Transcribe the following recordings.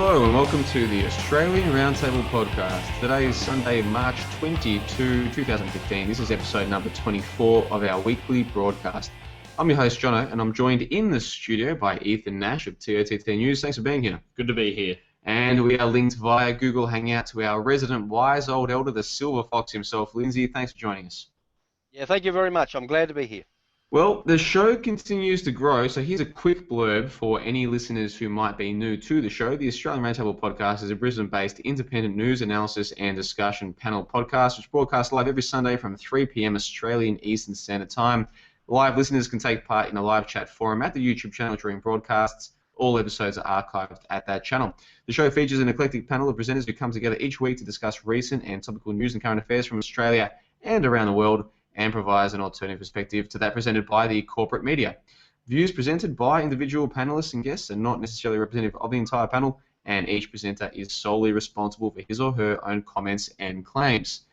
Hello and welcome to the Australian Roundtable Podcast. Today is Sunday, March 22, 2015. This is episode number 24 of our weekly broadcast. I'm your host, Johnno, and I'm joined in the studio by Ethan Nash of TOTT News. Thanks for being here. Good to be here. And we are linked via Google Hangout to our resident wise old elder, the Silver Fox himself. Lindsay, thanks for joining us. Yeah, thank you very much. I'm glad to be here. Well, the show continues to grow, so here's a quick blurb for any listeners who might be new to the show. The Australian Roundtable Podcast is a Brisbane-based independent news analysis and discussion panel podcast, which broadcasts live every Sunday from 3 p.m. Australian Eastern Standard Time. Live listeners can take part in a live chat forum at the YouTube channel during broadcasts. All episodes are archived at that channel. The show features an eclectic panel of presenters who come together each week to discuss recent and topical news and current affairs from Australia and around the world, and provides an alternative perspective to that presented by the corporate media. Views presented by individual panelists and guests are not necessarily representative of the entire panel, and each presenter is solely responsible for his or her own comments and claims.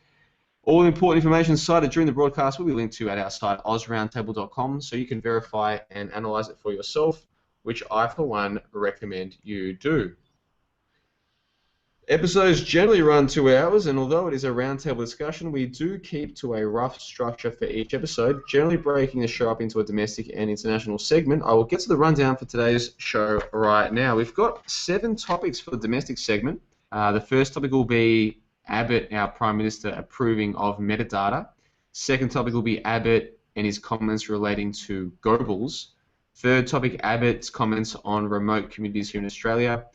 All important information cited during the broadcast will be linked to at our site ausroundtable.com, so you can verify and analyse it for yourself, which I, for one, recommend you do. Episodes generally run 2 hours, and although it is a roundtable discussion, we do keep to a rough structure for each episode, generally breaking the show up into a domestic and international segment. I will get to the rundown for today's show right now. We've got 7 topics for the domestic segment. The first topic will be Abbott, our Prime Minister, approving of metadata. Second topic will be Abbott and his comments relating to Goebbels. Third topic, Abbott's comments on remote communities here in Australia.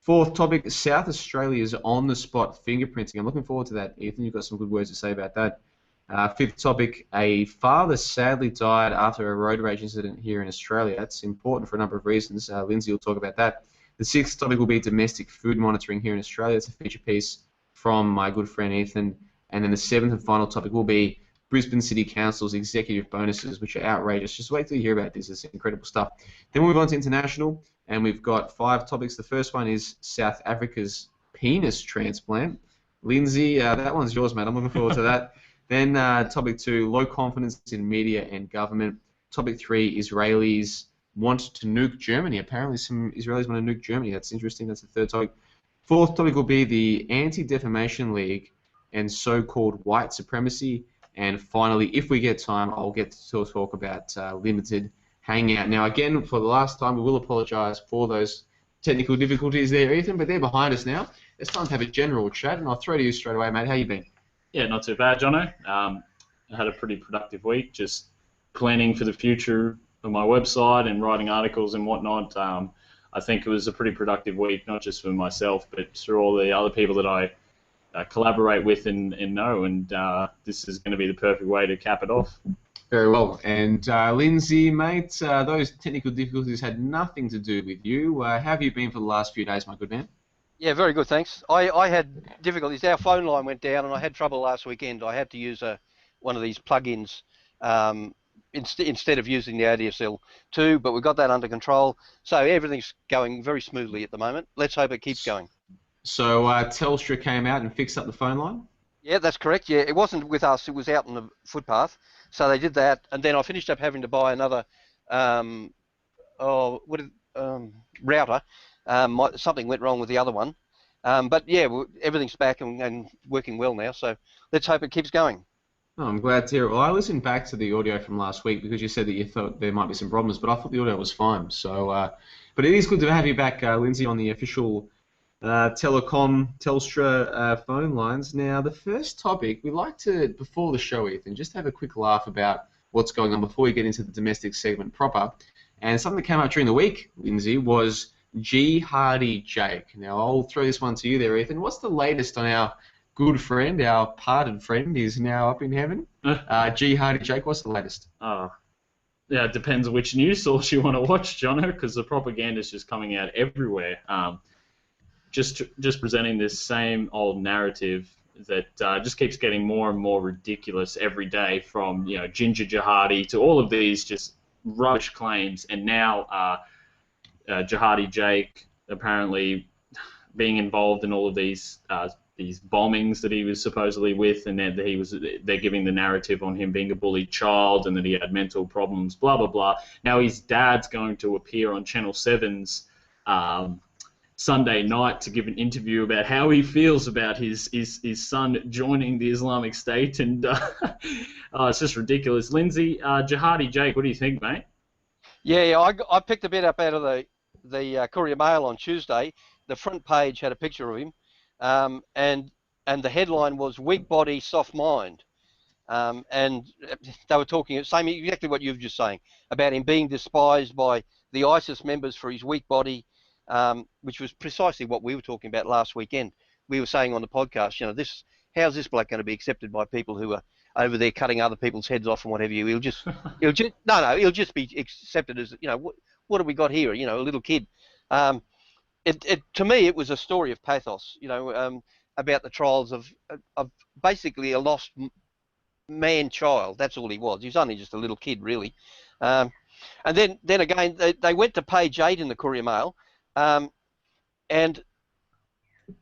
Fourth topic, South Australia's on-the-spot fingerprinting. I'm looking forward to that, Ethan. You've got some good words to say about that. Fifth topic, a father sadly died after a road rage incident here in Australia. That's important for a number of reasons. Lindsay will talk about that. The sixth topic will be domestic food monitoring here in Australia. It's a feature piece from my good friend Ethan. And then the seventh and final topic will be Brisbane City Council's executive bonuses, which are outrageous. Just wait till you hear about this. It's incredible stuff. Then we'll move on to international, and we've got 5 topics. The first one is South Africa's penis transplant. Lindsay, that one's yours, mate. I'm looking forward to that. Then topic 2, low confidence in media and government. Topic 3, Israelis want to nuke Germany. Apparently some Israelis want to nuke Germany. That's interesting. That's the third topic. Fourth topic will be the Anti Defamation League and so-called white supremacy. And finally, if we get time, I'll get to talk about limited hangout. Now, again, for the last time, we will apologise for those technical difficulties there, Ethan, but they're behind us now. It's time to have a general chat, and I'll throw to you straight away, mate. How you been? Yeah, not too bad, Johnno. I had a pretty productive week, just planning for the future of my website and writing articles and whatnot. I think it was a pretty productive week, not just for myself, but for all the other people that I collaborate with and know, and this is going to be the perfect way to cap it off. Very well. And Lindsay, mate, those technical difficulties had nothing to do with you. How have you been for the last few days, my good man? Yeah, very good, thanks. I had difficulties. Our phone line went down, and I had trouble last weekend. I had to use one of these plugins instead of using the ADSL 2, but we got that under control. So everything's going very smoothly at the moment. Let's hope it keeps going. So Telstra came out and fixed up the phone line? Yeah, that's correct. Yeah, it wasn't with us. It was out on the footpath. So they did that, and then I finished up having to buy another router. Something went wrong with the other one. But yeah, everything's back and working well now. So let's hope it keeps going. Oh, I'm glad to hear it. Well, I listened back to the audio from last week because you said that you thought there might be some problems, but I thought the audio was fine. So, but it is good to have you back, Lindsay, on the official Telstra phone lines. Now, the first topic, we like to, before the show, Ethan, just have a quick laugh about what's going on before we get into the domestic segment proper. And something that came up during the week, Lindsay, was Jihadi Jake. Now, I'll throw this one to you there, Ethan. What's the latest on our good friend, our parted friend, is now up in heaven? Jihadi Jake, what's the latest? Yeah, it depends which news source you want to watch, Johnno, because the propaganda is just coming out everywhere. Just presenting this same old narrative that just keeps getting more and more ridiculous every day, from Ginger Jihadi to all of these just rubbish claims, and now Jihadi Jake apparently being involved in all of these bombings that he was supposedly with, and that they're giving the narrative on him being a bullied child and that he had mental problems, blah blah blah. Now his dad's going to appear on Channel 7's Sunday night to give an interview about how he feels about his son joining the Islamic State, and it's just ridiculous. Lindsay, Jihadi Jake, what do you think, mate? Yeah, I picked a bit up out of the Courier Mail on Tuesday. The front page had a picture of him, and the headline was "Weak Body, Soft Mind," and they were talking exactly what you were just saying about him being despised by the ISIS members for his weak body, which was precisely what we were talking about last weekend. We were saying on the podcast, how's this bloke going to be accepted by people who are over there cutting other people's heads off and whatever? He'll just be accepted as, what have we got here? A little kid. To me, it was a story of pathos, about the trials of basically a lost man-child. That's all he was. He was only just a little kid, really. And then again, they went to page 8 in the Courier Mail, and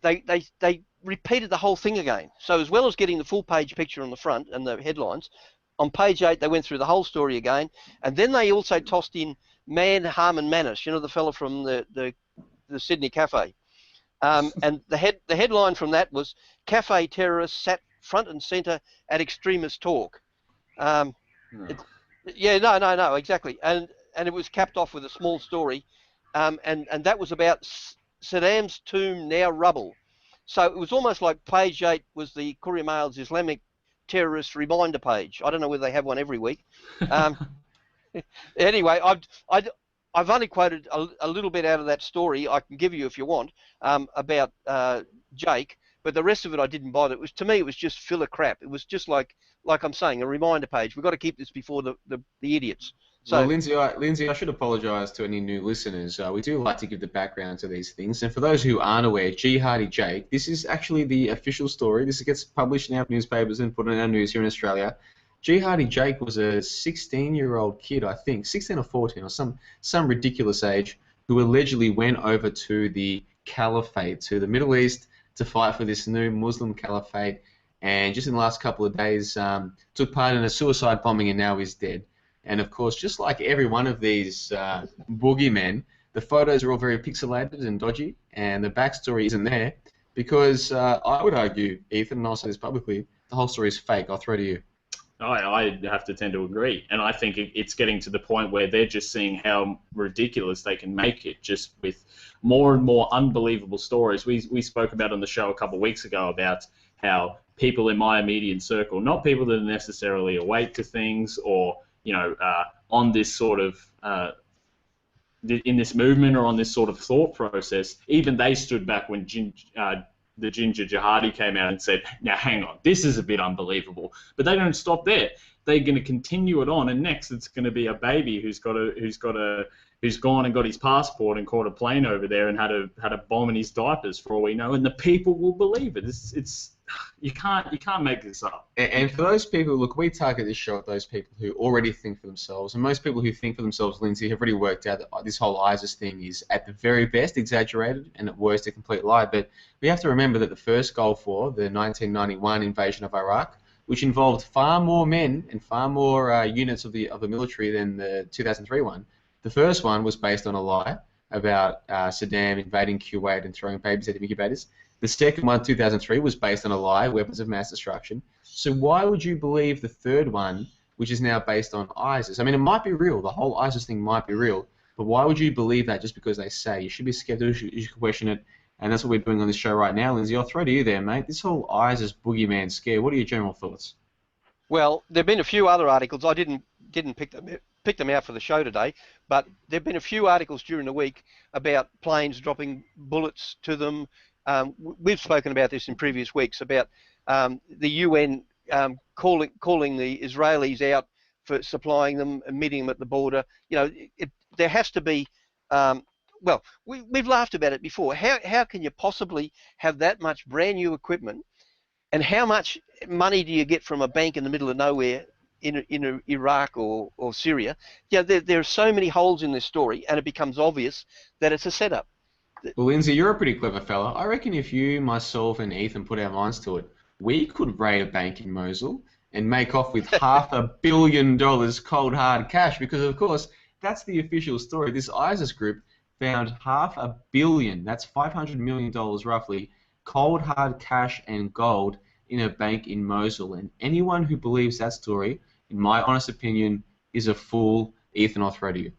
they repeated the whole thing again. So as well as getting the full page picture on the front and the headlines, on page 8 they went through the whole story again, and then they also tossed in Man, Harmon Manus, the fella from the Sydney Cafe, and the headline from that was "Cafe Terrorists Sat Front and Centre at Extremist Talk." No, exactly, and it was capped off with a small story, and that was about Saddam's tomb now rubble. So it was almost like page 8 was the Courier Mail's Islamic terrorist reminder page. I don't know whether they have one every week. Anyway, I've only quoted a little bit out of that story. I can give you if you want, about Jake, but the rest of it I didn't bother. To me, it was just filler crap. It was just like I'm saying, a reminder page. We've got to keep this before the idiots. So, well, Lindsay, I should apologise to any new listeners. We do like to give the background to these things. And for those who aren't aware, Jihadi Jake, this is actually the official story. This gets published in our newspapers and put in our news here in Australia. Jihadi Jake was a 16-year-old kid, I think, 16 or 14 or some ridiculous age, who allegedly went over to the caliphate, to the Middle East, to fight for this new Muslim caliphate. And just in the last couple of days, took part in a suicide bombing and now is dead. And of course, just like every one of these boogeymen, the photos are all very pixelated and dodgy, and the backstory isn't there because I would argue, Ethan, and I'll say this publicly, the whole story is fake. I'll throw to you. I have to tend to agree, and I think it's getting to the point where they're just seeing how ridiculous they can make it, just with more and more unbelievable stories. We spoke about on the show a couple of weeks ago about how people in my immediate circle, not people that are necessarily awake to things or on this sort of in this movement or on this sort of thought process, even they stood back when the Ginger Jihadi came out and said, now hang on, this is a bit unbelievable. But they don't stop there. They're going to continue it on, and next it's going to be a baby who's gone and got his passport and caught a plane over there and had a bomb in his diapers for all we know, and the people will believe it. It's you can't make this up. And for those people, look, we target this show at those people who already think for themselves, and most people who think for themselves, Lindsay, have already worked out that this whole ISIS thing is at the very best exaggerated and at worst a complete lie. But we have to remember that the first Gulf War, the 1991 invasion of Iraq, which involved far more men and far more units of the military than the 2003 one. The first one was based on a lie about Saddam invading Kuwait and throwing babies at incubators. The second one, 2003, was based on a lie, weapons of mass destruction. So why would you believe the third one, which is now based on ISIS? I mean, it might be real. The whole ISIS thing might be real. But why would you believe that just because they say? You should be skeptical. You should question it. And that's what we're doing on this show right now, Lindsay. I'll throw to you there, mate. This whole ISIS boogeyman scare, what are your general thoughts? Well, there have been a few other articles. I didn't pick them out for the show today, but there have been a few articles during the week about planes dropping bullets to them. We've spoken about this in previous weeks about the UN calling the Israelis out for supplying them and meeting them at the border. There has to be. Well, we've laughed about it before. How can you possibly have that much brand new equipment, and how much money do you get from a bank in the middle of nowhere in Iraq or Syria? There are so many holes in this story, and it becomes obvious that it's a setup. Well, Lindsay, you're a pretty clever fella. I reckon if you, myself, and Ethan put our minds to it, we could raid a bank in Mosul and make off with $500 million cold hard cash because, of course, that's the official story. This ISIS group, found $500 million, that's $500 million roughly, cold hard cash and gold in a bank in Mosul. And anyone who believes that story, in my honest opinion, is a fool. Ethan, I'll throw to you.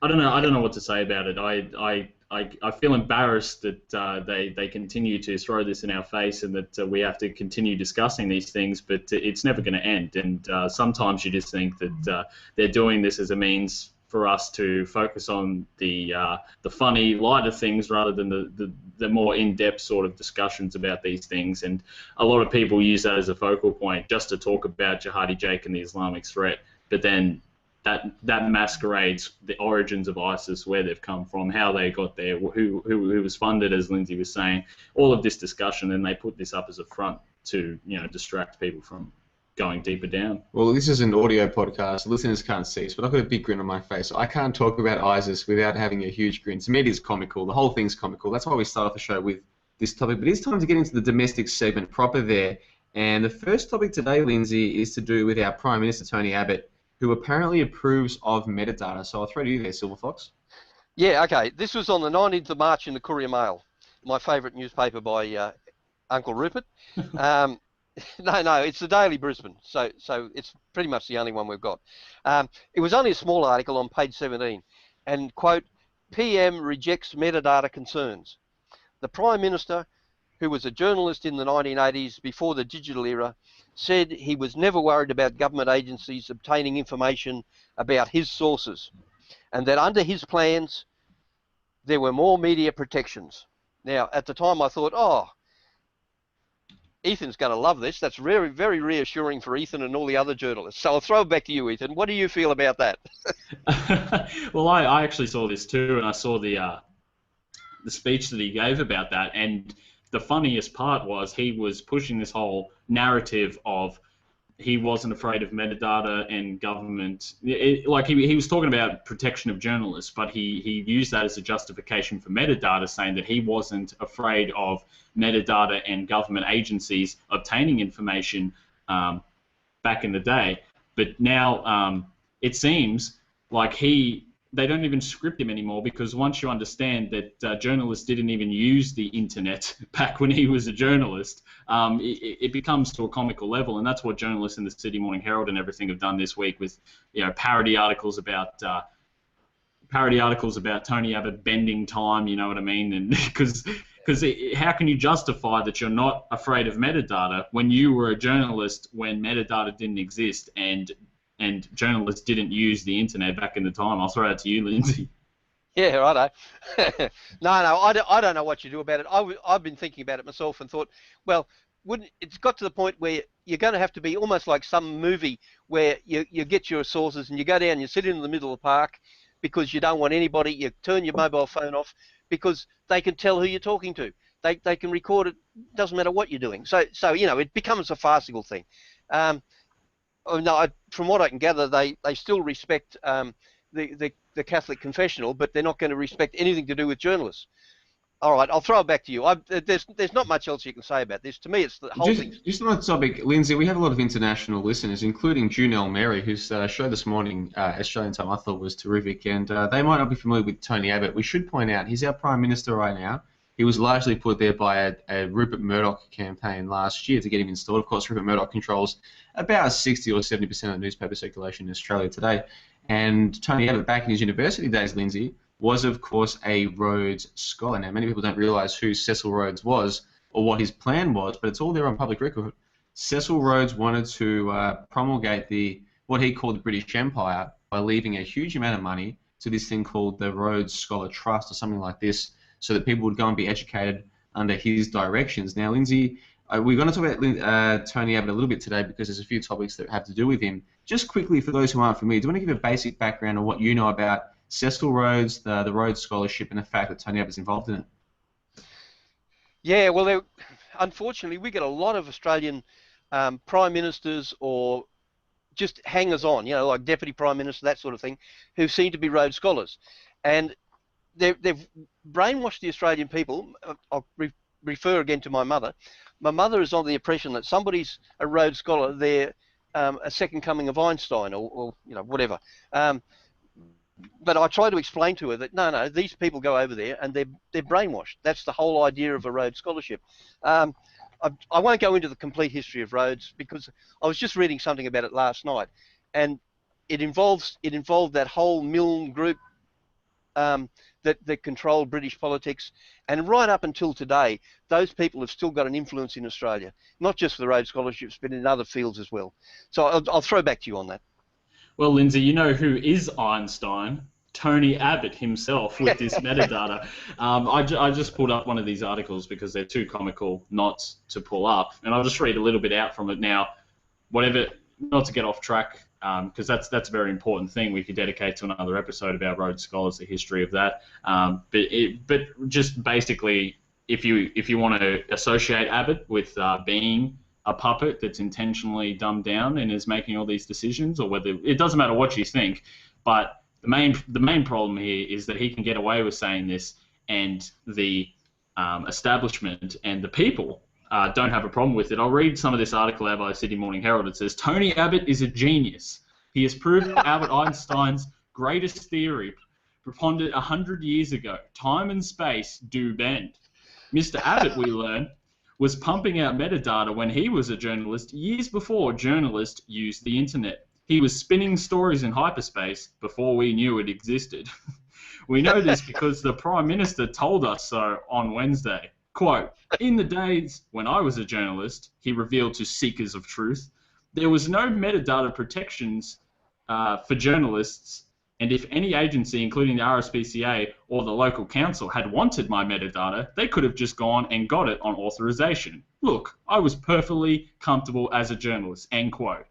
I don't know what to say about it. I feel embarrassed that they continue to throw this in our face and that we have to continue discussing these things, but it's never going to end. And sometimes you just think that they're doing this as a means for us to focus on the funny, lighter things rather than the more in-depth sort of discussions about these things. And a lot of people use that as a focal point just to talk about Jihadi Jake and the Islamic threat, but then that masquerades the origins of ISIS, where they've come from, how they got there, who was funded, as Lindsay was saying, all of this discussion, and they put this up as a front to distract people from going deeper down. Well, this is an audio podcast. Listeners can't see, but I've got a big grin on my face. I can't talk about ISIS without having a huge grin. To me, it is comical. The whole thing's comical. That's why we start off the show with this topic. But it's time to get into the domestic segment proper there. And the first topic today, Lindsay, is to do with our Prime Minister, Tony Abbott, who apparently approves of metadata. So I'll throw to you there, Silver Fox. Yeah, okay. This was on the 19th of March in the Courier Mail, my favourite newspaper by Uncle Rupert. No, it's the Daily Brisbane, so it's pretty much the only one we've got. It was only a small article on page 17, and, quote, PM rejects metadata concerns. The Prime Minister, who was a journalist in the 1980s before the digital era, said he was never worried about government agencies obtaining information about his sources, and that under his plans there were more media protections. Now, at the time I thought, oh, Ethan's going to love this. That's very, very reassuring for Ethan and all the other journalists. So I'll throw it back to you, Ethan. What do you feel about that? Well, I actually saw this too, and I saw the speech that he gave about that, and the funniest part was he was pushing this whole narrative of he wasn't afraid of metadata and government. Like he was talking about protection of journalists, but he used that as a justification for metadata, saying that he wasn't afraid of metadata and government agencies obtaining information back in the day. But now it seems like they don't even script him anymore, because once you understand that journalists didn't even use the internet back when he was a journalist, it becomes to a comical level, and that's what journalists in the Sydney Morning Herald and everything have done this week with parody articles about Tony Abbott bending time. You know what I mean? And because how can you justify that you're not afraid of metadata when you were a journalist when metadata didn't exist and journalists didn't use the internet back in the time? I'll throw it to you, Lindsay. Yeah, righto. No, I don't know what you do about it. I've been thinking about it myself and thought, well, it's got to the point where you're going to have to be almost like some movie where you get your sources and you go down, you sit in the middle of the park because you don't want anybody, you turn your mobile phone off because they can tell who you're talking to. They can record it, doesn't matter what you're doing. So it becomes a farcical thing. No, from what I can gather, they still respect the Catholic confessional, but they're not going to respect anything to do with journalists. All right, I'll throw it back to you. There's not much else you can say about this. To me, it's the whole thing. Just on that topic, Lindsay, we have a lot of international listeners, including Junelle Mary, whose show this morning, Australian time, I thought was terrific, and they might not be familiar with Tony Abbott. We should point out he's our Prime Minister right now. He was largely put there by a Rupert Murdoch campaign last year to get him installed. Of course, Rupert Murdoch controls about 60 or 70% of the newspaper circulation in Australia today. And Tony Abbott, back in his university days, Lindsay, was, of course, a Rhodes Scholar. Now, many people don't realise who Cecil Rhodes was or what his plan was, but it's all there on public record. Cecil Rhodes wanted to promulgate what he called the British Empire by leaving a huge amount of money to this thing called the Rhodes Scholar Trust or something like this, so that people would go and be educated under his directions. Now, Lindsay, we're going to talk about Tony Abbott a little bit today because there's a few topics that have to do with him. Just quickly, for those who aren't familiar, do you want to give a basic background on what you know about Cecil Rhodes, the Rhodes Scholarship, and the fact that Tony Abbott's involved in it? Yeah, well, unfortunately, we get a lot of Australian prime ministers or just hangers-on, like Deputy Prime Minister, that sort of thing, who seem to be Rhodes Scholars. And they've brainwashed the Australian people. I'll refer again to my mother. My mother is under the impression that somebody's a Rhodes Scholar, they're a second coming of Einstein or whatever. but I tried to explain to her that no, these people go over there and they're brainwashed. That's the whole idea of a Rhodes Scholarship. I won't go into the complete history of Rhodes because I was just reading something about it last night, and it involved that whole Milne group that controlled British politics, and right up until today, those people have still got an influence in Australia, not just for the Rhodes Scholarships, but in other fields as well. So I'll throw back to you on that. Well, Lindsay, you know who is Einstein? Tony Abbott himself with this metadata. I just pulled up one of these articles because they're too comical not to pull up, and I'll just read a little bit out from it now. Whatever, not to get off track, because that's a very important thing. We could dedicate to another episode about Rhodes Scholars, the history of that. But just basically, if you want to associate Abbott with being a puppet that's intentionally dumbed down and is making all these decisions, or whether it doesn't matter what you think, but the main problem here is that he can get away with saying this, and the establishment and the people don't have a problem with it. I'll read some of this article out by the Sydney Morning Herald. It says, Tony Abbott is a genius. He has proven Albert Einstein's greatest theory, propounded 100 years ago. Time and space do bend. Mr. Abbott, we learn, was pumping out metadata when he was a journalist years before journalists used the internet. He was spinning stories in hyperspace before we knew it existed. We know this because the Prime Minister told us so on Wednesday. Quote, in the days when I was a journalist, he revealed to seekers of truth, there was no metadata protections for journalists, and if any agency, including the RSPCA or the local council, had wanted my metadata, they could have just gone and got it on authorization. Look, I was perfectly comfortable as a journalist, end quote.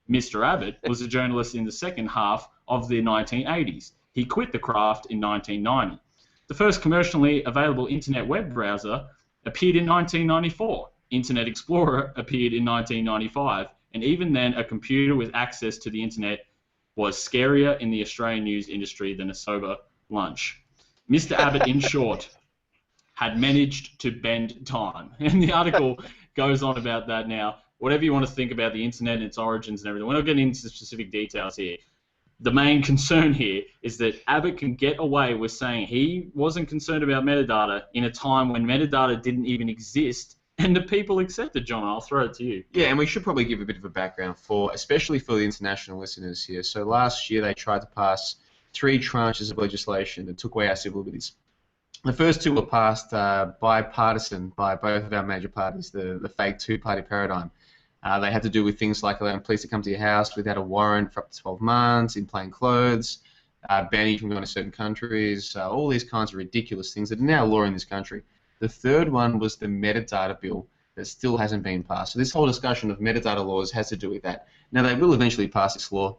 Mr. Abbott was a journalist in the second half of the 1980s. He quit the craft in 1990. The first commercially available internet web browser appeared in 1994. Internet Explorer appeared in 1995. And even then, a computer with access to the internet was scarier in the Australian news industry than a sober lunch. Mr. Abbott, in short, had managed to bend time. And the article goes on about that now. Whatever you want to think about the internet and its origins and everything, we're not getting into specific details here. The main concern here is that Abbott can get away with saying he wasn't concerned about metadata in a time when metadata didn't even exist, and the people accepted. John, I'll throw it to you. Yeah, and we should probably give a bit of a background especially for the international listeners here. So last year they tried to pass 3 tranches of legislation that took away our civil liberties. The first 2 were passed bipartisan by both of our major parties, the fake 2-party paradigm. They had to do with things like allowing police to come to your house without a warrant for up to 12 months, in plain clothes, banning you from going to certain countries, all these kinds of ridiculous things that are now law in this country. The third one was the metadata bill that still hasn't been passed. So this whole discussion of metadata laws has to do with that. Now, they will eventually pass this law.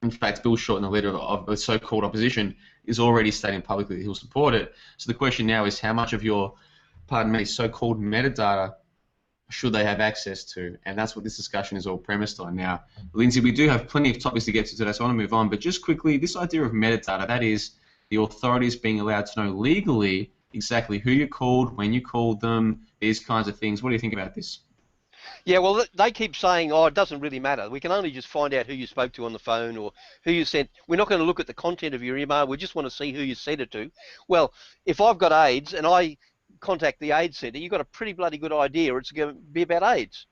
In fact, Bill Shorten, the leader of the so-called opposition, is already stating publicly that he'll support it. So the question now is how much of your, so-called metadata should they have access to? And that's what this discussion is all premised on. Now, Lindsay, we do have plenty of topics to get to today, so I want to move on. But just quickly, this idea of metadata, that is the authorities being allowed to know legally exactly who you called, when you called them, these kinds of things. What do you think about this? Yeah, well, they keep saying, oh, it doesn't really matter. We can only just find out who you spoke to on the phone or who you sent. We're not going to look at the content of your email. We just want to see who you sent it to. Well, if I've got AIDS and I contact the AIDS centre, you've got a pretty bloody good idea it's going to be about AIDS.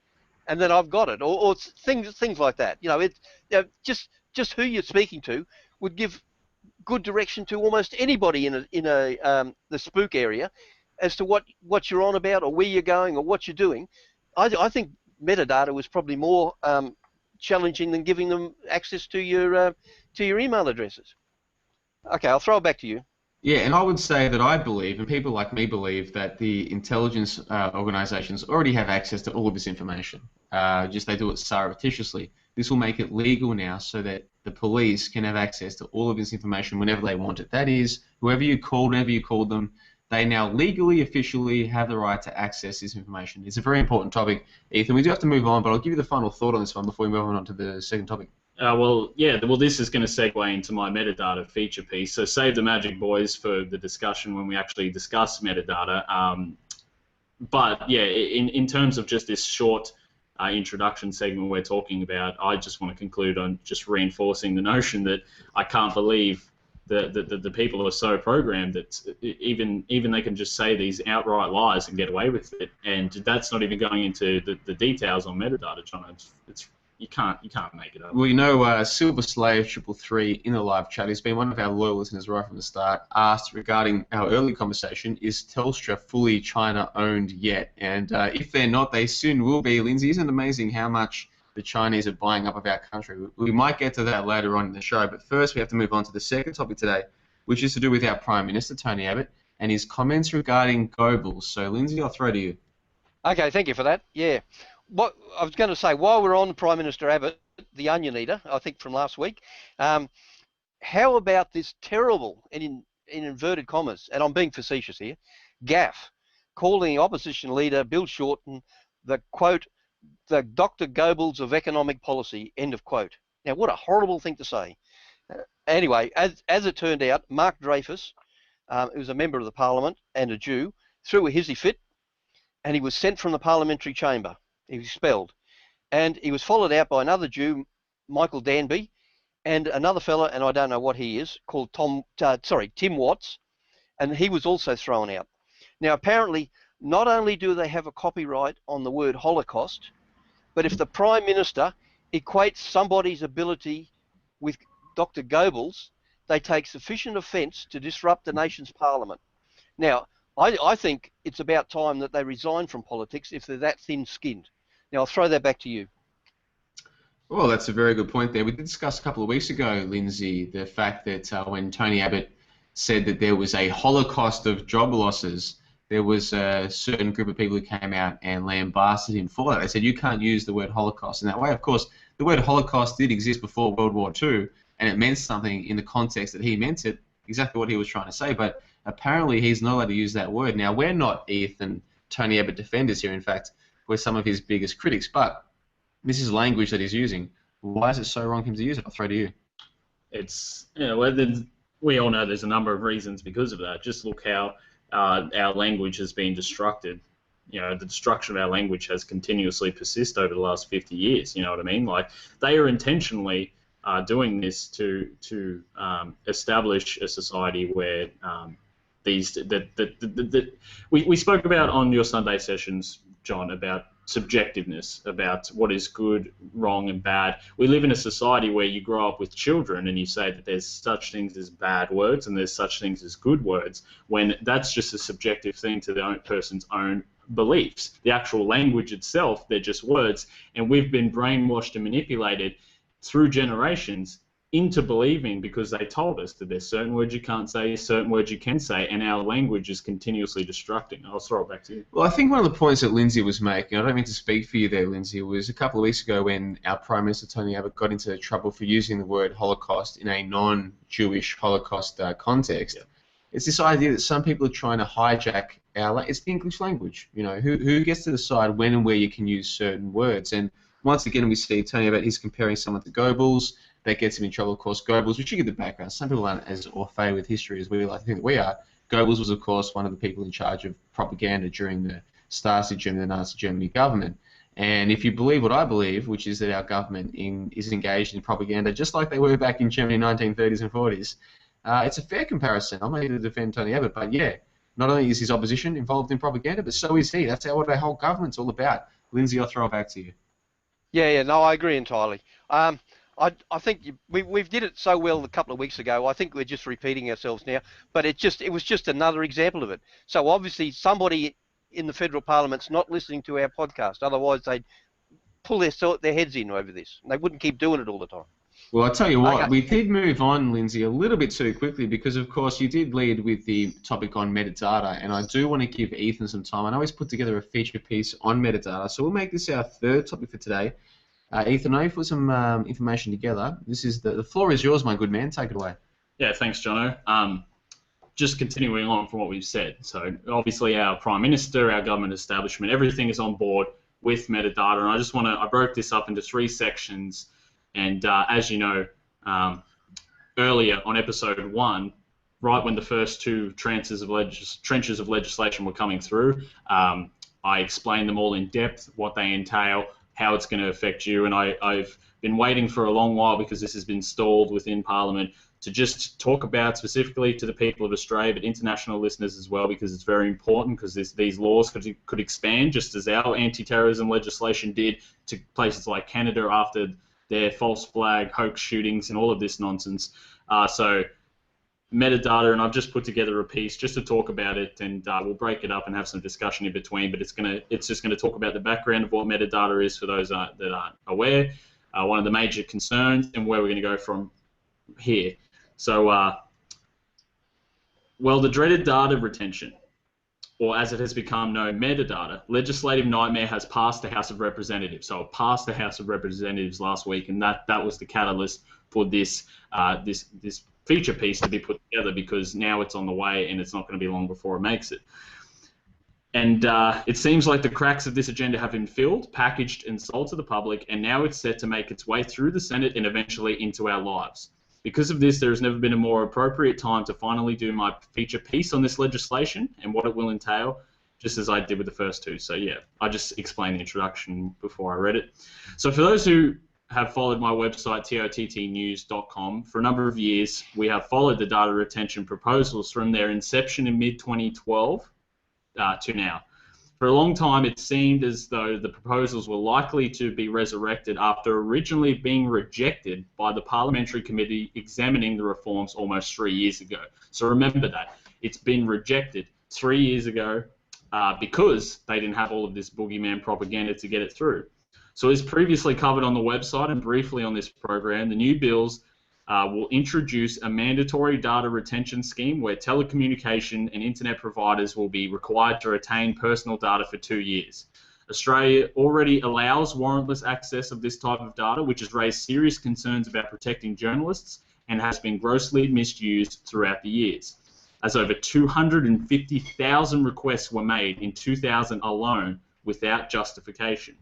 And then I've got it. Or things like that. You know, just who you're speaking to would give good direction to almost anybody in the spook area as to what you're on about or where you're going or what you're doing. I think metadata was probably more challenging than giving them access to your email addresses. Okay, I'll throw it back to you. Yeah, and I would say that I believe, and people like me believe, that the intelligence organisations already have access to all of this information. Just they do it surreptitiously. This will make it legal now so that the police can have access to all of this information whenever they want it. That is, whoever you called, whenever you called them, they now legally, officially have the right to access this information. It's a very important topic. Ethan, we do have to move on, but I'll give you the final thought on this one before we move on to the second topic. Well, this is going to segue into my metadata feature piece. So save the magic, boys, for the discussion when we actually discuss metadata. But yeah, in terms of just this short introduction segment we're talking about, I just want to conclude on just reinforcing the notion that I can't believe the people are so programmed that even they can just say these outright lies and get away with it, and that's not even going into the details on metadata, John. It's you can't make it up. Well, you know, Silver Slave 333 in the live chat, he's been one of our loyal listeners right from the start, asked regarding our early conversation, is Telstra fully China-owned yet? And if they're not, they soon will be. Lindsay, isn't it amazing how much the Chinese are buying up of our country? We might get to that later on in the show, but first we have to move on to the second topic today, which is to do with our Prime Minister, Tony Abbott, and his comments regarding Goebbels. So, Lindsay, I'll throw to you. Okay, thank you for that. Yeah. What I was going to say, while we're on Prime Minister Abbott, the onion eater, I think from last week, how about this terrible, and in inverted commas, and I'm being facetious here, gaffe, calling opposition leader Bill Shorten the, quote, the Dr. Goebbels of economic policy, end of quote. Now, what a horrible thing to say. Anyway, as it turned out, Mark Dreyfus, who was a member of the Parliament and a Jew, threw a hissy fit, and he was sent from the parliamentary chamber. He was expelled. And he was followed out by another Jew, Michael Danby, and another fella, and I don't know what he is, called Tim Watts, and he was also thrown out. Now, apparently, not only do they have a copyright on the word Holocaust, but if the Prime Minister equates somebody's ability with Dr. Goebbels, they take sufficient offence to disrupt the nation's parliament. Now, I think it's about time that they resign from politics if they're that thin-skinned. Now, I'll throw that back to you. Well, that's a very good point there. We did discuss a couple of weeks ago, Lindsay, the fact that when Tony Abbott said that there was a holocaust of job losses, there was a certain group of people who came out and lambasted him for that. They said, you can't use the word Holocaust in that way. Of course, the word Holocaust did exist before World War II, and it meant something in the context that he meant it, exactly what he was trying to say, but apparently he's not allowed to use that word. Now, we're not Ethan Tony Abbott defenders here. In fact, we're some of his biggest critics, but this is language that he's using. Why is it so wrong for him to use it? I'll throw to you. It's, well, we all know there's a number of reasons because of that. Just look how our language has been destructed. The destruction of our language has continuously persisted over the last 50 years. You know what I mean? Like, they are intentionally doing this to establish a society where we spoke about on your Sunday sessions, John, about subjectiveness, about what is good, wrong, and bad. We live in a society where you grow up with children and you say that there's such things as bad words and there's such things as good words, when that's just a subjective thing to the person's own beliefs. The actual language itself, they're just words, and we've been brainwashed and manipulated through generations into believing, because they told us that there's certain words you can't say, certain words you can say, and our language is continuously destructing. I'll throw it back to you. Well, I think one of the points that Lindsay was making, I don't mean to speak for you there, Lindsay, was a couple of weeks ago when our Prime Minister Tony Abbott got into trouble for using the word Holocaust in a non-Jewish Holocaust context. Yeah. It's this idea that some people are trying to hijack it's the English language. Who gets to decide when and where you can use certain words? And once again, we see Tony Abbott, he's comparing someone to Goebbels. That gets him in trouble, of course. Goebbels, which you get the background. Some people aren't as au fait with history as we like to think that we are. Goebbels was, of course, one of the people in charge of propaganda during the Stasi Germany, the Nazi Germany government. And if you believe what I believe, which is that our government is engaged in propaganda just like they were back in Germany in the 1930s and 40s, it's a fair comparison. I'm not here to defend Tony Abbott, but yeah, not only is his opposition involved in propaganda, but so is he. That's what our whole government's all about. Lindsay, I'll throw it back to you. Yeah, no, I agree entirely. I think we've did it so well a couple of weeks ago. I think we're just repeating ourselves now. But it was just another example of it. So obviously somebody in the federal parliament's not listening to our podcast. Otherwise they'd pull their heads in over this. And they wouldn't keep doing it all the time. Well, I'll tell you what, we did move on, Lindsay, a little bit too quickly because, of course, you did lead with the topic on metadata, and I do want to give Ethan some time. I know he's put together a feature piece on metadata, so we'll make this our third topic for today. Ethan, I know you put some information together. This is the floor is yours, my good man. Take it away. Yeah, thanks, Jono. Just continuing on from what we've said. So obviously our Prime Minister, our government establishment, everything is on board with metadata. And I broke this up into 3 sections. And as you know, earlier on episode 1, right when the first 2 trenches of legislation were coming through, I explained them all in depth, what they entail, how it's going to affect you, and I've been waiting for a long while because this has been stalled within Parliament to just talk about specifically to the people of Australia, but international listeners as well, because it's very important, because these laws could expand, just as our anti-terrorism legislation did, to places like Canada after their false flag hoax shootings and all of this nonsense. So metadata, and I've just put together a piece just to talk about it, and we'll break it up and have some discussion in between, but it's just gonna talk about the background of what metadata is for those that aren't aware, one of the major concerns, and where we're gonna go from here. So, well, the dreaded data retention, or as it has become known, metadata, legislative nightmare has passed the House of Representatives. So it passed the House of Representatives last week, and that was the catalyst for this this feature piece to be put together, because now it's on the way and it's not going to be long before it makes it. And it seems like the cracks of this agenda have been filled, packaged, and sold to the public, and now it's set to make its way through the Senate and eventually into our lives. Because of this, there has never been a more appropriate time to finally do my feature piece on this legislation and what it will entail, just as I did with the first two. So yeah, I just explained the introduction before I read it. So for those who have followed my website, tottnews.com, for a number of years, we have followed the data retention proposals from their inception in mid-2012 to now. For a long time, it seemed as though the proposals were likely to be resurrected after originally being rejected by the Parliamentary Committee examining the reforms almost 3 years ago. So remember that. It's been rejected 3 years ago because they didn't have all of this boogeyman propaganda to get it through. So as previously covered on the website and briefly on this program, the new bills will introduce a mandatory data retention scheme where telecommunication and internet providers will be required to retain personal data for 2 years. Australia already allows warrantless access of this type of data, which has raised serious concerns about protecting journalists and has been grossly misused throughout the years, as over 250,000 requests were made in 2000 alone without justification.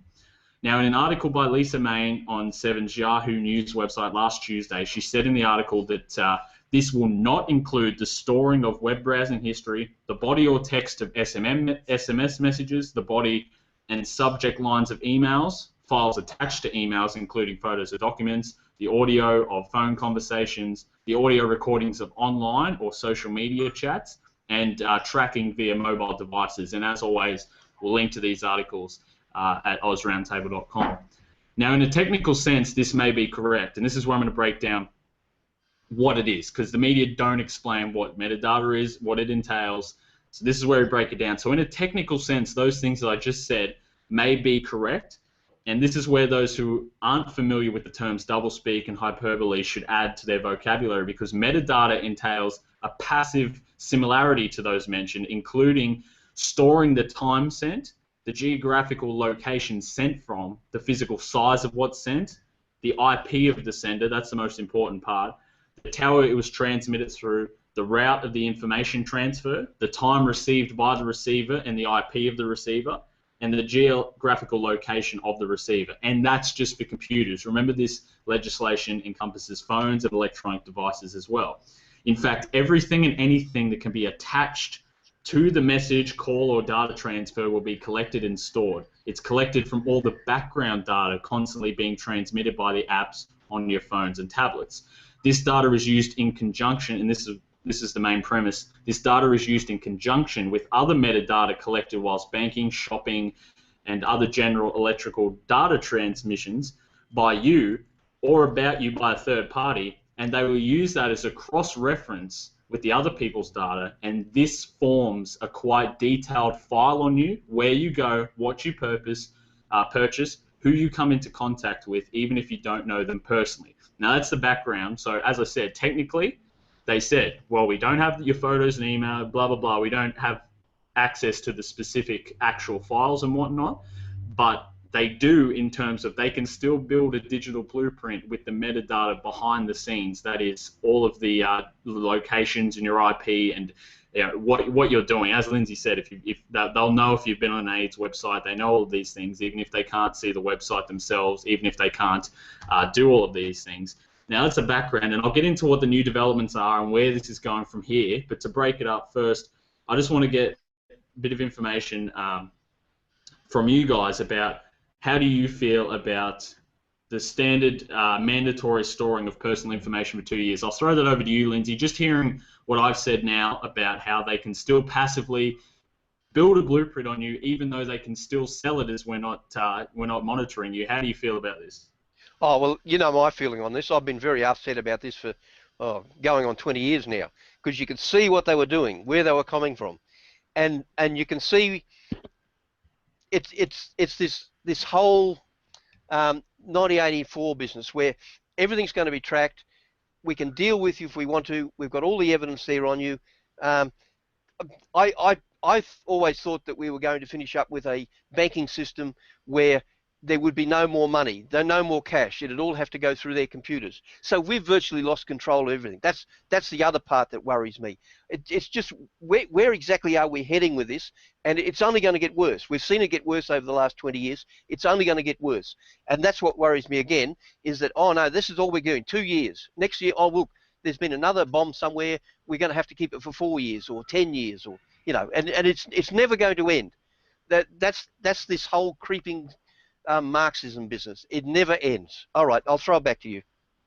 Now, in an article by Lisa Main on 7's Yahoo News website last Tuesday, she said in the article that this will not include the storing of web browsing history, the body or text of SMS messages, the body and subject lines of emails, files attached to emails including photos or documents, the audio of phone conversations, the audio recordings of online or social media chats, and tracking via mobile devices. And as always, we'll link to these articles at AusRoundtable.com. Now, in a technical sense, this may be correct, and this is where I'm going to break down what it is, because the media don't explain what metadata is, what it entails. So this is where we break it down. So in a technical sense, those things that I just said may be correct, and this is where those who aren't familiar with the terms doublespeak and hyperbole should add to their vocabulary, because metadata entails a passive similarity to those mentioned, including storing the time sent, the geographical location sent from, the physical size of what's sent, the IP of the sender, that's the most important part, the tower it was transmitted through, the route of the information transfer, the time received by the receiver and the IP of the receiver, and the geographical location of the receiver. And that's just for computers. Remember, this legislation encompasses phones and electronic devices as well. In fact, everything and anything that can be attached to the message, call, or data transfer will be collected and stored. It's collected from all the background data constantly being transmitted by the apps on your phones and tablets. This data is used in conjunction, and this is the main premise, this data is used in conjunction with other metadata collected whilst banking, shopping, and other general electrical data transmissions by you or about you by a third party, and they will use that as a cross-reference with the other people's data, and this forms a quite detailed file on you, where you go, what you purchase, who you come into contact with, even if you don't know them personally. Now that's the background. So as I said, technically, they said, well, we don't have your photos and email, blah, blah, blah. We don't have access to the specific actual files and whatnot, but they do in terms of they can still build a digital blueprint with the metadata behind the scenes. That is all of the locations and your IP and what you're doing. As Lindsay said, if they'll know if you've been on an AIDS website. They know all of these things, even if they can't see the website themselves, even if they can't do all of these things. Now that's a background, and I'll get into what the new developments are and where this is going from here. But to break it up first, I just want to get a bit of information from you guys about how do you feel about the standard mandatory storing of personal information for 2 years. I'll throw that over to you, Lindsay. Just hearing what I've said now about how they can still passively build a blueprint on you, even though they can still sell it as we're not monitoring you. How do you feel about this? Oh, well, you know my feeling on this. I've been very upset about this for going on 20 years now, because you could see what they were doing, where they were coming from, and you can see it's this whole 1984 business where everything's going to be tracked. We can deal with you if we want to. We've got all the evidence there on you. I've always thought that we were going to finish up with a banking system where there would be no more money, no more cash. It'd all have to go through their computers. So we've virtually lost control of everything. That's the other part that worries me. It's just where exactly are we heading with this? And it's only going to get worse. We've seen it get worse over the last 20 years. It's only going to get worse. And that's what worries me again, is that, oh no, this is all we're doing, 2 years. Next year, oh look, there's been another bomb somewhere. We're going to have to keep it for 4 years or 10 years, or and it's never going to end. That's this whole creeping Marxism business. It never ends. All right, I'll throw it back to you.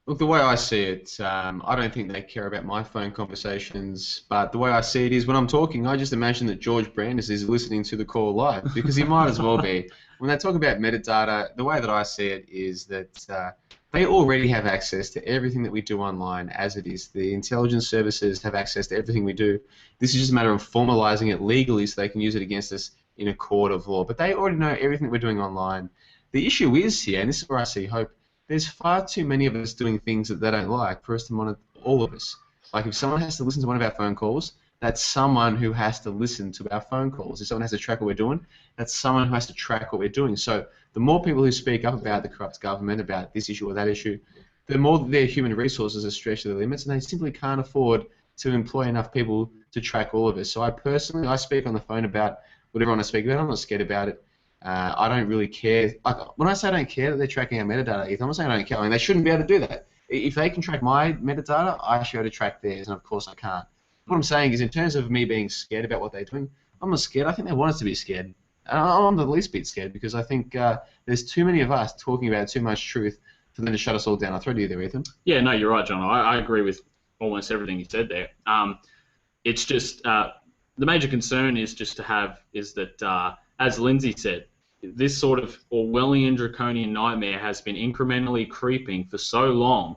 Look, the way I see it, I don't think they care about my phone conversations, but the way I see it is when I'm talking, I just imagine that George Brandis is listening to the call live, because he might as well be. When they talk about metadata, the way that I see it is that they already have access to everything that we do online as it is. The intelligence services have access to everything we do. This is just a matter of formalizing it legally so they can use it against us in a court of law. But they already know everything that we're doing online. The issue is here, and this is where I see hope, there's far too many of us doing things that they don't like for us to monitor all of us. Like if someone has to listen to one of our phone calls, that's someone who has to listen to our phone calls. If someone has to track what we're doing, that's someone who has to track what we're doing. So the more people who speak up about the corrupt government, about this issue or that issue, the more their human resources are stretched to their limits, and they simply can't afford to employ enough people to track all of us. So I speak on the phone about whatever I want to speak about. I'm not scared about it. I don't really care. Like, when I say I don't care that they're tracking our metadata, I'm not saying I don't care. I mean, they shouldn't be able to do that. If they can track my metadata, I should be able to track theirs, and of course I can't. What I'm saying is, in terms of me being scared about what they're doing, I'm not scared. I think they want us to be scared. And I'm the least bit scared, because I think there's too many of us talking about too much truth for them to shut us all down. I'll throw to you there, Ethan. Yeah, no, you're right, John. I agree with almost everything you said there. It's just the major concern is that, as Lindsay said, this sort of Orwellian draconian nightmare has been incrementally creeping for so long,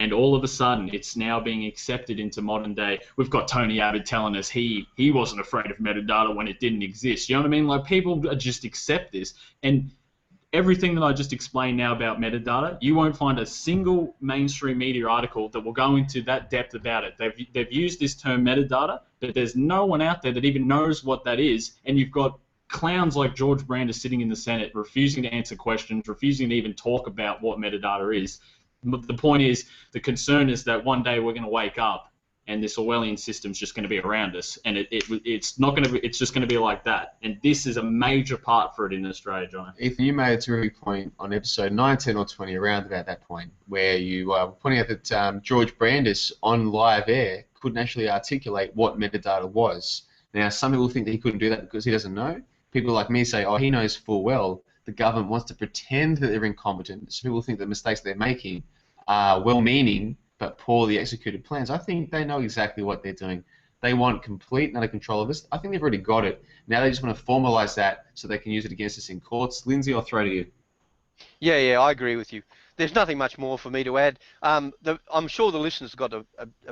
and all of a sudden it's now being accepted into modern day. We've got Tony Abbott telling us he wasn't afraid of metadata when it didn't exist. You know what I mean? Like, people just accept this, and everything that I just explained now about metadata, you won't find a single mainstream media article that will go into that depth about it. They've used this term metadata, but there's no one out there that even knows what that is, and you've got clowns like George Brandis sitting in the Senate refusing to answer questions, refusing to even talk about what metadata is. But the point is, the concern is that one day we're going to wake up and this Orwellian system's just going to be around us, and it's not going to be, it's just going to be like that. And this is a major part for it in Australia, John. Ethan, you made a terrific point on episode 19 or 20, around about that point, where you were pointing out that George Brandis on live air couldn't actually articulate what metadata was. Now, some people think that he couldn't do that because he doesn't know. People like me say, oh, he knows full well the government wants to pretend that they're incompetent, so people think the mistakes they're making are well-meaning but poorly executed plans. I think they know exactly what they're doing. They want complete and utter control of us. I think they've already got it. Now they just want to formalise that so they can use it against us in courts. Lindsay, I'll throw to you. Yeah, I agree with you. There's nothing much more for me to add. I'm sure the listeners got a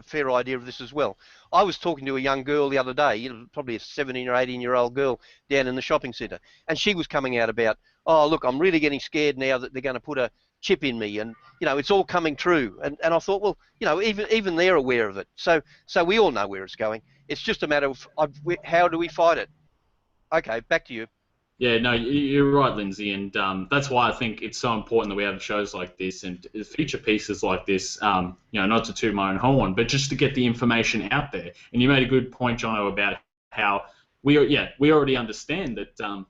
fair idea of this as well. I was talking to a young girl the other day, probably a 17 or 18-year-old girl down in the shopping centre, and she was coming out about, oh, look, I'm really getting scared now that they're going to put a chip in me, and it's all coming true. And I thought, well, even they're aware of it. So we all know where it's going. It's just a matter of how do we fight it? Okay, back to you. Yeah, no, you're right, Lindsay, and that's why I think it's so important that we have shows like this and feature pieces like this, not to toot my own horn, but just to get the information out there. And you made a good point, Johnno, about how we already understand that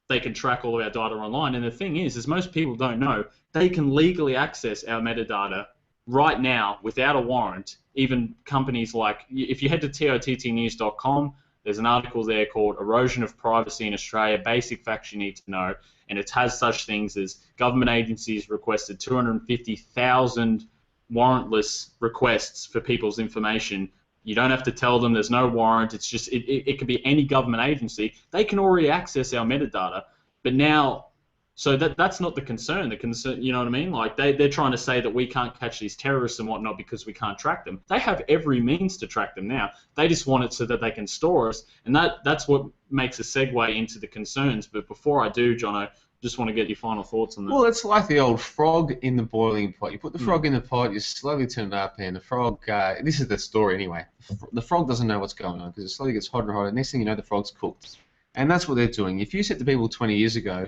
they can track all of our data online, and the thing is, as most people don't know, they can legally access our metadata right now without a warrant. Even companies like, if you head to tottnews.com, There's an article there called Erosion of Privacy in Australia, Basic Facts You Need to Know, and it has such things as government agencies requested 250,000 warrantless requests for people's information. You don't have to tell them, there's no warrant, it's just, it could be any government agency. They can already access our metadata, but now, so that's not the concern. The concern, you know what I mean? Like they're trying to say that we can't catch these terrorists and whatnot because we can't track them. They have every means to track them now. They just want it so that they can store us, and that's what makes a segue into the concerns. But before I do, Jono, just want to get your final thoughts on that. Well, it's like the old frog in the boiling pot. You put the frog in the pot, you slowly turn it up, and the frog, this is the story anyway, the frog doesn't know what's going on because it slowly gets hotter and hotter. Next thing you know, the frog's cooked. And that's what they're doing. If you said to people 20 years ago,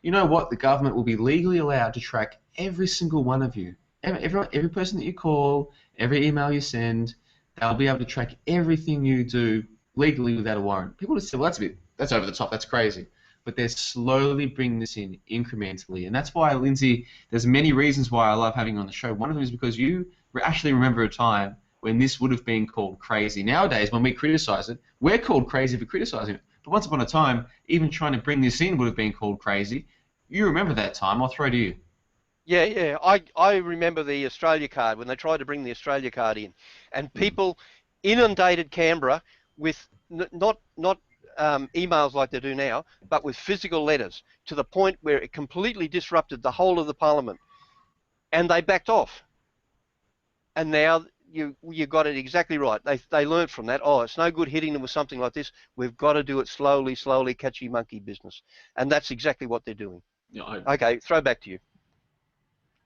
you know what, the government will be legally allowed to track every single one of you. Every person that you call, every email you send, they'll be able to track everything you do legally without a warrant. People would say, well, that's over the top, that's crazy. But they're slowly bringing this in incrementally. And that's why, Lindsay, there's many reasons why I love having you on the show. One of them is because you actually remember a time when this would have been called crazy. Nowadays, when we criticize it, we're called crazy for criticizing it. But once upon a time, even trying to bring this in would have been called crazy. You remember that time. I'll throw to you. Yeah. I remember the Australia card, when they tried to bring the Australia card in. And people inundated Canberra with not emails like they do now, but with physical letters, to the point where it completely disrupted the whole of the parliament. And they backed off. And now you got it exactly right. They learned from that. Oh, it's no good hitting them with something like this. We've got to do it slowly, catchy monkey business. And that's exactly what they're doing. Yeah, okay, throw back to you.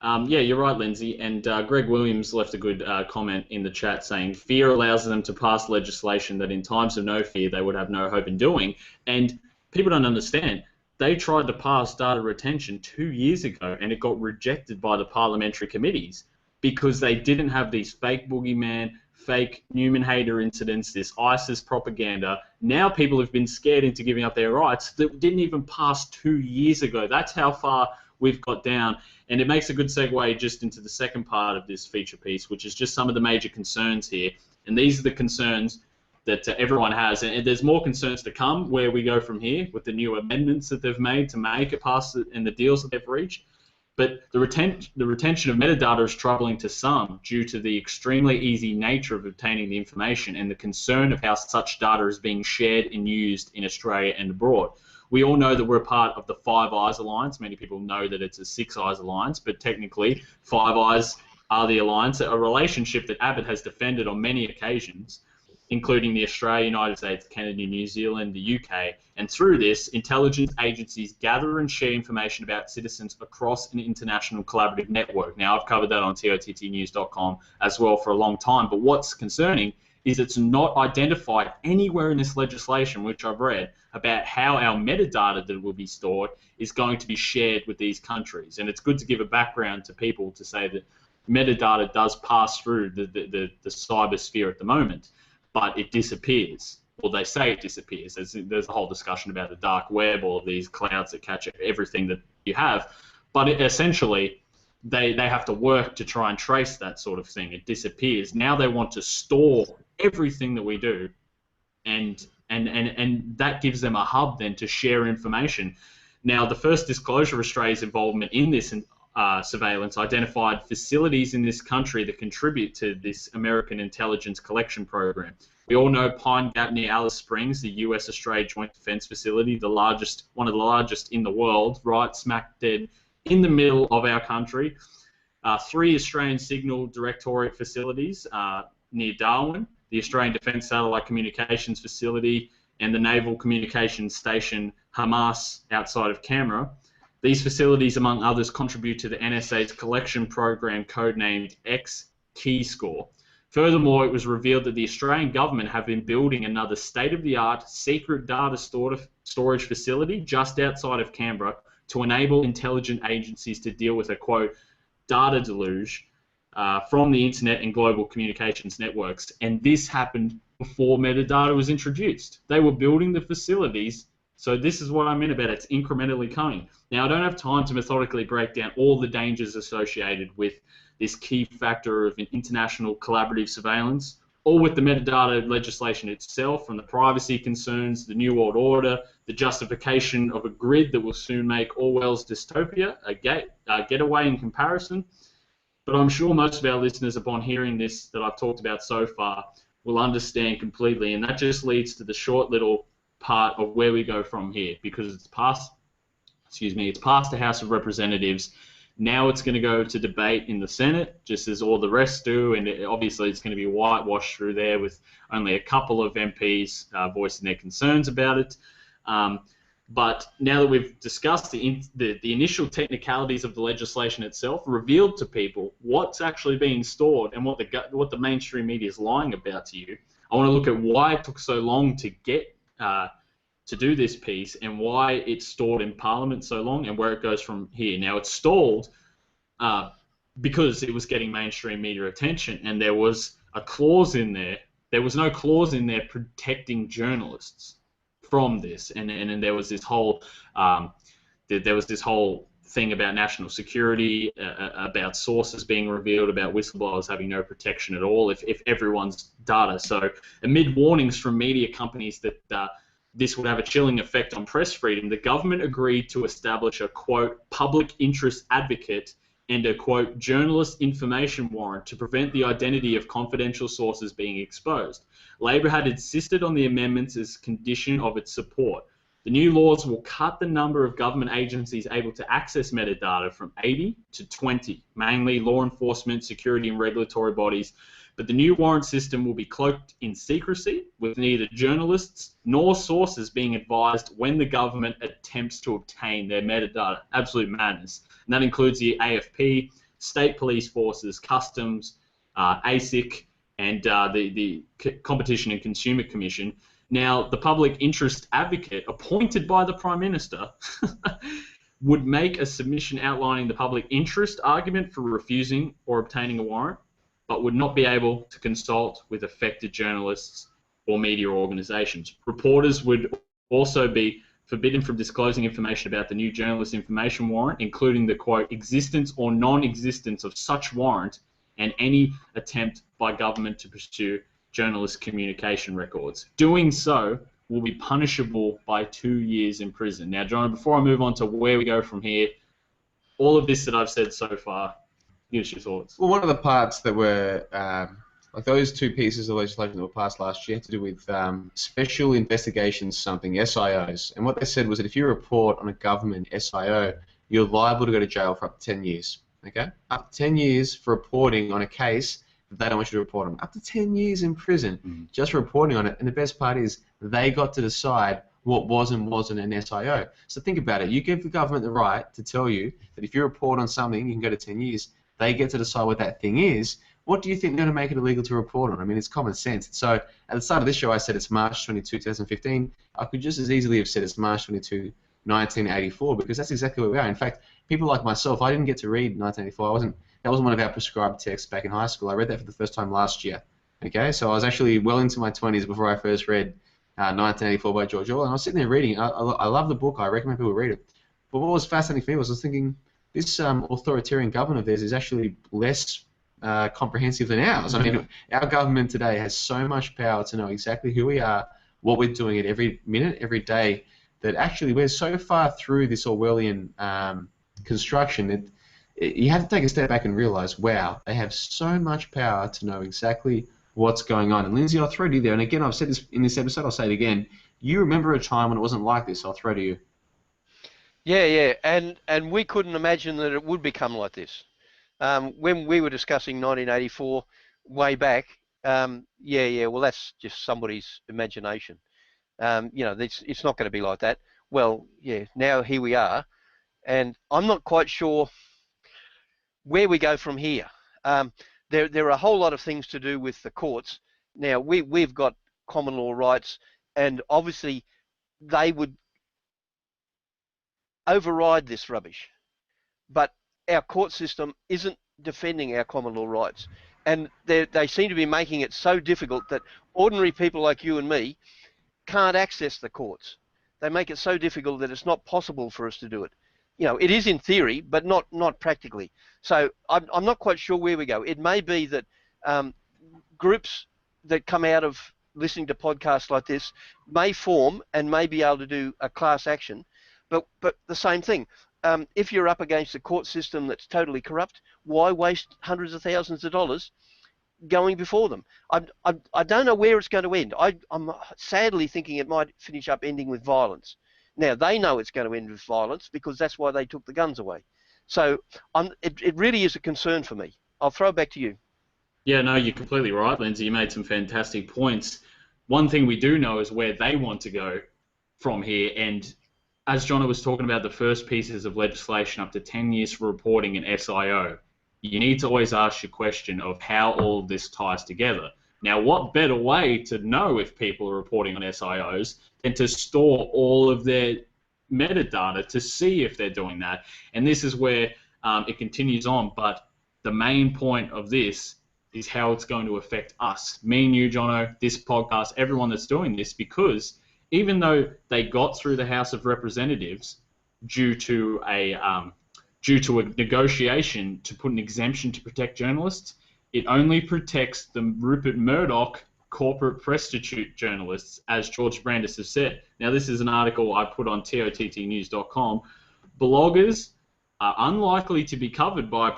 Yeah, you're right, Lindsay. And Greg Williams left a good comment in the chat saying, fear allows them to pass legislation that in times of no fear they would have no hope in doing. And people don't understand. They tried to pass data retention 2 years ago, and it got rejected by the parliamentary committees because they didn't have these fake boogeyman, fake Newman Hader incidents, this ISIS propaganda. Now people have been scared into giving up their rights that didn't even pass 2 years ago. That's how far we've got down. And it makes a good segue just into the second part of this feature piece, which is just some of the major concerns here. And these are the concerns that everyone has. And there's more concerns to come where we go from here with the new amendments that they've made to make it past it and the deals that they've reached. But the retention of metadata is troubling to some due to the extremely easy nature of obtaining the information and the concern of how such data is being shared and used in Australia and abroad. We all know that we're part of the Five Eyes Alliance. Many people know that it's a Six Eyes Alliance, but technically Five Eyes are the alliance, a relationship that Abbott has defended on many occasions, including the Australia, United States, Canada, New Zealand, the UK. And through this, intelligence agencies gather and share information about citizens across an international collaborative network. Now, I've covered that on tottnews.com as well for a long time, but what's concerning is it's not identified anywhere in this legislation, which I've read, about how our metadata that will be stored is going to be shared with these countries. And it's good to give a background to people to say that metadata does pass through the cybersphere at the moment, but it disappears. Well, they say it disappears. There's a whole discussion about the dark web, all of these clouds that catch everything that you have. But essentially, they have to work to try and trace that sort of thing. It disappears. Now they want to store everything that we do, and that gives them a hub then to share information. Now, the first disclosure of Australia's involvement in this surveillance identified facilities in this country that contribute to this American intelligence collection program. We all know Pine Gap near Alice Springs, the US-Australia Joint Defence Facility, one of the largest in the world, right smack dead in the middle of our country. 3 Australian Signal Directorate facilities near Darwin, the Australian Defence Satellite Communications Facility, and the Naval Communications Station Hamas outside of Canberra. These facilities, among others, contribute to the NSA's collection program codenamed X-Keyscore. Furthermore, it was revealed that the Australian government have been building another state-of-the-art secret data storage facility just outside of Canberra to enable intelligence agencies to deal with a, quote, data deluge from the internet and global communications networks. And this happened before metadata was introduced. They were building the facilities. So this is what I meant about it's incrementally coming. Now, I don't have time to methodically break down all the dangers associated with this key factor of international collaborative surveillance. all with the metadata legislation itself, from the privacy concerns, the New World Order, the justification of a grid that will soon make Orwell's dystopia a getaway in comparison. But I'm sure most of our listeners, upon hearing this that I've talked about so far, will understand completely, and that just leads to the short little part of where we go from here, because it's past the House of Representatives. Now it's going to go to debate in the Senate, just as all the rest do, and obviously it's going to be whitewashed through there with only a couple of MPs voicing their concerns about it. But now that we've discussed the initial technicalities of the legislation itself, revealed to people what's actually being stored and what the mainstream media is lying about to you, I want to look at why it took so long to get to do this piece and why it's stored in Parliament so long and where it goes from here. Now, it's stalled because it was getting mainstream media attention, and there was a clause in there. There was no clause in there protecting journalists from this, and there was this whole thing about national security, about sources being revealed, about whistleblowers having no protection at all if everyone's data. So amid warnings from media companies that this would have a chilling effect on press freedom, the government agreed to establish a, quote, public interest advocate and a, quote, journalist information warrant to prevent the identity of confidential sources being exposed. Labor had insisted on the amendments as condition of its support. The new laws will cut the number of government agencies able to access metadata from 80 to 20, mainly law enforcement, security and regulatory bodies. But the new warrant system will be cloaked in secrecy, with neither journalists nor sources being advised when the government attempts to obtain their metadata. Absolute madness. And that includes the AFP, state police forces, customs, ASIC, and the Competition and Consumer Commission. Now, the public interest advocate appointed by the Prime Minister would make a submission outlining the public interest argument for refusing or obtaining a warrant, but would not be able to consult with affected journalists or media organisations. Reporters would also be forbidden from disclosing information about the new journalist information warrant, including the, quote, existence or non-existence of such warrant and any attempt by government to pursue journalist communication records. Doing so will be punishable by 2 years in prison. Now, John, before I move on to where we go from here, all of this that I've said so far, give us your thoughts. Well, one of the parts that were, like those two pieces of legislation that were passed last year had to do with special investigations, something, SIOs. And what they said was that if you report on a government SIO, you're liable to go to jail for up to 10 years. Okay? Up to 10 years for reporting on a case that they don't want you to report on. Up to 10 years in prison just for reporting on it. And the best part is they got to decide what was and wasn't an SIO. So think about it. You give the government the right to tell you that if you report on something, you can go to 10 years. They get to decide what that thing is. What do you think they're going to make it illegal to report on? I mean, it's common sense. So at the start of this show, I said it's March 22, 2015. I could just as easily have said it's March 22, 1984, because that's exactly where we are. In fact, people like myself, I didn't get to read 1984. That wasn't one of our prescribed texts back in high school. I read that for the first time last year. Okay, so I was actually well into my 20s before I first read 1984 by George Orwell, and I was sitting there reading it. I love the book. I recommend people read it. But what was fascinating for me was I was thinking, this authoritarian government of theirs is actually less comprehensive than ours. I mean, our government today has so much power to know exactly who we are, what we're doing at every minute, every day, that actually we're so far through this Orwellian construction that you have to take a step back and realize, wow, they have so much power to know exactly what's going on. And Lindsay, I'll throw to you there. And again, I've said this in this episode, I'll say it again. You remember a time when it wasn't like this? I'll throw to you. Yeah, and we couldn't imagine that it would become like this. When we were discussing 1984 way back, well, that's just somebody's imagination. It's not going to be like that. Well, yeah, now here we are, and I'm not quite sure where we go from here. There are a whole lot of things to do with the courts. Now, we've got common law rights, and obviously they would override this rubbish. But our court system isn't defending our common law rights. And they seem to be making it so difficult that ordinary people like you and me can't access the courts. They make it so difficult that it's not possible for us to do it. You know, it is in theory, but not practically. So I'm not quite sure where we go. It may be that groups that come out of listening to podcasts like this may form and may be able to do a class action, but the same thing. If you're up against a court system that's totally corrupt, why waste hundreds of thousands of dollars going before them? I don't know where it's going to end. I'm sadly thinking it might finish up ending with violence. Now, they know it's going to end with violence because that's why they took the guns away. So it really is a concern for me. I'll throw it back to you. Yeah, no, you're completely right, Lindsay. You made some fantastic points. One thing we do know is where they want to go from here. And as Johnno was talking about the first pieces of legislation, up to 10 years for reporting an SIO, you need to always ask your question of how all of this ties together. Now, what better way to know if people are reporting on SIOs than to store all of their metadata to see if they're doing that? And this is where it continues on. But the main point of this is how it's going to affect us, me and you, Johnno, this podcast, everyone that's doing this, because even though they got through the House of Representatives due to a negotiation to put an exemption to protect journalists, it only protects the Rupert Murdoch corporate prostitute journalists, as George Brandis has said. Now, this is an article I put on tottnews.com. Bloggers are unlikely to be covered by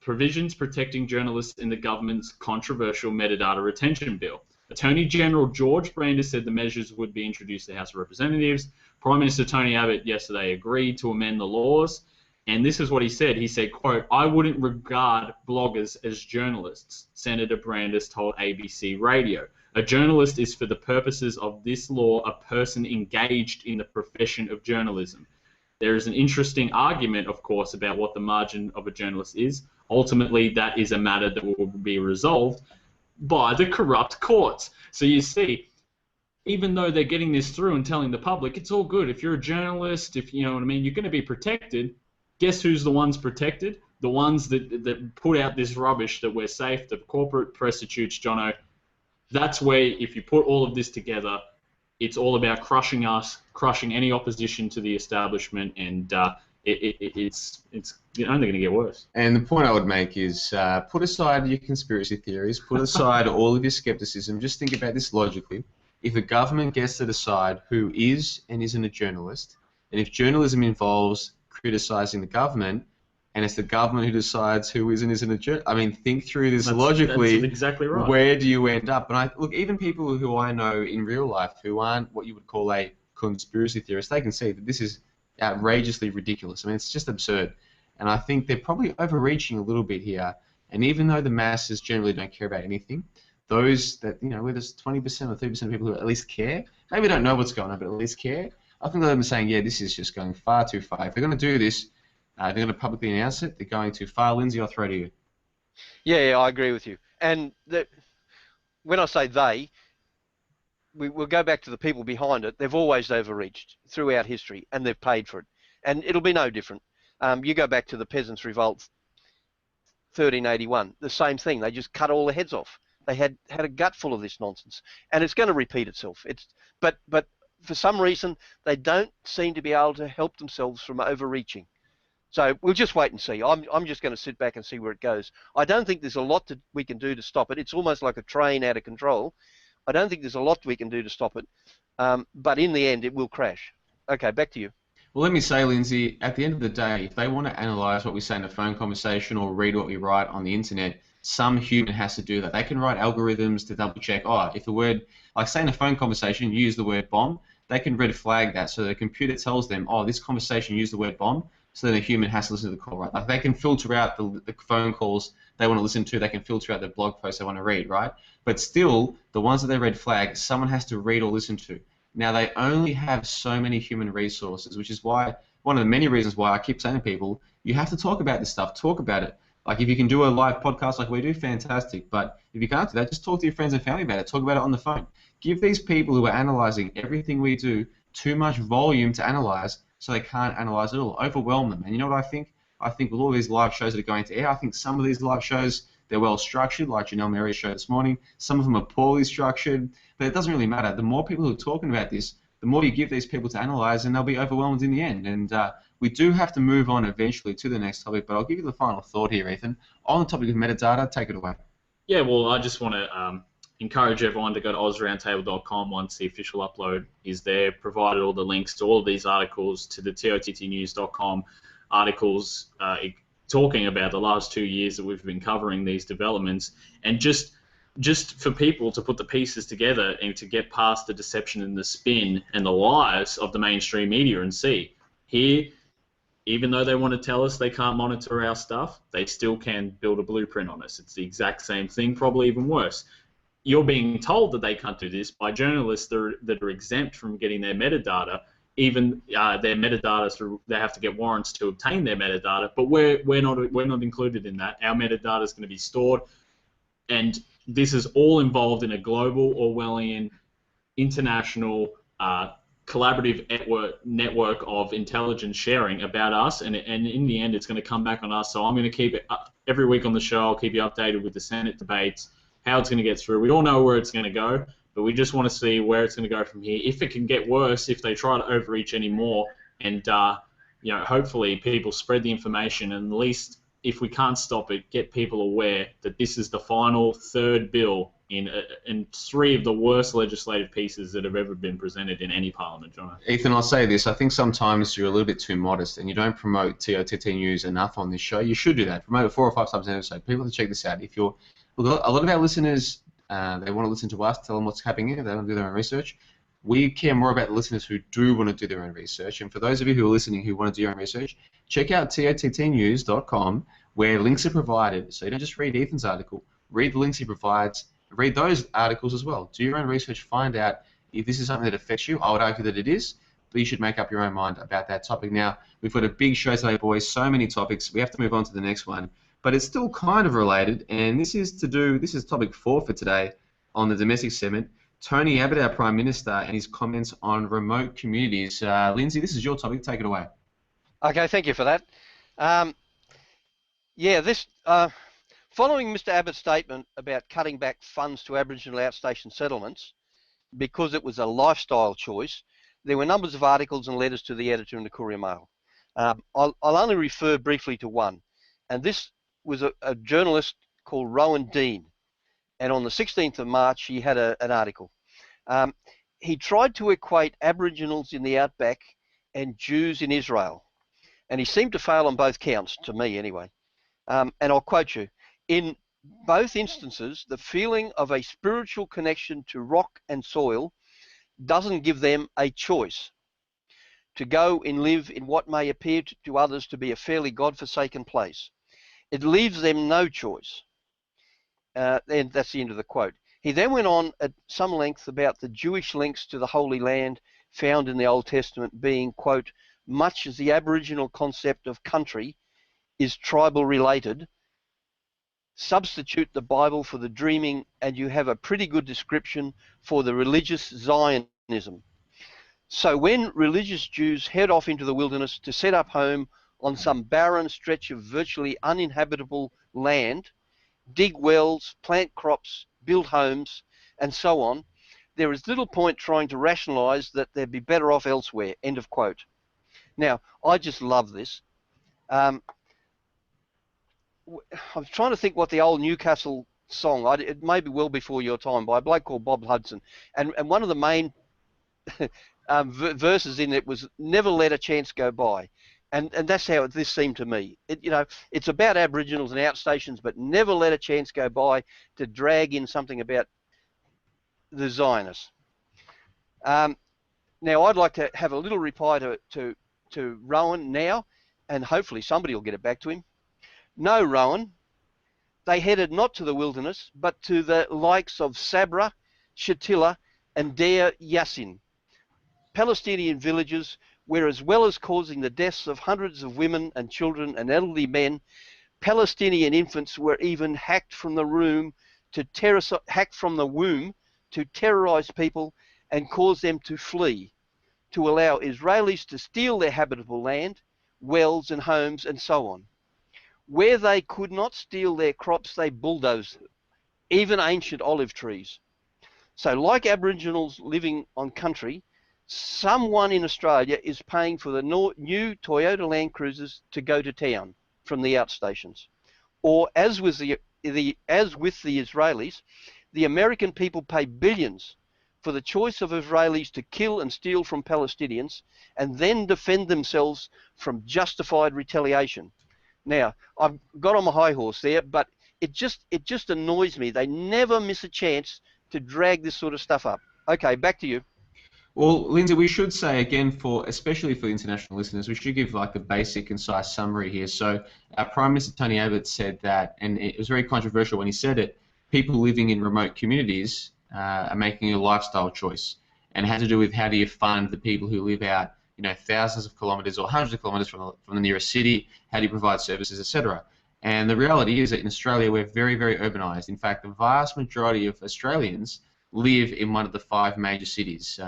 provisions protecting journalists in the government's controversial metadata retention bill. Attorney General George Brandis said the measures would be introduced to the House of Representatives. Prime Minister Tony Abbott yesterday agreed to amend the laws. And this is what he said. He said, quote, "I wouldn't regard bloggers as journalists," Senator Brandis told ABC Radio. "A journalist is, for the purposes of this law, a person engaged in the profession of journalism." There is an interesting argument, of course, about what the margin of a journalist is. Ultimately, that is a matter that will be resolved by the corrupt courts. So you see, even though they're getting this through and telling the public, it's all good. If you're a journalist, if you know what I mean, you're going to be protected. Guess who's the ones protected? The ones that put out this rubbish that we're safe, the corporate prostitutes, Johnno. That's where, if you put all of this together, it's all about crushing us, crushing any opposition to the establishment, and it's only going to get worse. And the point I would make is put aside your conspiracy theories, put aside all of your skepticism, just think about this logically. If a government gets to decide who is and isn't a journalist, and if journalism involves criticising the government, and it's the government who decides who is and isn't a journalist, I mean, think through this logically. That's exactly right. Where do you end up? And look, even people who I know in real life who aren't what you would call a conspiracy theorist, they can see that this is outrageously ridiculous. I mean, it's just absurd. And I think they're probably overreaching a little bit here. And even though the masses generally don't care about anything, those that, you know, where there's 20% or 30% of people who at least care, maybe don't know what's going on, but at least care, I think they're saying, yeah, this is just going far too far. If they're going to do this, they're going to publicly announce it, they're going too far. Lindsay, I'll throw to you. Yeah, I agree with you. And when I say they, we'll go back to the people behind it. They've always overreached throughout history, and they've paid for it. And it'll be no different. You go back to the Peasants' Revolt, 1381, the same thing. They just cut all the heads off. They had a gut full of this nonsense, and it's going to repeat itself. But for some reason, they don't seem to be able to help themselves from overreaching. So we'll just wait and see. I'm just going to sit back and see where it goes. I don't think there's a lot that we can do to stop it. It's almost like a train out of control. I don't think there's a lot we can do to stop it. But in the end, it will crash. Okay, back to you. Well, let me say, Lindsay, at the end of the day, if they want to analyse what we say in a phone conversation or read what we write on the internet, some human has to do that. They can write algorithms to double check, if the word, like say in a phone conversation, you use the word bomb, they can red flag that so the computer tells them, this conversation used the word bomb, so then a human has to listen to the call, right? Like they can filter out the phone calls they want to listen to, they can filter out the blog posts they want to read, right? But still, the ones that they red flag, someone has to read or listen to. Now, they only have so many human resources, which is why, one of the many reasons why I keep saying to people, you have to talk about this stuff, talk about it. Like if you can do a live podcast like we do, fantastic. But if you can't do that, just talk to your friends and family about it. Talk about it on the phone. Give these people who are analysing everything we do too much volume to analyse so they can't analyse it all. Overwhelm them. And you know what I think? I think with all these live shows that are going to air, I think some of these live shows, they're well structured, like Janelle Mary's show this morning. Some of them are poorly structured, but it doesn't really matter. The more people who are talking about this, the more you give these people to analyse, and they'll be overwhelmed in the end. And we do have to move on eventually to the next topic, but I'll give you the final thought here, Ethan. On the topic of metadata, take it away. Yeah, well, I just want to encourage everyone to go to AusRoundtable.com once the official upload is there. Provided all the links to all of these articles, to the tottnews.com articles talking about the last 2 years that we've been covering these developments, and just for people to put the pieces together and to get past the deception and the spin and the lies of the mainstream media and see here, even though they want to tell us they can't monitor our stuff, they still can build a blueprint on us. It's the exact same thing, probably even worse. You're being told that they can't do this by journalists that are exempt from getting their metadata. Even their metadata, they have to get warrants to obtain their metadata, but we're not included in that. Our metadata is going to be stored, and this is all involved in a global Orwellian, international, collaborative network of intelligence sharing about us, and in the end, it's going to come back on us. So I'm going to keep it every week on the show. I'll keep you updated with the Senate debates, how it's going to get through. We all know where it's going to go, but we just want to see where it's going to go from here. If it can get worse, if they try to overreach anymore, and hopefully people spread the information, and at least if we can't stop it, get people aware that this is the final third bill in three of the worst legislative pieces that have ever been presented in any parliament, John. Ethan, I'll say this. I think sometimes you're a little bit too modest and you don't promote TOTT News enough on this show. You should do that. Promote it 4 or 5 times an episode. People have to check this out. If you're a lot of our listeners, they want to listen to us, tell them what's happening here. They want to do their own research. We care more about the listeners who do want to do their own research. And for those of you who are listening who want to do your own research, check out tottnews.com where links are provided. So you don't just read Ethan's article. Read the links he provides. Read those articles as well. Do your own research. Find out if this is something that affects you. I would argue that it is, but you should make up your own mind about that topic. Now, we've got a big show today, boys. So many topics. We have to move on to the next one. But it's still kind of related, and this is topic 4 for today on the domestic segment. Tony Abbott, our Prime Minister, and his comments on remote communities. Lindsay, this is your topic. Take it away. Okay, thank you for that. Following Mr. Abbott's statement about cutting back funds to Aboriginal outstation settlements because it was a lifestyle choice, there were numbers of articles and letters to the editor in the Courier Mail. I'll only refer briefly to one, and this was a journalist called Rowan Dean, and on the 16th of March he had an article. He tried to equate Aboriginals in the outback and Jews in Israel, and he seemed to fail on both counts, to me anyway. And I'll quote you. In both instances, the feeling of a spiritual connection to rock and soil doesn't give them a choice to go and live in what may appear to others to be a fairly God-forsaken place. It leaves them no choice. And that's the end of the quote. He then went on at some length about the Jewish links to the Holy Land found in the Old Testament being, quote, much as the Aboriginal concept of country is tribal related, substitute the Bible for the dreaming and you have a pretty good description for the religious Zionism. So when religious Jews head off into the wilderness to set up home on some barren stretch of virtually uninhabitable land, dig wells, plant crops, build homes, and so on, there is little point trying to rationalise that they'd be better off elsewhere, end of quote. Now, I just love this. I'm trying to think what the old Newcastle song, it may be well before your time, by a bloke called Bob Hudson, and one of the main verses in it was never let a chance go by, and that's how this seemed to me. It's about Aboriginals and outstations, but never let a chance go by to drag in something about the Zionists. Now I'd like to have a little reply to Rowan now, and hopefully somebody will get it back to him. No, Rowan, they headed not to the wilderness, but to the likes of Sabra, Shatila, and Deir Yassin, Palestinian villages where, as well as causing the deaths of hundreds of women and children and elderly men, Palestinian infants were even hacked from the womb to terrorize people and cause them to flee, to allow Israelis to steal their habitable land, wells and homes and so on. Where they could not steal their crops, they bulldozed them, even ancient olive trees. So like Aboriginals living on country, someone in Australia is paying for the new Toyota Land Cruisers to go to town from the outstations. Or as with the Israelis, The American people pay billions for the choice of Israelis to kill and steal from Palestinians and then defend themselves from justified retaliation. Now, I've got on my high horse there, but it just annoys me. They never miss a chance to drag this sort of stuff up. Okay, back to you. Well, Lindsay, we should say again, especially for the international listeners, we should give like a basic, concise summary here. So, our Prime Minister Tony Abbott said that, and it was very controversial when he said it. People living in remote communities are making a lifestyle choice, and it had to do with how do you fund the people who live out, thousands of kilometres or hundreds of kilometres from the nearest city. How do you provide services, etc. And the reality is that in Australia we're very, very urbanised. In fact, the vast majority of Australians live in one of the 5 major cities.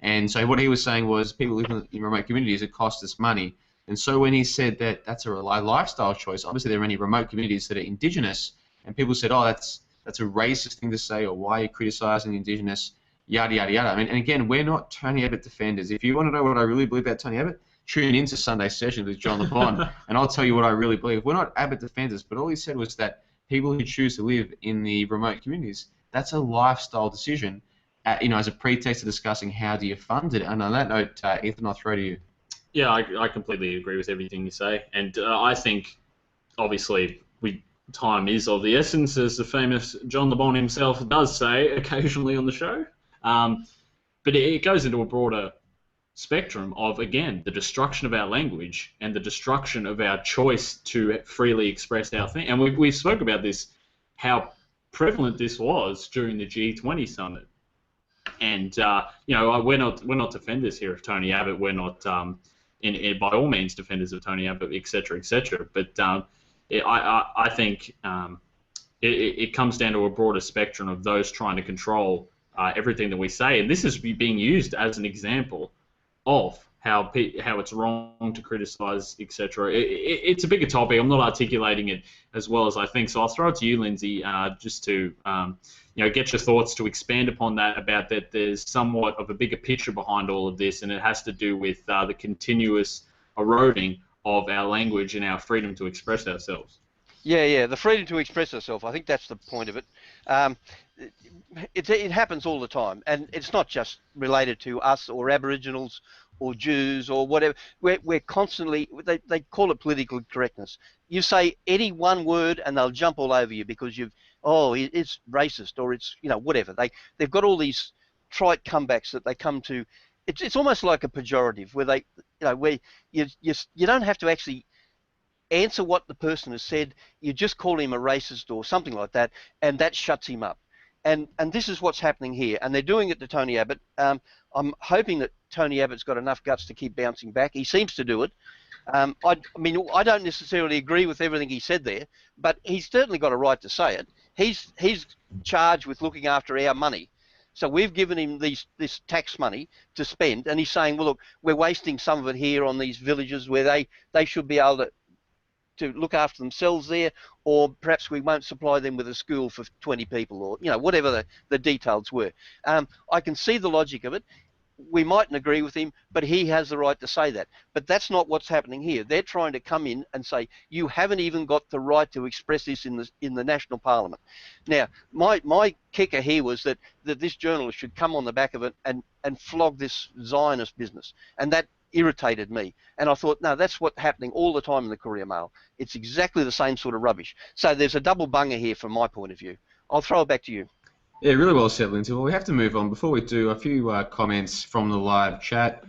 And so what he was saying was people living in remote communities, it costs us money. And so when he said that that's a lifestyle choice, obviously there are many remote communities that are Indigenous, and people said, oh, that's a racist thing to say, or why are you criticising the Indigenous, yada, yada, yada. I mean, and again, we're not Tony Abbott defenders. If you want to know what I really believe about Tony Abbott, tune into Sunday Sessions with John LeBon, and I'll tell you what I really believe. We're not Abbott defenders, but all he said was that people who choose to live in the remote communities, that's a lifestyle decision, as a pretext to discussing how do you fund it. And on that note, Ethan, I'll throw to you. Yeah, I completely agree with everything you say, and I think, obviously, time is of the essence, as the famous John LeBon himself does say occasionally on the show. But it goes into a broader spectrum of, again, the destruction of our language and the destruction of our choice to freely express our thing. And we spoke about this, how prevalent this was during the G20 summit. And we're not defenders here of Tony Abbott. We're not, by all means, defenders of Tony Abbott, etc., etc. But I think it comes down to a broader spectrum of those trying to control everything that we say, and this is being used as an example of how it's wrong to criticise, etc. It's a bigger topic. I'm not articulating it as well as I think, so I'll throw it to you, Lindsay, just to get your thoughts, to expand upon that, about that there's somewhat of a bigger picture behind all of this, and it has to do with the continuous eroding of our language and our freedom to express ourselves. Yeah, the freedom to express ourselves. I think that's the point of it. It happens all the time, and it's not just related to us or Aboriginals or Jews or whatever. We're constantly, they call it political correctness. You say any one word and they'll jump all over you because it's racist or it's, whatever. They've got all these trite comebacks that they come to. It's almost like a pejorative where where you don't have to actually answer what the person has said. You just call him a racist or something like that, and that shuts him up. And this is what's happening here, and they're doing it to Tony Abbott. I'm hoping that Tony Abbott's got enough guts to keep bouncing back. He seems to do it. I don't necessarily agree with everything he said there, but he's certainly got a right to say it. He's charged with looking after our money. So we've given him this tax money to spend, and he's saying, well, look, we're wasting some of it here on these villages where they should be able to look after themselves there, or perhaps we won't supply them with a school for 20 people, or whatever the details were. I can see the logic of it. We mightn't agree with him, but he has the right to say that. But that's not what's happening here. They're trying to come in and say, you haven't even got the right to express this in the National Parliament. Now, my kicker here was that this journalist should come on the back of it and flog this Zionist business. And that irritated me. And I thought, no, that's what's happening all the time in the Courier Mail. It's exactly the same sort of rubbish. So there's a double bunger here from my point of view. I'll throw it back to you. Yeah, really well said, Lindsay. Well, we have to move on. Before we do, a few comments from the live chat.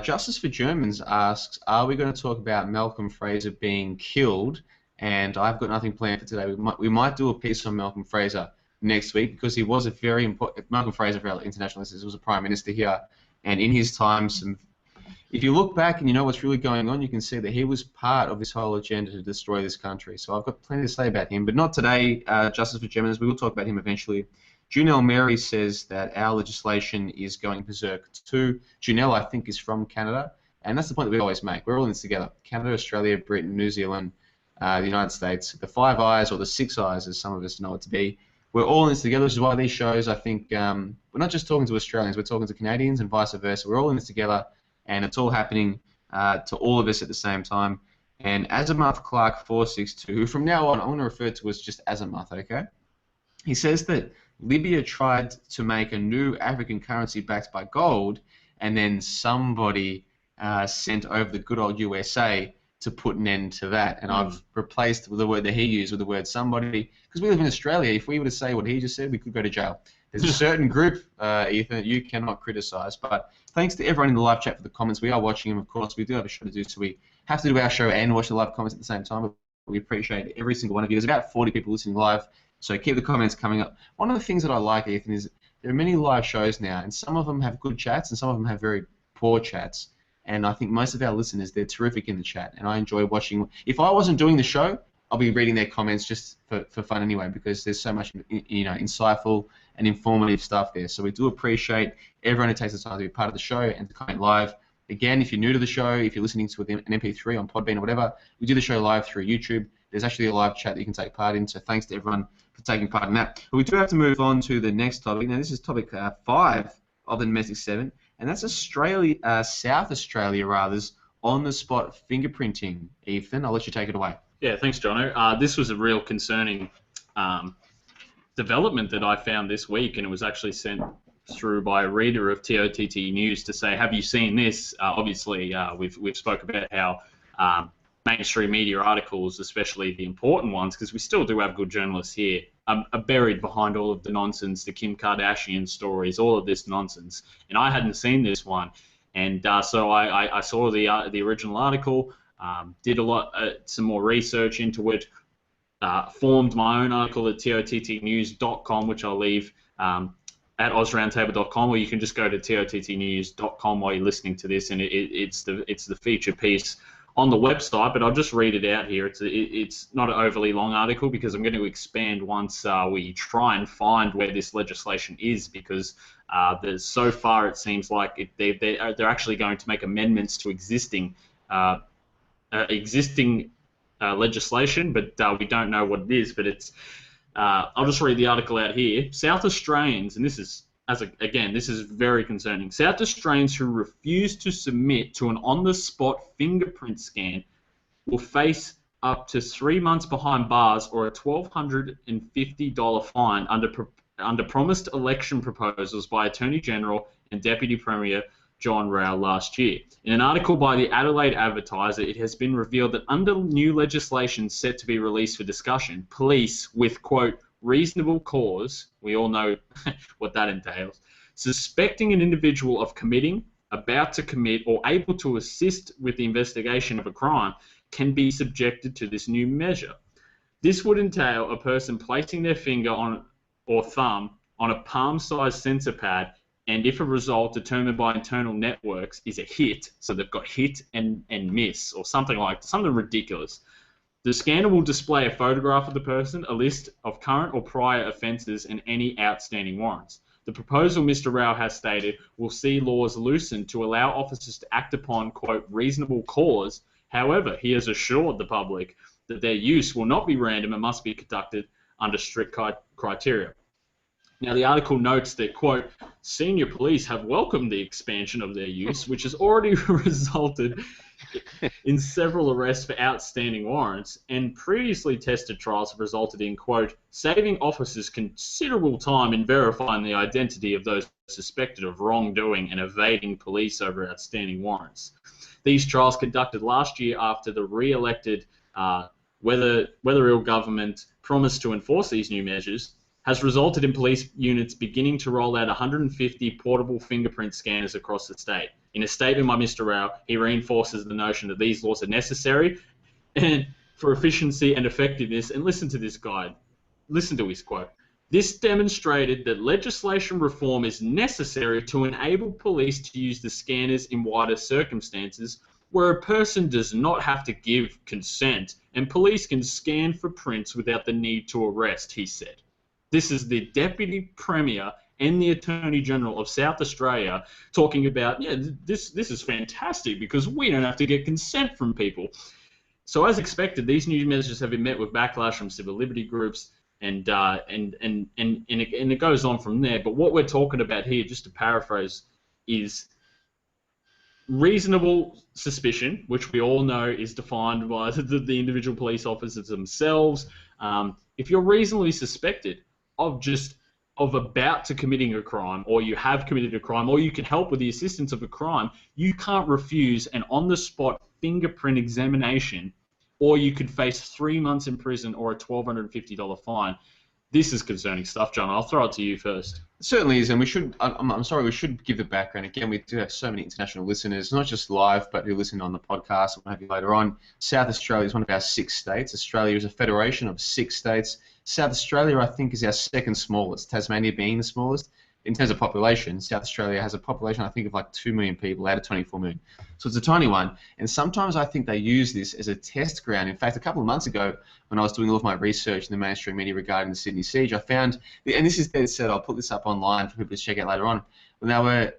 Justice for Germans asks, are we going to talk about Malcolm Fraser being killed? And I've got nothing planned for today. We might do a piece on Malcolm Fraser next week, because he was a very important... Malcolm Fraser, for our international listeners, was a Prime Minister here. And in his time, if you look back and you know what's really going on, you can see that he was part of this whole agenda to destroy this country. So I've got plenty to say about him, but not today. Justice for Germans, we will talk about him eventually. Junelle Mary says that our legislation is going berserk too. Junelle, I think, is from Canada, and that's the point that we always make. We're all in this together. Canada, Australia, Britain, New Zealand, the United States, the Five Eyes, or the Six Eyes, as some of us know it to be. We're all in this together, which is why these shows, I think, we're not just talking to Australians, we're talking to Canadians and vice versa. We're all in this together, and it's all happening to all of us at the same time. And Azimuth Clark 462, who from now on I want to refer to as just Azimuth, okay? He says that Libya tried to make a new African currency backed by gold, and then somebody sent over the good old USA to put an end to that. And I've replaced the word that he used with the word somebody, because we live in Australia. If we were to say what he just said, we could go to jail. There's a certain group, Ethan, that you cannot criticise. But thanks to everyone in the live chat for the comments. We are watching them, of course. We do have a show to do, so we have to do our show and watch the live comments at the same time. But we appreciate every single one of you. There's about 40 people listening live, so keep the comments coming up. One of the things that I like, Ethan, is there are many live shows now, and some of them have good chats, and some of them have very poor chats. And I think most of our listeners, they're terrific in the chat, and I enjoy watching. If I wasn't doing the show, I'll be reading their comments just for fun anyway, because there's so much, insightful and informative stuff there. So we do appreciate everyone who takes the time to be part of the show and to comment live. Again, if you're new to the show, if you're listening to an MP3 on Podbean or whatever, we do the show live through YouTube. There's actually a live chat that you can take part in, so thanks to everyone for taking part in that. But we do have to move on to the next topic. Now, this is topic 5 of the domestic 7, and that's Australia, South Australia, rather's on-the-spot fingerprinting. Ethan, I'll let you take it away. Yeah, thanks, Jono. This was a real concerning development that I found this week, and it was actually sent through by a reader of TOTT News to say, have you seen this? Obviously, we've spoke about how mainstream media articles, especially the important ones, because we still do have good journalists here, are buried behind all of the nonsense, the Kim Kardashian stories, all of this nonsense. And I hadn't seen this one, and so I saw the original article, did some more research into it, formed my own article at tottnews.com, which I'll leave at AusRoundtable.com, or you can just go to tottnews.com while you're listening to this, and it's the feature piece on the website, but I'll just read it out here. It's not an overly long article, because I'm going to expand once we try and find where this legislation is, because so far it seems like they're actually going to make amendments to existing legislation, but we don't know what it is. But it's I'll just read the article out here. South Australians, and this is this is very concerning. South Australians who refuse to submit to an on-the-spot fingerprint scan will face up to 3 months behind bars or a $1,250 fine under promised election proposals by Attorney General and Deputy Premier John Rowell last year. In an article by the Adelaide Advertiser, it has been revealed that under new legislation set to be released for discussion, police with, quote, reasonable cause, we all know what that entails, suspecting an individual of committing, about to commit, or able to assist with the investigation of a crime can be subjected to this new measure. This would entail a person placing their finger on or thumb on a palm-sized sensor pad, and if a result determined by internal networks is a hit, so they've got hit and miss, or something ridiculous, the scanner will display a photograph of the person, a list of current or prior offences, and any outstanding warrants. The proposal, Mr. Rao has stated, will see laws loosened to allow officers to act upon, quote, reasonable cause. However, he has assured the public that their use will not be random and must be conducted under strict criteria. Now, the article notes that, quote, senior police have welcomed the expansion of their use, which has already resulted in several arrests for outstanding warrants, and previously tested trials have resulted in, quote, saving officers considerable time in verifying the identity of those suspected of wrongdoing and evading police over outstanding warrants. These trials conducted last year after the re-elected Weatherill government promised to enforce these new measures has resulted in police units beginning to roll out 150 portable fingerprint scanners across the state. In a statement by Mr. Rao, he reinforces the notion that these laws are necessary and for efficiency and effectiveness. And listen to this guide. Listen to his quote. This demonstrated that legislation reform is necessary to enable police to use the scanners in wider circumstances where a person does not have to give consent and police can scan for prints without the need to arrest, he said. This is the Deputy Premier and the Attorney General of South Australia talking about, yeah, this is fantastic because we don't have to get consent from people. So as expected, these new measures have been met with backlash from civil liberty groups, and it goes on from there. But what we're talking about here, just to paraphrase, is reasonable suspicion, which we all know is defined by the individual police officers themselves. If you're reasonably suspected of just of about to committing a crime, or you have committed a crime, or you can help with the assistance of a crime, you can't refuse an on-the-spot fingerprint examination, or you could face 3 months in prison or a $1,250 fine. This is concerning stuff, John. I'll throw it to you first. It certainly is, and we should. I'm sorry, we should give the background again. We do have so many international listeners, not just live, but who listen on the podcast. We'll have you later on. South Australia is one of our 6 states. Australia is a federation of 6 states. South Australia, I think, is our second smallest. Tasmania being the smallest in terms of population. South Australia has a population, I think, of like 2 million people out of 24 million. So it's a tiny one. And sometimes I think they use this as a test ground. In fact, a couple of months ago, when I was doing all of my research in the mainstream media regarding the Sydney siege, I found, and this is dead set, I'll put this up online for people to check out later on, when they were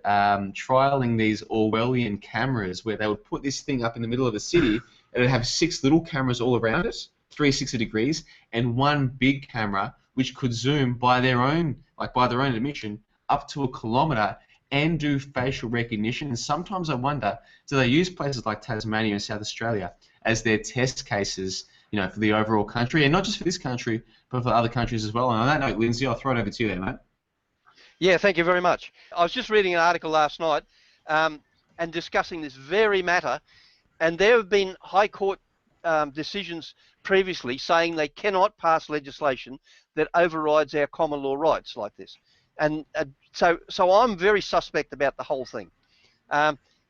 trialling these Orwellian cameras where they would put this thing up in the middle of the city and it would have 6 little cameras all around it, 360 degrees, and one big camera which could zoom by their own admission up to 1 kilometre and do facial recognition. And sometimes I wonder, do they use places like Tasmania and South Australia as their test cases, for the overall country, and not just for this country, but for other countries as well? And on that note, Lindsay, I'll throw it over to you there, mate. Yeah, thank you very much. I was just reading an article last night and discussing this very matter, and there have been High Court decisions previously saying they cannot pass legislation that overrides our common law rights like this. And so I'm very suspect about the whole thing.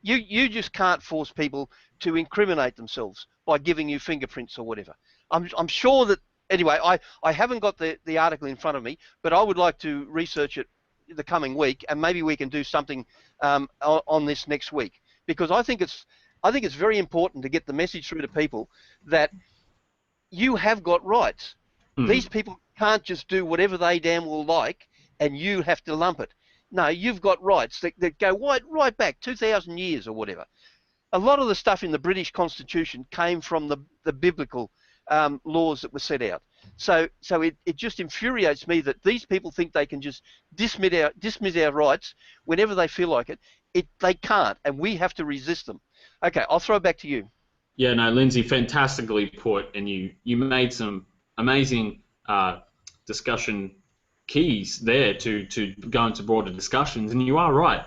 You just can't force people to incriminate themselves by giving you fingerprints or whatever. I'm sure that, anyway, I haven't got the article in front of me, but I would like to research it the coming week, and maybe we can do something on this next week, because I think it's very important to get the message through to people that you have got rights. These people can't just do whatever they damn well like, and you have to lump it. No, you've got rights that go right back 2,000 years or whatever. A lot of the stuff in the British Constitution came from the biblical laws that were set out. So it just infuriates me that these people think they can just dismiss our rights whenever they feel like it. They can't, and we have to resist them. Okay, I'll throw it back to you. Yeah, no, Lindsay, fantastically put, and you made some amazing discussion keys there to go into broader discussions, and you are right.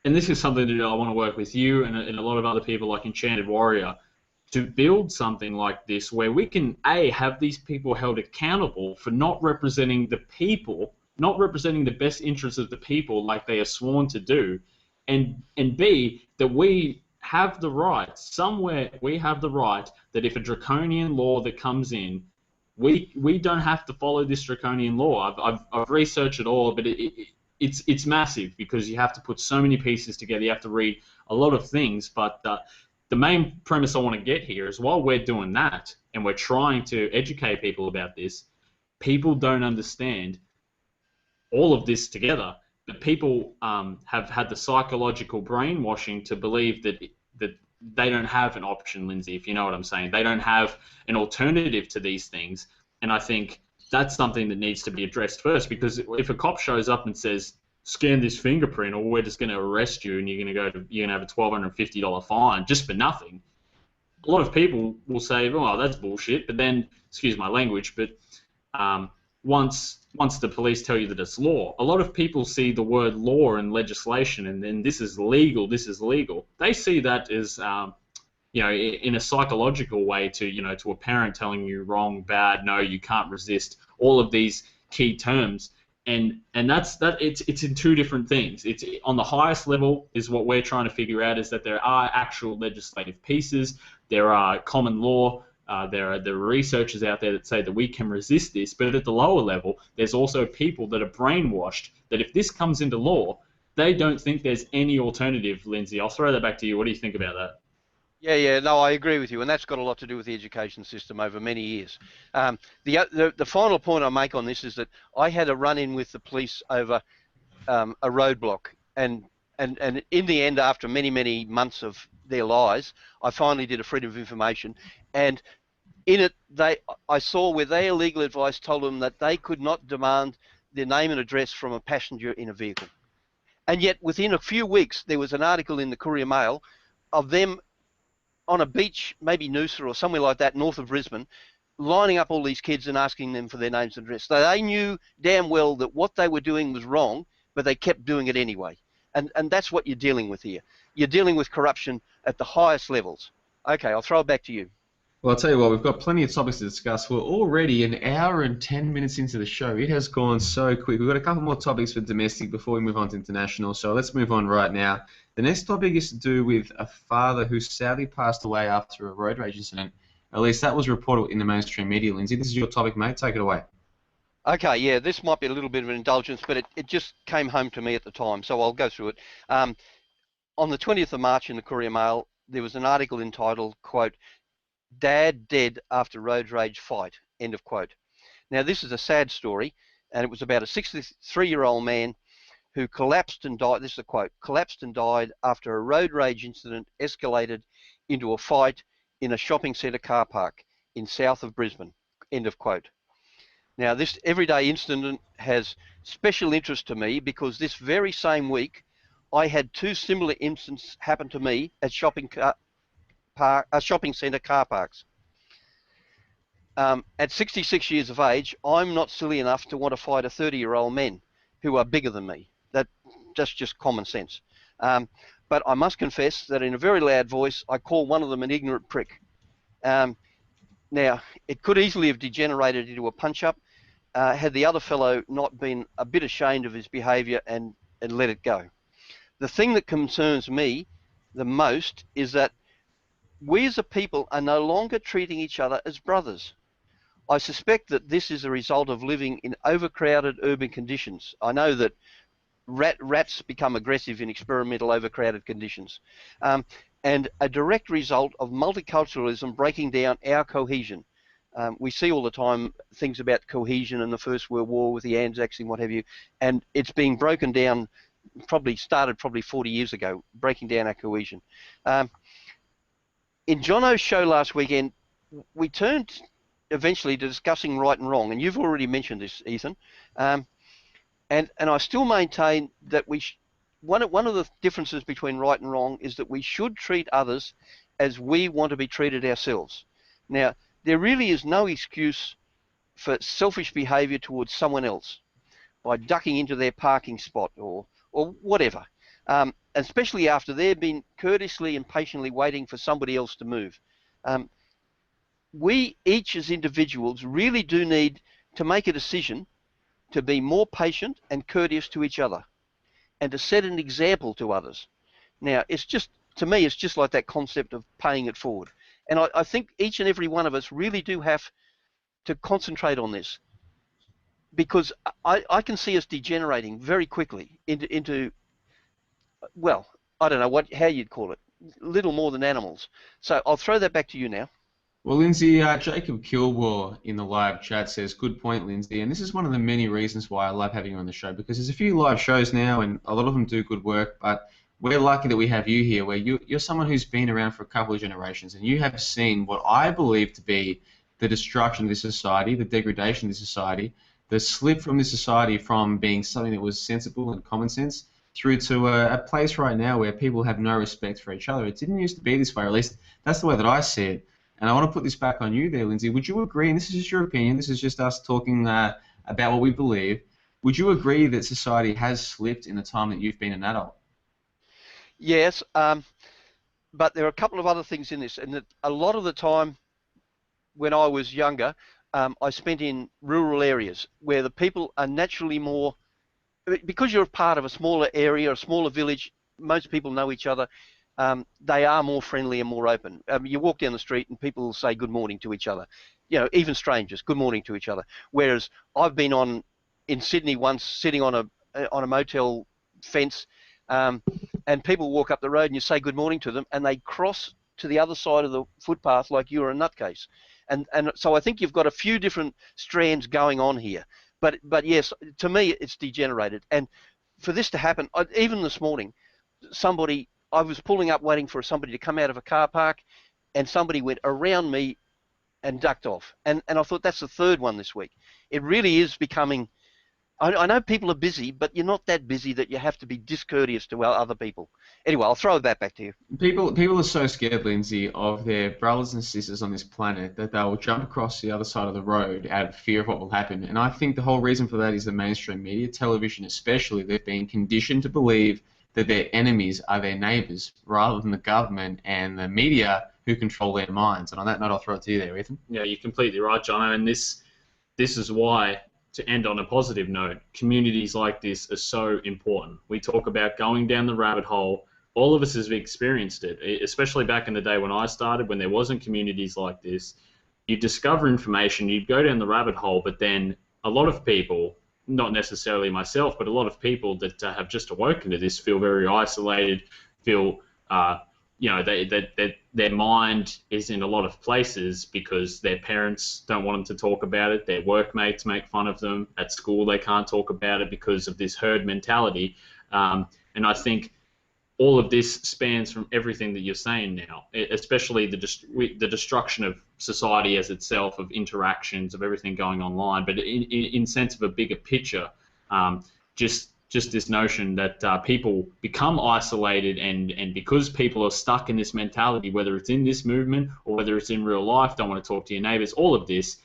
And this is something that I want to work with you and a lot of other people like Enchanted Warrior to build something like this where we can, A, have these people held accountable for not representing the people, not representing the best interests of the people like they are sworn to do, and B, that we have the right, somewhere we have the right that if a draconian law that comes in, we don't have to follow this draconian law. I've researched it all, but it's massive because you have to put so many pieces together. You have to read a lot of things. But the main premise I want to get here is while we're doing that and we're trying to educate people about this, people don't understand all of this together. But people have had the psychological brainwashing to believe that they don't have an option, Lindsay, if you know what I'm saying. They don't have an alternative to these things. And I think that's something that needs to be addressed first, because if a cop shows up and says, scan this fingerprint or we're just going to arrest you and you're going to have a $1,250 fine just for nothing, a lot of people will say, oh, that's bullshit. But then, excuse my language, but once the police tell you that it's law, a lot of people see the word law and legislation, and then this is legal. They see that as, in a psychological way to a parent telling you wrong, bad, no, you can't resist, all of these key terms. And it's in two different things. It's on the highest level is what we're trying to figure out is that there are actual legislative pieces, there are common law. There are researchers out there that say that we can resist this, but at the lower level, there's also people that are brainwashed that if this comes into law, they don't think there's any alternative. Lindsay, I'll throw that back to you. What do you think about that? Yeah, no, I agree with you, and that's got a lot to do with the education system over many years. The final point I make on this is that I had a run-in with the police over a roadblock, and in the end, after many months of their lies, I finally did a freedom of information, and in it, I saw where their legal advice told them that they could not demand their name and address from a passenger in a vehicle. And yet, within a few weeks, there was an article in the Courier Mail of them on a beach, maybe Noosa or somewhere like that, north of Brisbane, lining up all these kids and asking them for their names and address. So they knew damn well that what they were doing was wrong, but they kept doing it anyway. And that's what you're dealing with here. You're dealing with corruption at the highest levels. Okay, I'll throw it back to you. Well, I'll tell you what, we've got plenty of topics to discuss. We're already an hour and 10 minutes into the show. It has gone so quick. We've got a couple more topics for domestic before we move on to international, so let's move on right now. The next topic is to do with a father who sadly passed away after a road rage incident. At least that was reported in the mainstream media. Lindsay, this is your topic, mate. Take it away. Okay, yeah, this might be a little bit of an indulgence, but it just came home to me at the time, so I'll go through it. On the 20th of March in the Courier Mail, there was an article entitled, quote, "Dad dead after road rage fight," end of quote. Now, this is a sad story, and it was about a 63-year-old man who collapsed and died, this is a quote, "collapsed and died after a road rage incident escalated into a fight in a shopping centre car park in south of Brisbane," end of quote. Now, this everyday incident has special interest to me because this very same week, I had two similar incidents happen to me at shopping centre car parks. At 66 years of age, I'm not silly enough to want to fight a 30-year-old men who are bigger than me. That's just common sense. But I must confess that in a very loud voice, I call one of them an ignorant prick. Now, it could easily have degenerated into a punch-up had the other fellow not been a bit ashamed of his behaviour and let it go. The thing that concerns me the most is that we as a people are no longer treating each other as brothers. I suspect that this is a result of living in overcrowded urban conditions. I know that rats become aggressive in experimental overcrowded conditions, and a direct result of multiculturalism breaking down our cohesion. We see all the time things about cohesion in the First World War with the Anzacs and what have you, and it's being broken down, started 40 years ago, breaking down our cohesion. In Johnno's show last weekend, we turned eventually to discussing right and wrong, and you've already mentioned this, Ethan. And I still maintain that one of the differences between right and wrong is that we should treat others as we want to be treated ourselves. Now, there really is no excuse for selfish behaviour towards someone else by ducking into their parking spot or whatever, especially after they've been courteously and patiently waiting for somebody else to move. We each as individuals really do need to make a decision to be more patient and courteous to each other and to set an example to others. Now, to me, it's just like that concept of paying it forward. And I think each and every one of us really do have to concentrate on this, because I can see us degenerating very quickly into well, I don't know how you'd call it, little more than animals. So I'll throw that back to you now. Well, Lindsay, Jacob Kilgore in the live chat says, good point, Lindsay. And this is one of the many reasons why I love having you on the show, because there's a few live shows now and a lot of them do good work, but we're lucky that we have you here, where you're someone who's been around for a couple of generations and you have seen what I believe to be the destruction of this society, the degradation of this society, the slip from this society from being something that was sensible and common sense through to a place right now where people have no respect for each other. It didn't used to be this way, or at least that's the way that I see it. And I want to put this back on you there, Lindsay. Would you agree, and this is just your opinion, this is just us talking about what we believe, would you agree that society has slipped in the time that you've been an adult? Yes, but there are a couple of other things in this, and that a lot of the time when I was younger, I spent in rural areas where the people are naturally more, because you're a part of a smaller area, a smaller village, most people know each other, they are more friendly and more open. You walk down the street and people will say good morning to each other, even strangers, good morning to each other. Whereas I've been in Sydney once, sitting on a motel fence, and people walk up the road and you say good morning to them and they cross to the other side of the footpath like you're a nutcase. And so I think you've got a few different strands going on here. But yes, to me it's degenerated. And for this to happen, even this morning, I was pulling up waiting for somebody to come out of a car park, and somebody went around me and ducked off. And I thought that's the third one this week. It really is becoming I know people are busy, but you're not that busy that you have to be discourteous to other people. Anyway, I'll throw that back to you. People are so scared, Lindsay, of their brothers and sisters on this planet that they will jump across the other side of the road out of fear of what will happen. And I think the whole reason for that is the mainstream media, television especially. They've been conditioned to believe that their enemies are their neighbours rather than the government and the media who control their minds. And on that note, I'll throw it to you there, Ethan. Yeah, you're completely right, Jono. And this is why, to end on a positive note, communities like this are so important. We talk about going down the rabbit hole. All of us have experienced it, especially back in the day when I started, when there wasn't communities like this. You discover information, you go down the rabbit hole, but then a lot of people, not necessarily myself, but a lot of people that have just awoken to this feel very isolated, feel that their mind is in a lot of places because their parents don't want them to talk about it, their workmates make fun of them, at school they can't talk about it because of this herd mentality. And I think all of this spans from everything that you're saying now, especially the destruction of society as itself, of interactions, of everything going online, but in sense of a bigger picture, just this notion that people become isolated, and because people are stuck in this mentality, whether it's in this movement or whether it's in real life, don't want to talk to your neighbours, all of this,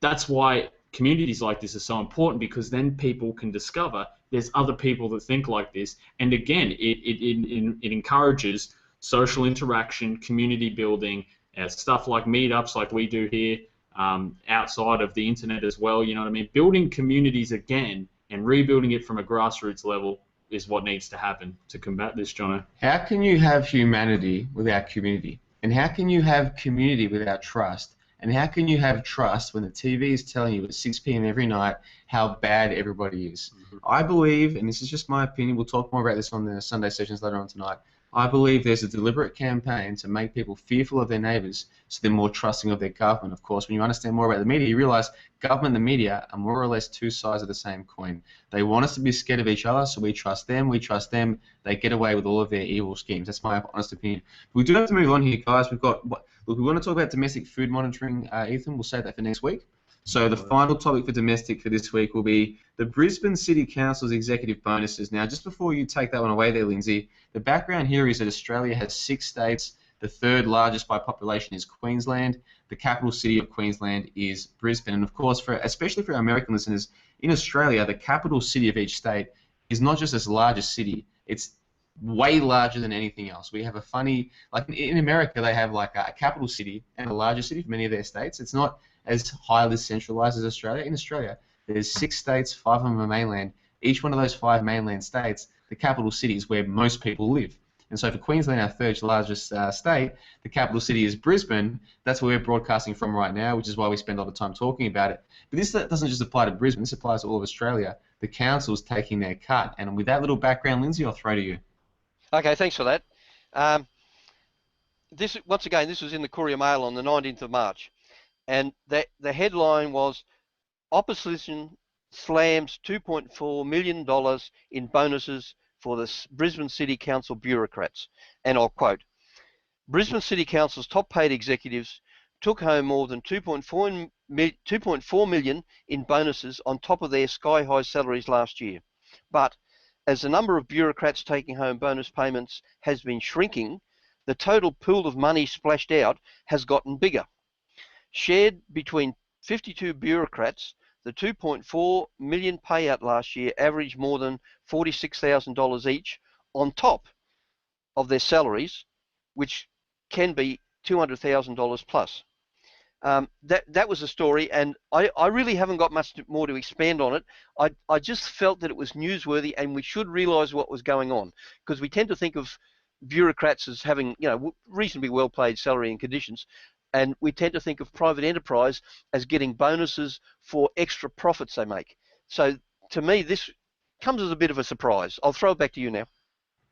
that's why communities like this are so important, because then people can discover there's other people that think like this, and again, it encourages social interaction, community building, stuff like meetups like we do here, outside of the internet as well, you know what I mean? Building communities again and rebuilding it from a grassroots level is what needs to happen to combat this, Jono. How can you have humanity without community? And how can you have community without trust? And how can you have trust when the TV is telling you at 6 p.m. every night how bad everybody is? Mm-hmm. I believe, and this is just my opinion, we'll talk more about this on the Sunday sessions later on tonight, I believe there's a deliberate campaign to make people fearful of their neighbours so they're more trusting of their government. Of course, when you understand more about the media, you realise government and the media are more or less two sides of the same coin. They want us to be scared of each other, so we trust them, they get away with all of their evil schemes. That's my honest opinion. But we do have to move on here, guys. We want to talk about domestic food monitoring, Ethan. We'll save that for next week. So the final topic for domestic for this week will be the Brisbane City Council's executive bonuses. Now, just before you take that one away there, Lindsay, the background here is that Australia has 6 states. The third largest by population is Queensland. The capital city of Queensland is Brisbane. And of course, especially for our American listeners, in Australia, the capital city of each state is not just its largest city, it's way larger than anything else. We have a funny, like in America, they have like a capital city and a larger city for many of their states. It's not as highly centralized as Australia. In Australia, there's 6 states, 5 of them are mainland. Each one of those 5 mainland states, the capital city is where most people live. And so for Queensland, our third largest state, the capital city is Brisbane. That's where we're broadcasting from right now, which is why we spend a lot of time talking about it. But this doesn't just apply to Brisbane, this applies to all of Australia. The council's taking their cut. And with that little background, Lindsay, I'll throw to you. Okay, thanks for that. Once again, this was in the Courier Mail on the 19th of March. And the headline was, Opposition slams $2.4 million in bonuses for the Brisbane City Council bureaucrats. And I'll quote, Brisbane City Council's top paid executives took home more than $2.4 million in bonuses on top of their sky-high salaries last year. But as the number of bureaucrats taking home bonus payments has been shrinking, the total pool of money splashed out has gotten bigger. Shared between 52 bureaucrats, the $2.4 million payout last year averaged more than $46,000 each on top of their salaries, which can be $200,000 plus. That was the story, and I really haven't got much more to expand on it. I just felt that it was newsworthy, and we should realise what was going on, because we tend to think of bureaucrats as having, reasonably well-paid salary and conditions, and we tend to think of private enterprise as getting bonuses for extra profits they make. So to me, this comes as a bit of a surprise. I'll throw it back to you now.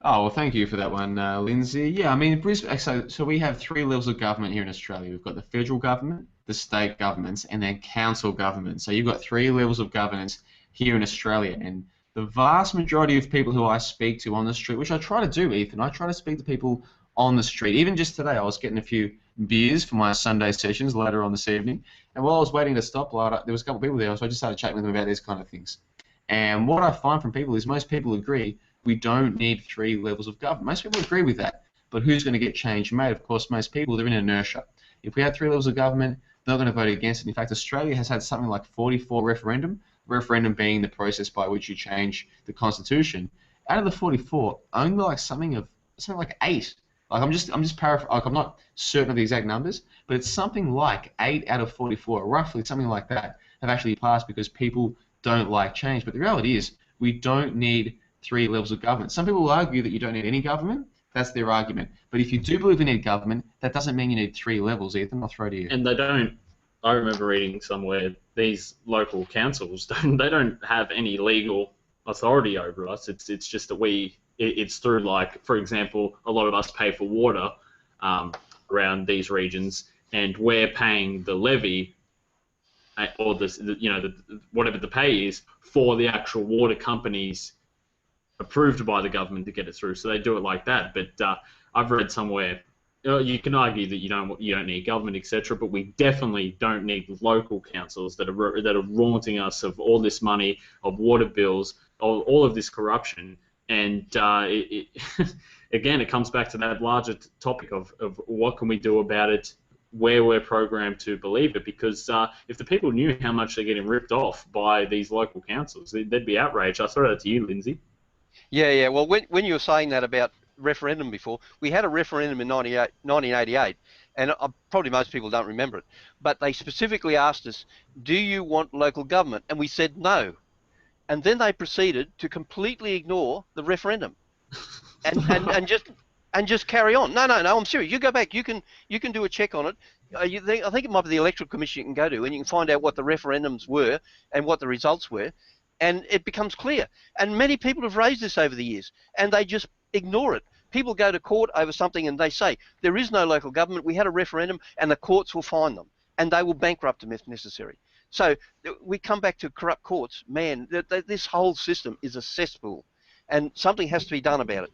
Oh, well, thank you for that one, Lindsay. Yeah, I mean, Brisbane. So we have 3 levels of government here in Australia. We've got the federal government, the state governments, and then council government. So you've got 3 levels of governance here in Australia. And the vast majority of people who I speak to on the street, which I try to do, Ethan, I try to speak to people on the street. Even just today, I was getting a few beers for my Sunday sessions later on this evening. And while I was waiting at a stoplight, there was a couple of people there, so I just started chatting with them about these kind of things. And what I find from people is most people agree we don't need 3 levels of government. Most people agree with that. But who's going to get change made? Of course, most people, they're in inertia. If we had 3 levels of government, they're not going to vote against it. In fact, Australia has had something like 44 referendum being the process by which you change the constitution. Out of the 44, only like something like 8. Like I'm just paraphrasing. Like I'm not certain of the exact numbers, but it's something like 8 out of 44, roughly something like that, have actually passed because people don't like change. But the reality is, we don't need 3 levels of government. Some people will argue that you don't need any government. That's their argument. But if you do believe you need government, that doesn't mean you need 3 levels, Ethan. I'll throw to you. And they don't. I remember reading somewhere these local councils they don't have any legal authority over us. It's just that it's through, like, for example, a lot of us pay for water around these regions, and we're paying the levy or whatever the pay is for the actual water companies approved by the government to get it through. So they do it like that. But I've read somewhere you can argue that you don't need government, etc. But we definitely don't need local councils that are raunting us of all this money, of water bills, all of this corruption. And again, it comes back to that larger topic of what can we do about it, where we're programmed to believe it. Because if the people knew how much they're getting ripped off by these local councils, they'd be outraged. I throw that to you, Lindsay. Yeah. Well, when you were saying that about referendum before, we had a referendum in 1988, and probably most people don't remember it, but they specifically asked us, do you want local government? And we said no. And then they proceeded to completely ignore the referendum and just carry on. No, I'm serious. You go back, you can do a check on it. I think it might be the Electoral Commission you can go to, and you can find out what the referendums were and what the results were, and it becomes clear. And many people have raised this over the years, and they just ignore it. People go to court over something and they say, there is no local government, we had a referendum, and the courts will fine them, and they will bankrupt them if necessary. So we come back to corrupt courts. Man, this whole system is a cesspool, and something has to be done about it.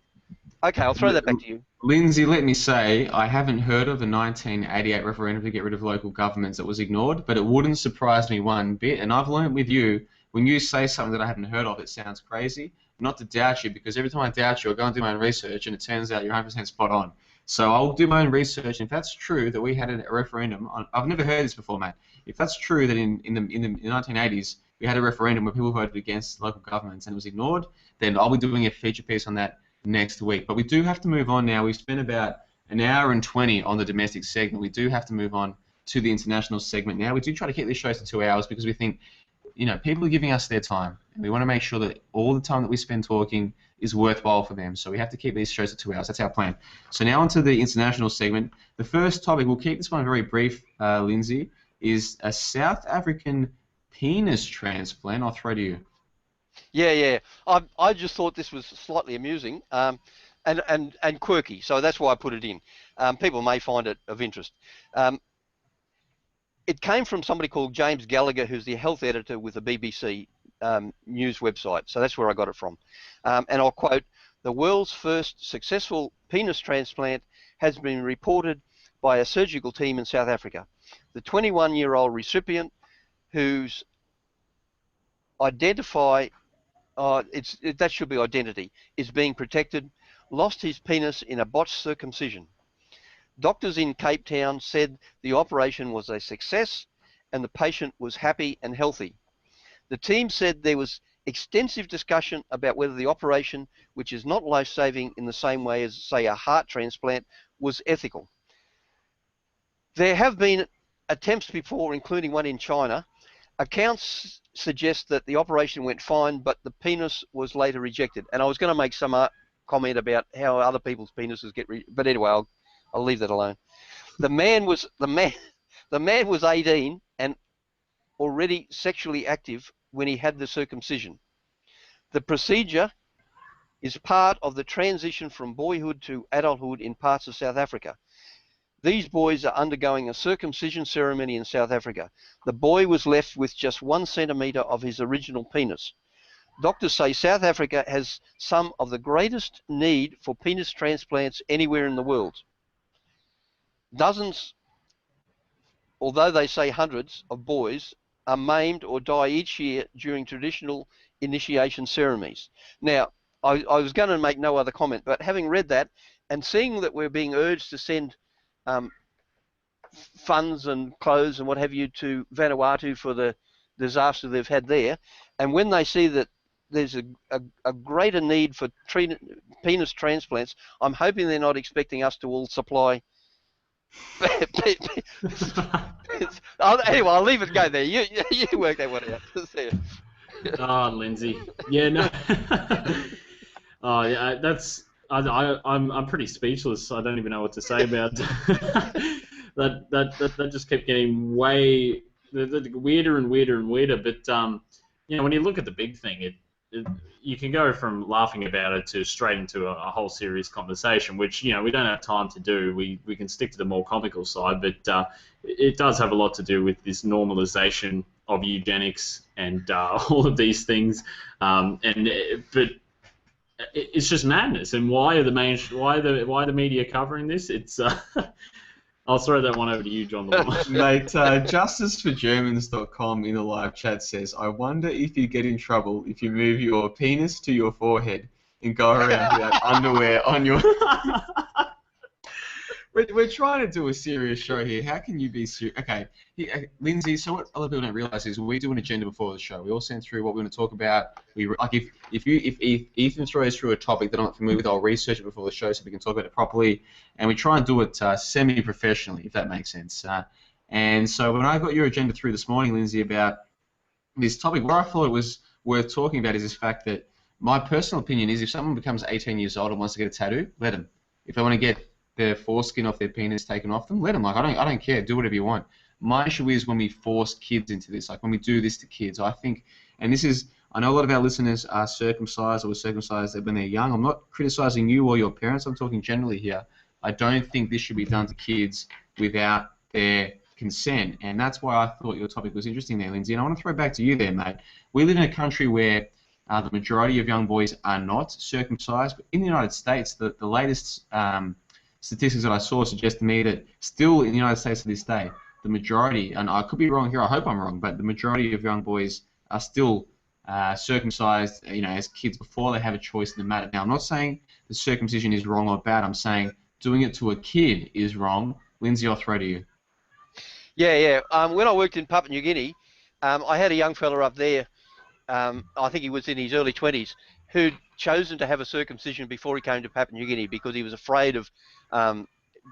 Okay, I'll throw that back to you. Lindsay, let me say, I haven't heard of the 1988 referendum to get rid of local governments that was ignored, but it wouldn't surprise me one bit, and I've learned with you, when you say something that I haven't heard of, it sounds crazy, not to doubt you, because every time I doubt you, I go and do my own research, and it turns out you're 100% spot on. So I'll do my own research, and if that's true that we had a referendum, I've never heard this before, mate. If that's true that in the 1980s we had a referendum where people voted against local governments and it was ignored, then I'll be doing a feature piece on that next week. But we do have to move on now. We've spent about an hour and 20 on the domestic segment. We do have to move on to the international segment now. We do try to keep these shows to 2 hours because we think, people are giving us their time, and we want to make sure that all the time that we spend talking is worthwhile for them. So we have to keep these shows to 2 hours. That's our plan. So now onto the international segment. The first topic, we'll keep this one very brief, Lindsay, is a South African penis transplant. I'll throw to you. Yeah. I just thought this was slightly amusing and quirky, so that's why I put it in. People may find it of interest. It came from somebody called James Gallagher, who's the health editor with the BBC news website. So that's where I got it from. And I'll quote, "The world's first successful penis transplant has been reported by a surgical team in South Africa. The 21-year-old recipient, whose that should be identity, is being protected, lost his penis in a botched circumcision. Doctors in Cape Town said the operation was a success and the patient was happy and healthy. The team said there was extensive discussion about whether the operation, which is not life-saving in the same way as, say, a heart transplant, was ethical. There have been attempts before, including one in China. Accounts suggest that the operation went fine, but the penis was later rejected." And I was going to make some comment about how other people's penises get but anyway, I'll leave that alone. The man was 18 and already sexually active when he had the circumcision. The procedure is part of the transition from boyhood to adulthood in parts of South Africa. These boys are undergoing a circumcision ceremony in South Africa. The boy was left with just 1 centimetre of his original penis. Doctors say South Africa has some of the greatest need for penis transplants anywhere in the world. Dozens, although they say hundreds, of boys are maimed or die each year during traditional initiation ceremonies. Now, I was going to make no other comment, but having read that and seeing that we're being urged to send funds and clothes and what have you to Vanuatu for the disaster they've had there, and when they see that there's a greater need for penis transplants, I'm hoping they're not expecting us to all supply. Anyway, I'll leave it go there. You work that one out. See ya. Oh, Lindsay. Yeah, no. Oh, yeah, that's. I'm pretty speechless. I don't even know what to say about that. Just kept getting way weirder and weirder and weirder. But when you look at the big thing, you can go from laughing about it to straight into a whole serious conversation, which we don't have time to do. We can stick to the more comical side, but it does have a lot to do with this normalization of eugenics and all of these things. But it's just madness. And why are the media covering this? It's I'll throw that one over to you, John. Mate, justiceforgermans.com in the live chat says, I wonder if you get in trouble if you move your penis to your forehead and go around without underwear on your... We're trying to do a serious show here. How can you be serious? Okay, Lindsay, so what other people don't realise is we do an agenda before the show. We all send through what we want to talk about. If Ethan throws through a topic that I'm not familiar with, I'll research it before the show so we can talk about it properly. And we try and do it semi-professionally, if that makes sense. And so when I got your agenda through this morning, Lindsay, about this topic, what I thought it was worth talking about is this fact that my personal opinion is if someone becomes 18 years old and wants to get a tattoo, let them. If they want to get their foreskin off their penis taken off them, let them. Like, I don't care. Do whatever you want. My issue is when we force kids into this, like when we do this to kids. I think, and this is, I know a lot of our listeners are circumcised or were circumcised when they're young. I'm not criticizing you or your parents. I'm talking generally here. I don't think this should be done to kids without their consent, and that's why I thought your topic was interesting there, Lindsay. And I want to throw it back to you there, mate. We live in a country where the majority of young boys are not circumcised, but in the United States, the latest statistics that I saw suggest to me that still in the United States to this day, the majority, and I could be wrong here, I hope I'm wrong, but the majority of young boys are still circumcised, as kids before they have a choice in the matter. Now, I'm not saying the circumcision is wrong or bad. I'm saying doing it to a kid is wrong. Lindsay, I'll throw to you. Yeah. When I worked in Papua New Guinea, I had a young fella up there, I think he was in his early 20s, who'd chosen to have a circumcision before he came to Papua New Guinea because he was afraid of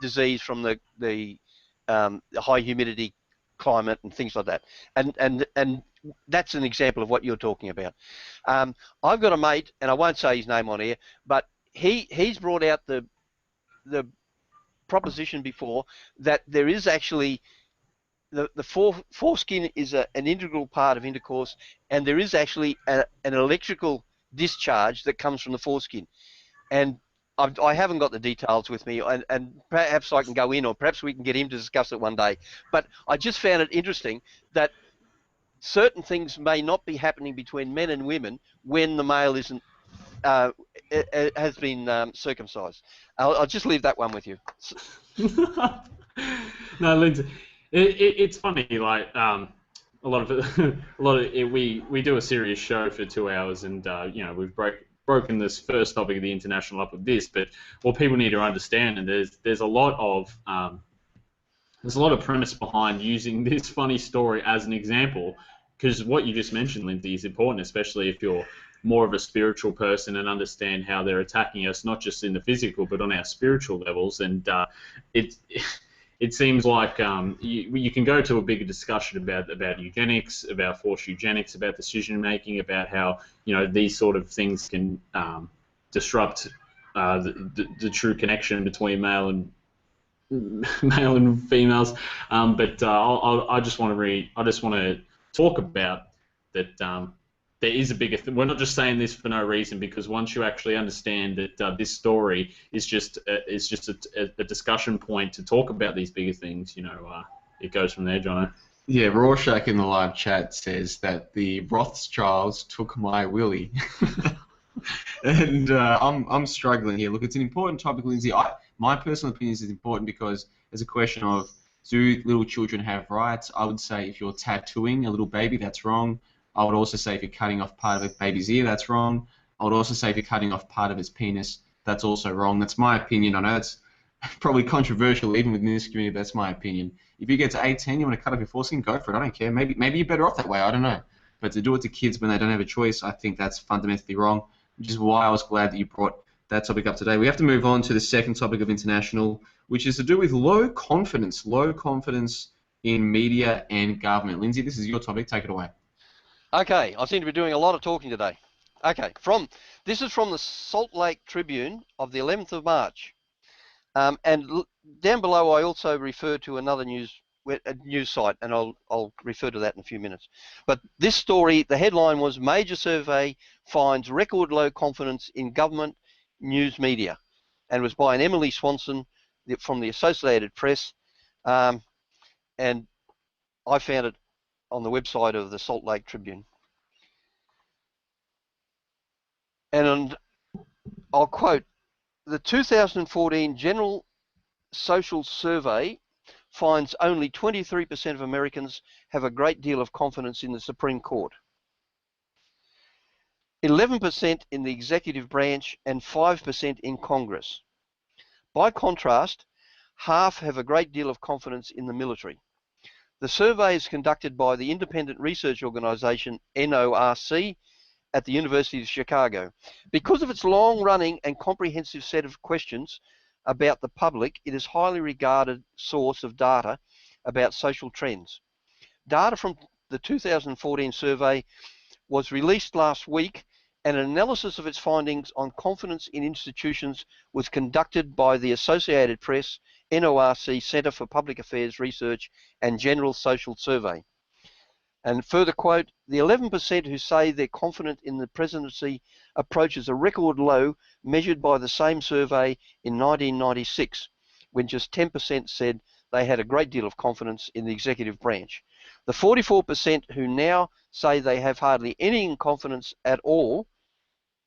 disease from the high humidity climate and things like that. And that's an example of what you're talking about. I've got a mate, and I won't say his name on here, but he's brought out the proposition before that there is actually the foreskin is an integral part of intercourse, and there is actually an electrical discharge that comes from the foreskin. And I haven't got the details with me, and perhaps I can go in, or perhaps we can get him to discuss it one day. But I just found it interesting that certain things may not be happening between men and women when the male isn't has been circumcised. I'll just leave that one with you. No, Lindsay, it's funny. Like a lot of it, we do a serious show for 2 hours, and we've broken this first topic of the international up with this. But what people need to understand, and there's a lot of premise behind using this funny story as an example, because what you just mentioned, Lindsay, is important, especially if you're more of a spiritual person and understand how they're attacking us, not just in the physical, but on our spiritual levels. And it seems like you can go to a bigger discussion about eugenics, about forced eugenics, about decision making, about how these sort of things can disrupt the true connection between male and females. But I just want to talk about that. There is a bigger thing. We're not just saying this for no reason, because once you actually understand that this story is just a discussion point to talk about these bigger things, it goes from there, Johnno. Yeah, Rorschach in the live chat says that the Rothschilds took my willy. And I'm struggling here. Look, it's an important topic, Lindsay. My personal opinion is important because there's a question of Do little children have rights? I would say if you're tattooing a little baby, that's wrong. I would also say if you're cutting off part of a baby's ear, that's wrong. I would also say if you're cutting off part of its penis, that's also wrong. That's my opinion. I know it's probably controversial even within this community, but that's my opinion. If you get to 18, you want to cut off your foreskin, go for it. I don't care. Maybe you're better off that way. I don't know. But to do it to kids when they don't have a choice, I think that's fundamentally wrong, which is why I was glad that you brought that topic up today. We have to move on to the second topic of international, which is to do with low confidence in media and government. Lindsay, this is your topic. Take it away. Okay, I seem to be doing a lot of talking today. Okay, this is from the Salt Lake Tribune of the 11th of March. Down below I also refer to another news site, and I'll refer to that in a few minutes. But this story, the headline was Major Survey Finds Record Low Confidence in Government News Media, and was by an Emily Swanson from the Associated Press, and I found it on the website of the Salt Lake Tribune. And I'll quote, the 2014 General Social Survey finds only 23% of Americans have a great deal of confidence in the Supreme Court, 11% in the executive branch, and 5% in Congress. By contrast, half have a great deal of confidence in the military. The survey is conducted by the independent research organisation NORC at the University of Chicago. Because of its long-running and comprehensive set of questions about the public, it is a highly regarded source of data about social trends. Data from the 2014 survey was released last week, and an analysis of its findings on confidence in institutions was conducted by the Associated Press, NORC Centre for Public Affairs Research and General Social Survey. And further quote, the 11% who say they're confident in the presidency approaches a record low measured by the same survey in 1996, when just 10% said they had a great deal of confidence in the executive branch. The 44% who now say they have hardly any confidence at all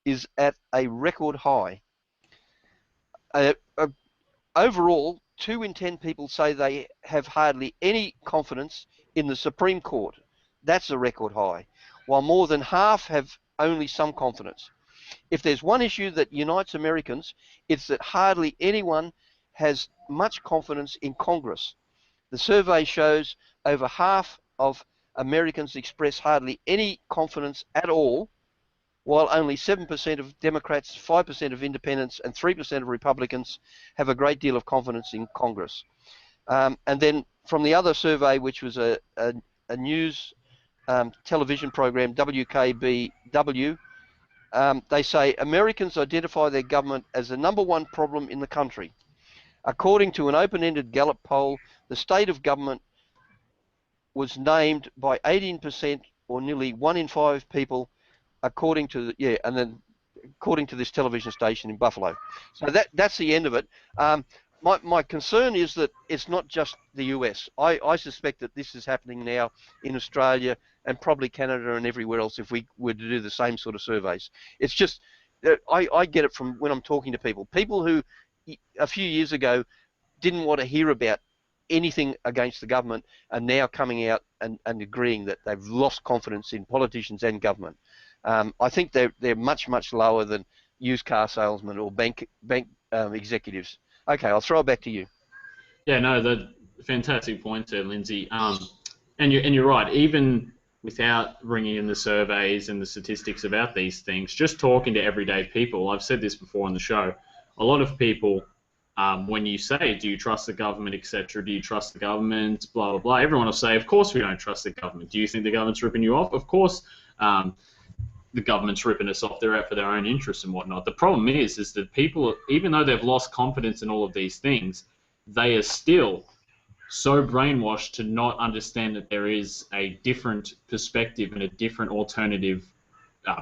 is at a record high. Overall, 2 in 10 people say they have hardly any confidence in the Supreme Court. That's a record high, while more than half have only some confidence. If there's one issue that unites Americans, it's that hardly anyone has much confidence in Congress. The survey shows over half of Americans express hardly any confidence at all, while only 7% of Democrats, 5% of independents, and 3% of Republicans have a great deal of confidence in Congress. And then from the other survey, which was a news television program, WKBW, they say Americans identify their government as the #1 problem in the country. According to an open-ended Gallup poll, the state of government was named by 18%, or nearly 1 in 5 people, according to this television station in Buffalo. So that's the end of it. My concern is that it's not just the US. I suspect that this is happening now in Australia and probably Canada and everywhere else if we were to do the same sort of surveys. It's just, I get it from when I'm talking to people. People who a few years ago didn't want to hear about anything against the government are now coming out and agreeing that they've lost confidence in politicians and government. I think they're much lower than used car salesmen or bank executives. Okay, I'll throw it back to you. Yeah, no, the fantastic point there, Lindsay. And you're right. Even without bringing in the surveys and the statistics about these things, just talking to everyday people. I've said this before on the show. A lot of people, when you say, "Do you trust the government, etc.? Do you trust the government?" Blah blah blah. Everyone will say, "Of course we don't trust the government." Do you think the government's ripping you off? Of course. The government's ripping us off. They're out for their own interests and whatnot. The problem is that people, even though they've lost confidence in all of these things, they are still so brainwashed to not understand that there is a different perspective and a different alternative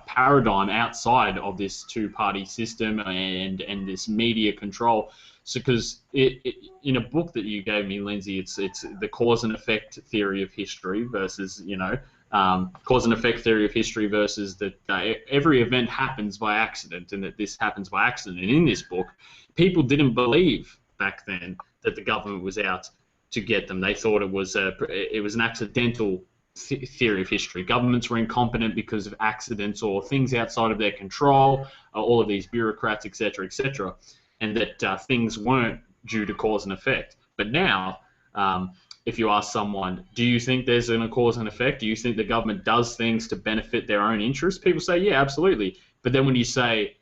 paradigm outside of this two-party system and this media control. So, because in a book that you gave me, Lindsay, it's the cause and effect theory of history versus, cause and effect theory of history versus that every event happens by accident and that this happens by accident. And in this book, people didn't believe back then that the government was out to get them. They thought it was an accidental theory of history. Governments were incompetent because of accidents or things outside of their control, all of these bureaucrats, etc., and that things weren't due to cause and effect. But now, if you ask someone, do you think there's a cause and effect? Do you think the government does things to benefit their own interests? People say, yeah, absolutely. But then when you say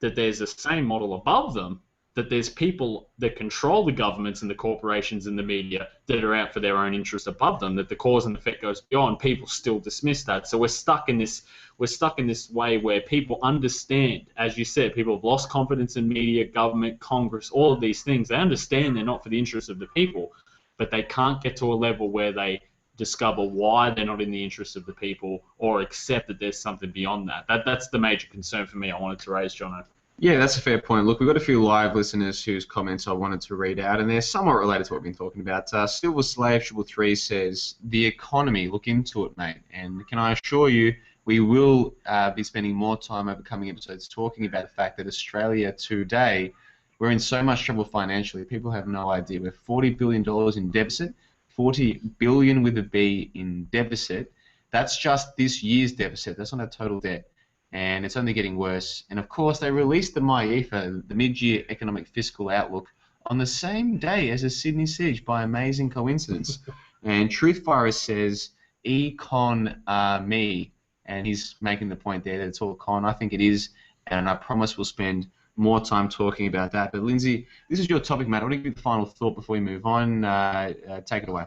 that there's the same model above them, that there's people that control the governments and the corporations and the media that are out for their own interests above them, that the cause and effect goes beyond, people still dismiss that. So we're stuck in this way where people understand, as you said, people have lost confidence in media, government, Congress, all of these things. They understand they're not for the interests of the people, but they can't get to a level where they discover why they're not in the interest of the people or accept that there's something beyond that. That's the major concern for me I wanted to raise, Johnno. Yeah, that's a fair point. Look, we've got a few live listeners whose comments I wanted to read out, and they're somewhat related to what we've been talking about. Silver Slave 333 says, the economy, look into it, mate. And can I assure you, we will be spending more time over coming episodes talking about the fact that Australia today, we're in so much trouble financially. People have no idea. We're $40 billion in deficit, 40 billion with a B in deficit. That's just this year's deficit. That's not our total debt. And it's only getting worse. And of course, they released the MyEFA, the mid-year economic fiscal outlook, on the same day as the Sydney siege by amazing coincidence. And Truthfire says, econ me, and he's making the point there that it's all con. I think it is, and I promise we'll spend more time talking about that. But Lindsay, this is your topic, mate. I want to give you the final thought before we move on. Take it away.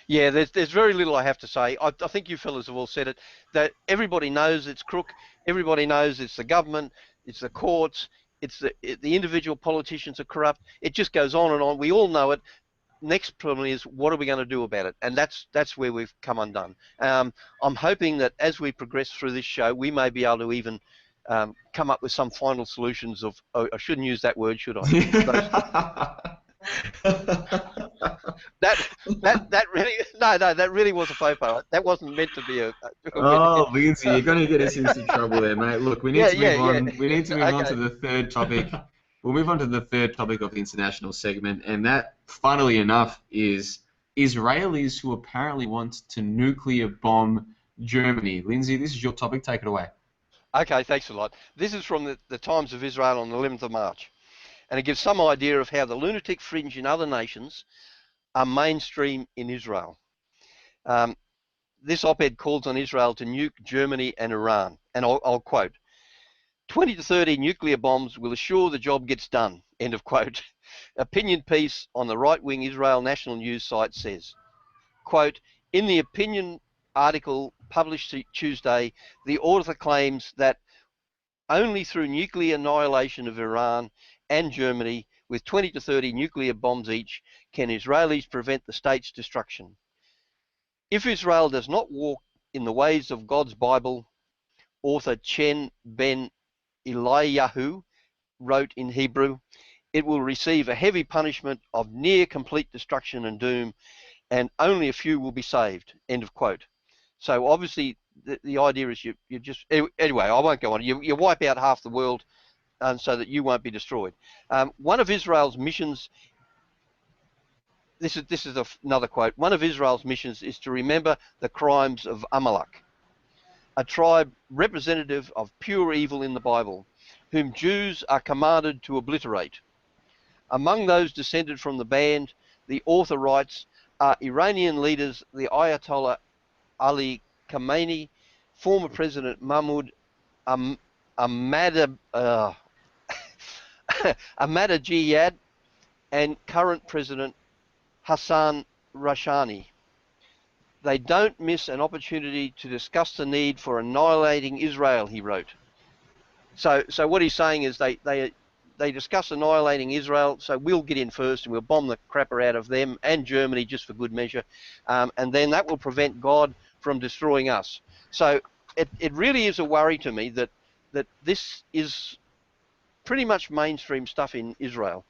Yeah, there's very little I have to say. I think you fellas have all said it, that everybody knows it's crook, everybody knows it's the government, it's the courts, it's the individual politicians are corrupt. It just goes on and on. We all know it. Next problem is, what are we going to do about it? And that's where we've come undone. I'm hoping that as we progress through this show, we may be able to even come up with some final solutions of, oh, I shouldn't use that word, should I? that really was a faux pas. That wasn't meant to be a oh, Lindsay, you're going to get us into trouble there, mate. Look, we need to move on. We need to move on to the third topic. We'll move on to the third topic of the international segment, and that, funnily enough, is Israelis who apparently want to nuclear bomb Germany. Lindsay, this is your topic. Take it away. Okay, thanks a lot. This is from the Times of Israel on the 11th of March. And it gives some idea of how the lunatic fringe in other nations are mainstream in Israel. This op-ed calls on Israel to nuke Germany and Iran. And I'll quote, 20 to 30 nuclear bombs will assure the job gets done, end of quote. Opinion piece on the right-wing Israel National News site says, quote, in the opinion article published Tuesday, the author claims that only through nuclear annihilation of Iran and Germany, with 20 to 30 nuclear bombs each, can Israelis prevent the state's destruction. If Israel does not walk in the ways of God's Bible, author Chen Ben Eliyahu wrote in Hebrew, it will receive a heavy punishment of near complete destruction and doom, and only a few will be saved, end of quote. So obviously the idea is you just, anyway, I won't go on, you wipe out half the world so that you won't be destroyed. One of Israel's missions, this is another quote, one of Israel's missions is to remember the crimes of Amalek, a tribe representative of pure evil in the Bible, whom Jews are commanded to obliterate. Among those descended from the band, the author writes, are Iranian leaders the Ayatollah Ali Khamenei, former President Mahmoud Ahmadinejad, and current President Hassan Rouhani. They don't miss an opportunity to discuss the need for annihilating Israel, he wrote. So what he's saying is they discuss annihilating Israel, so we'll get in first and we'll bomb the crapper out of them and Germany just for good measure, and then that will prevent God from destroying us. So it really is a worry to me that this is pretty much mainstream stuff in Israel.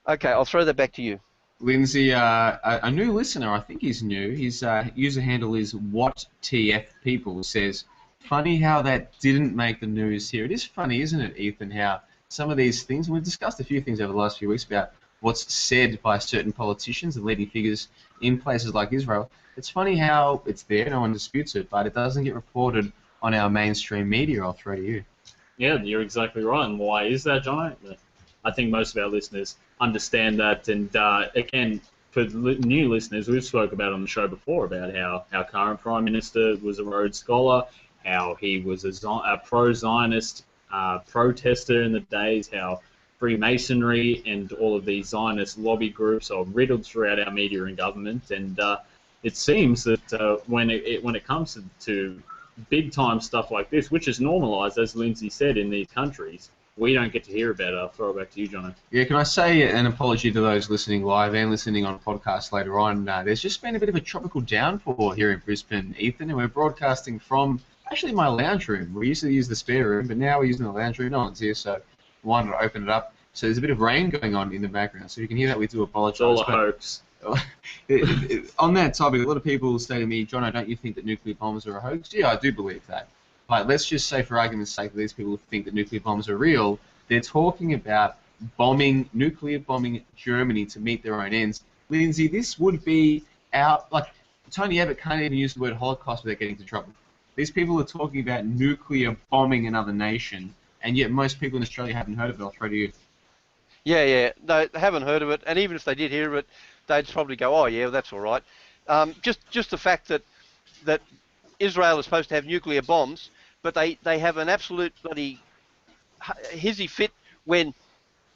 Okay, I'll throw that back to you. Lindsay, a new listener, I think he's new, his user handle is WhatTFPeople, says, funny how that didn't make the news here. It is funny, isn't it, Ethan, how some of these things, and we've discussed a few things over the last few weeks about what's said by certain politicians and leading figures in places like Israel. It's funny how it's there, no one disputes it, but it doesn't get reported on our mainstream media. I'll throw to you. Yeah, you're exactly right. And why is that, Johnno? I think most of our listeners understand that. And again, for new listeners, we've spoke about on the show before about how our current Prime Minister was a Rhodes Scholar, how he was a pro-Zionist protester in the days, how Freemasonry and all of these Zionist lobby groups are riddled throughout our media and government. And it seems that when it comes to big-time stuff like this, which is normalised, as Lindsay said, in these countries, we don't get to hear about it. I'll throw it back to you, Johnno. Yeah, can I say an apology to those listening live and listening on podcast later on? There's just been a bit of a tropical downpour here in Brisbane, Ethan, and we're broadcasting from actually my lounge room. We used to use the spare room, but now we're using the lounge room. No one's here, so I wanted to open it up. So there's a bit of rain going on in the background, so if you can hear that, we do apologise. It's all a hoax. On that topic, a lot of people say to me, Johnno, don't you think that nuclear bombs are a hoax? Yeah, I do believe that. But let's just say, for argument's sake, that these people think that nuclear bombs are real. They're talking about nuclear bombing Germany to meet their own ends. Lindsay, this would be Tony Abbott can't even use the word Holocaust without getting into trouble. These people are talking about nuclear bombing another nation, and yet most people in Australia haven't heard of it. I'll throw to you. Yeah, no, they haven't heard of it, and even if they did hear of it, they'd probably go, oh yeah, that's all right. Just the fact that Israel is supposed to have nuclear bombs, but they have an absolute bloody hissy fit when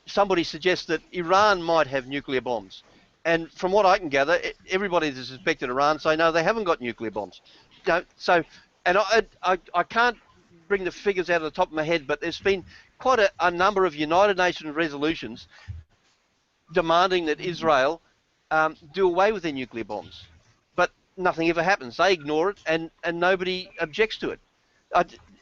somebody suggests that Iran might have nuclear bombs. And from what I can gather, everybody that's suspected Iran say, no, they haven't got nuclear bombs. So, and I can't bring the figures out of the top of my head, but there's been quite a number of United Nations resolutions demanding that Israel do away with their nuclear bombs. But nothing ever happens. They ignore it, and nobody objects to it.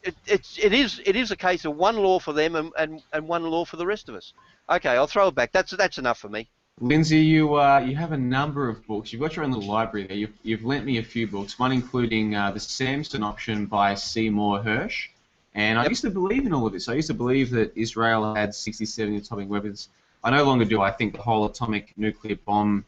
It is a case of one law for them and one law for the rest of us. Okay, I'll throw it back. That's enough for me. Lindsay, you have a number of books. You've got your own little library there. You've lent me a few books, one including the Samson option by Seymour Hersh. And I used to believe in all of this. I used to believe that Israel had 67 atomic weapons. I no longer do. I think the whole atomic nuclear bomb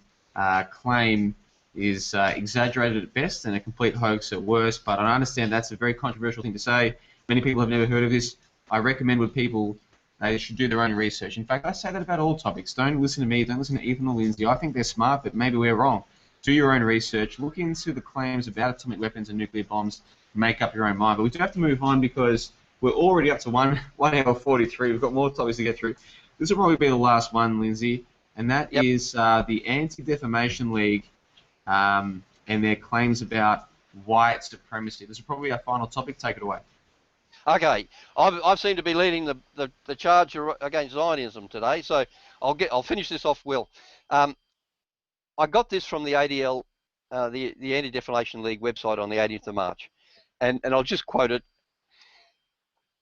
claim is exaggerated at best and a complete hoax at worst. But I understand that's a very controversial thing to say. Many people have never heard of this. I recommend with people they should do their own research. In fact, I say that about all topics. Don't listen to me. Don't listen to Ethan or Lindsay. I think they're smart, but maybe we're wrong. Do your own research. Look into the claims about atomic weapons and nuclear bombs. Make up your own mind. But we do have to move on because we're already up to 1 hour 43. We've got more topics to get through. This will probably be the last one, Lindsay, and that is the Anti Defamation League and their claims about white supremacy. This is probably our final topic. Take it away. Okay, I've seemed to be leading the charge against Zionism today, so I'll finish this off well. I got this from the ADL, the Anti Defamation League website on the 18th of March, and I'll just quote it.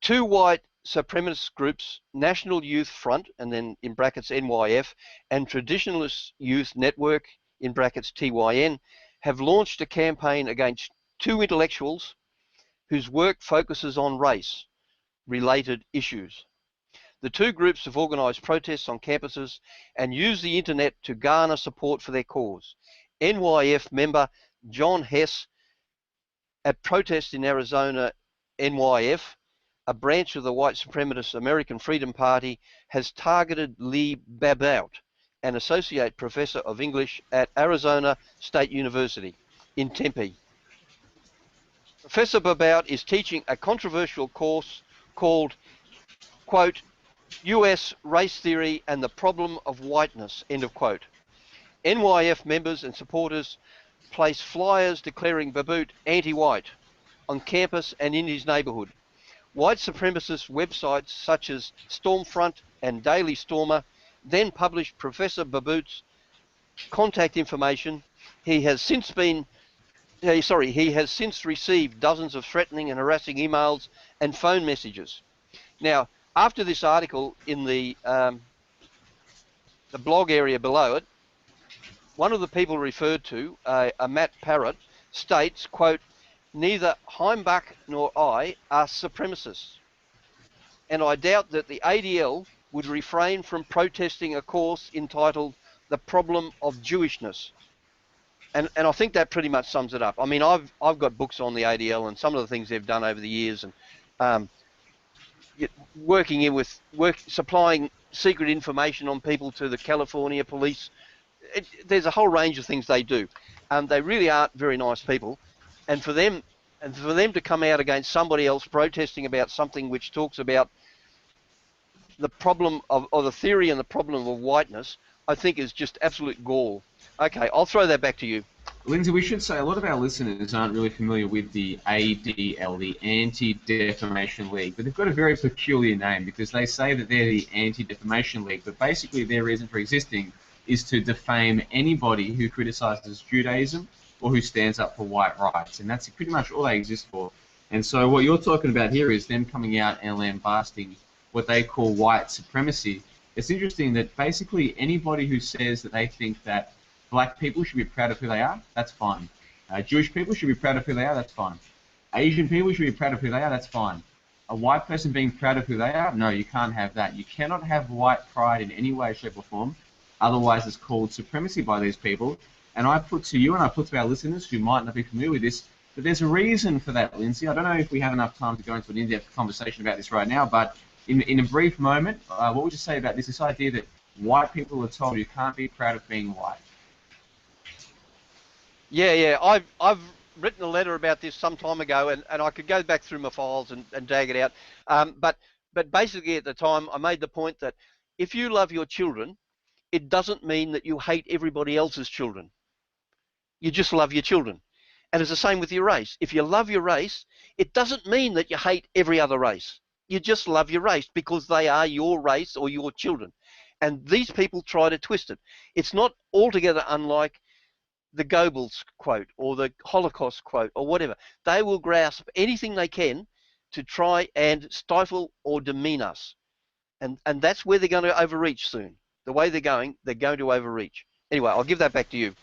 Two white supremacist groups, National Youth Front, and then in brackets NYF, and Traditionalist Youth Network, in brackets TYN, have launched a campaign against two intellectuals whose work focuses on race-related issues. The two groups have organised protests on campuses and used the internet to garner support for their cause. NYF member John Hess, at protests in Arizona, NYF, a branch of the white supremacist American Freedom Party, has targeted Lee Babout, an associate professor of English at Arizona State University in Tempe. Professor Babout is teaching a controversial course called, quote, US Race Theory and the Problem of Whiteness, end of quote. NYF members and supporters place flyers declaring Babout anti-white on campus and in his neighbourhood. White supremacist websites such as Stormfront and Daily Stormer then published Professor Babout's contact information. He has since received dozens of threatening and harassing emails and phone messages. Now, after this article in the blog area below it, one of the people referred to, a Matt Parrott, states, quote, neither Heimbach nor I are supremacists, and I doubt that the ADL would refrain from protesting a course entitled The Problem of Jewishness. And I think that pretty much sums it up. I mean, I've got books on the ADL and some of the things they've done over the years, and supplying secret information on people to the California police. There's a whole range of things they do. They really aren't very nice people, and for them to come out against somebody else protesting about something which talks about the problem of, or the theory and the problem of whiteness, I think is just absolute gall. Okay, I'll throw that back to you. Lindsay, we should say a lot of our listeners aren't really familiar with the ADL, the Anti Defamation League, but they've got a very peculiar name because they say that they're the Anti Defamation League, but basically their reason for existing is to defame anybody who criticizes Judaism or who stands up for white rights, and that's pretty much all they exist for. And so what you're talking about here is them coming out and lambasting what they call white supremacy. It's interesting that basically anybody who says that they think that black people should be proud of who they are, that's fine. Jewish people should be proud of who they are, that's fine. Asian people should be proud of who they are, that's fine. A white person being proud of who they are, no, you can't have that. You cannot have white pride in any way, shape or form. Otherwise it's called supremacy by these people. And I put to you and I put to our listeners who might not be familiar with this, but there's a reason for that, Lindsay. I don't know if we have enough time to go into an in-depth conversation about this right now, but in a brief moment, what would you say about this idea that white people are told you can't be proud of being white? Yeah. I've written a letter about this some time ago, and I could go back through my files and drag it out. But basically at the time, I made the point that if you love your children, it doesn't mean that you hate everybody else's children. You just love your children. And it's the same with your race. If you love your race, it doesn't mean that you hate every other race. You just love your race because they are your race or your children. And these people try to twist it. It's not altogether unlike the Goebbels quote or the Holocaust quote or whatever. They will grasp anything they can to try and stifle or demean us. And that's where they're going to overreach soon. The way they're going to overreach. Anyway, I'll give that back to you.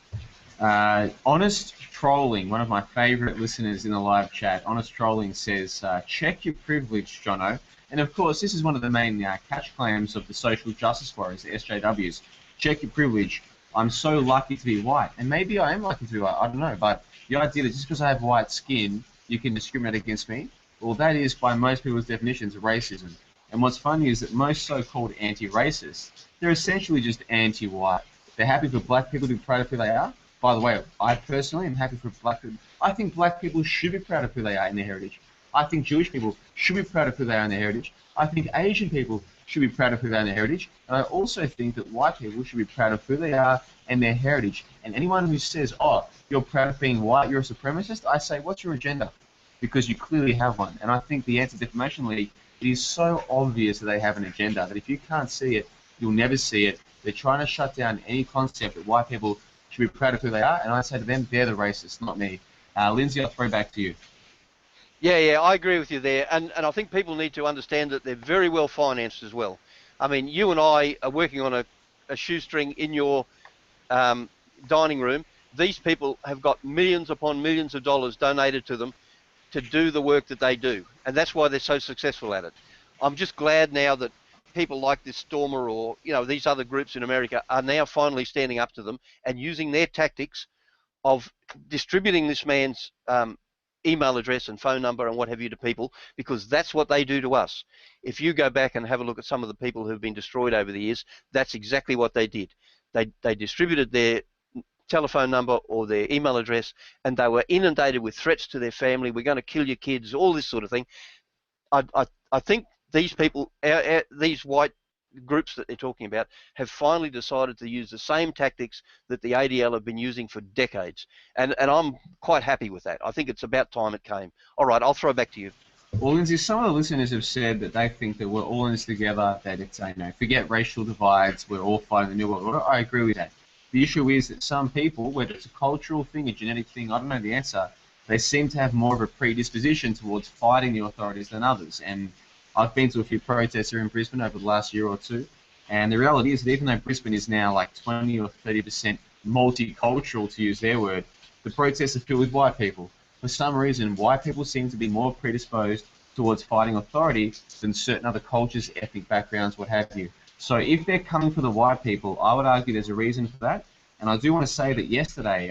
Honest Trolling, one of my favourite listeners in the live chat, Honest Trolling says, check your privilege, Johnno. And of course, this is one of the main catch claims of the social justice warriors, the SJWs. Check your privilege. I'm so lucky to be white. And maybe I am lucky to be white, I don't know. But the idea that just because I have white skin, you can discriminate against me, well, that is, by most people's definitions, racism. And what's funny is that most so-called anti-racists, they're essentially just anti-white. They're happy for black people to be proud of who they are. By the way, I personally am happy for black people. I think black people should be proud of who they are in their heritage. I think Jewish people should be proud of who they are in their heritage. I think Asian people should be proud of who they are in their heritage. And I also think that white people should be proud of who they are and their heritage. And anyone who says, oh, you're proud of being white, you're a supremacist, I say, what's your agenda? Because you clearly have one. And I think the Anti Defamation League, it is so obvious that they have an agenda that if you can't see it, you'll never see it. They're trying to shut down any concept that white people should be proud of who they are, and I say to them, they're the racists, not me. Lindsay, I'll throw back to you. Yeah, I agree with you there, and I think people need to understand that they're very well financed as well. I mean, you and I are working on a shoestring in your dining room. These people have got millions upon millions of dollars donated to them to do the work that they do, and that's why they're so successful at it. I'm just glad now that people like this Stormer or these other groups in America are now finally standing up to them and using their tactics of distributing this man's email address and phone number and what have you to people, because that's what they do to us. If you go back and have a look at some of the people who've been destroyed over the years, that's exactly what they did. They distributed their telephone number or their email address, and they were inundated with threats to their family. We're going to kill your kids, all this sort of thing. I think these people, these white groups that they're talking about, have finally decided to use the same tactics that the ADL have been using for decades. And I'm quite happy with that. I think it's about time it came. All right, I'll throw it back to you. Well, Lindsay, some of the listeners have said that they think that we're all in this together, that it's, forget racial divides, we're all fighting the New World Order. I agree with that. The issue is that some people, whether it's a cultural thing, a genetic thing, I don't know the answer, they seem to have more of a predisposition towards fighting the authorities than others. And I've been to a few protests here in Brisbane over the last year or two, and the reality is that even though Brisbane is now like 20 or 30% multicultural, to use their word, the protests are filled with white people. For some reason, white people seem to be more predisposed towards fighting authority than certain other cultures, ethnic backgrounds, what have you. So if they're coming for the white people, I would argue there's a reason for that. And I do want to say that yesterday,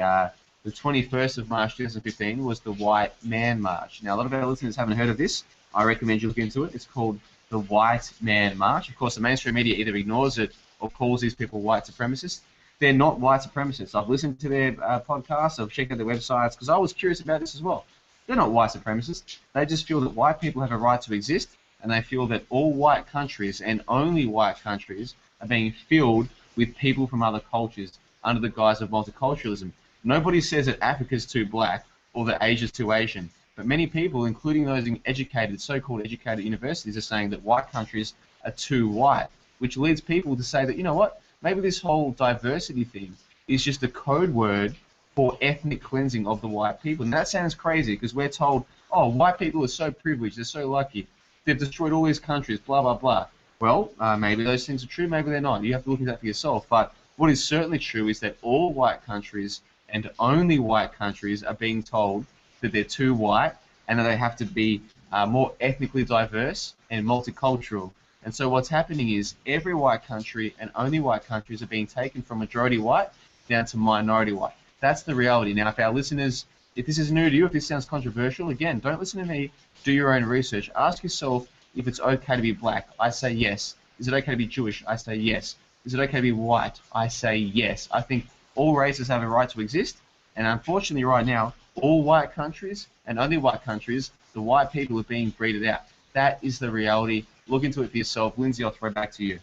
the 21st of March 2015, was the White Man March. Now, a lot of our listeners haven't heard of this. I recommend you look into it. It's called the White Man March. Of course, the mainstream media either ignores it or calls these people white supremacists. They're not white supremacists. I've listened to their podcasts. I've checked out their websites because I was curious about this as well. They're not white supremacists. They just feel that white people have a right to exist, and they feel that all white countries and only white countries are being filled with people from other cultures under the guise of multiculturalism. Nobody says that Africa's too black or that Asia's too Asian, but many people, including those in educated, so-called educated universities, are saying that white countries are too white, which leads people to say that, you know what, maybe this whole diversity thing is just a code word for ethnic cleansing of the white people. And that sounds crazy because we're told, oh, white people are so privileged, they're so lucky, they've destroyed all these countries, blah, blah, blah. Well, maybe those things are true, maybe they're not. You have to look into that for yourself. But what is certainly true is that all white countries and only white countries are being told that they're too white and that they have to be more ethnically diverse and multicultural. And so what's happening is every white country and only white countries are being taken from majority white down to minority white. That's the reality. Now, if our listeners, if this is new to you, if this sounds controversial, again, don't listen to me. Do your own research. Ask yourself if it's okay to be black. I say yes. Is it okay to be Jewish? I say yes. Is it okay to be white? I say yes. I think all races have a right to exist. And unfortunately, right now, all white countries and only white countries, the white people are being breeded out. That is the reality. Look into it for yourself. Lindsay, I'll throw it back to you.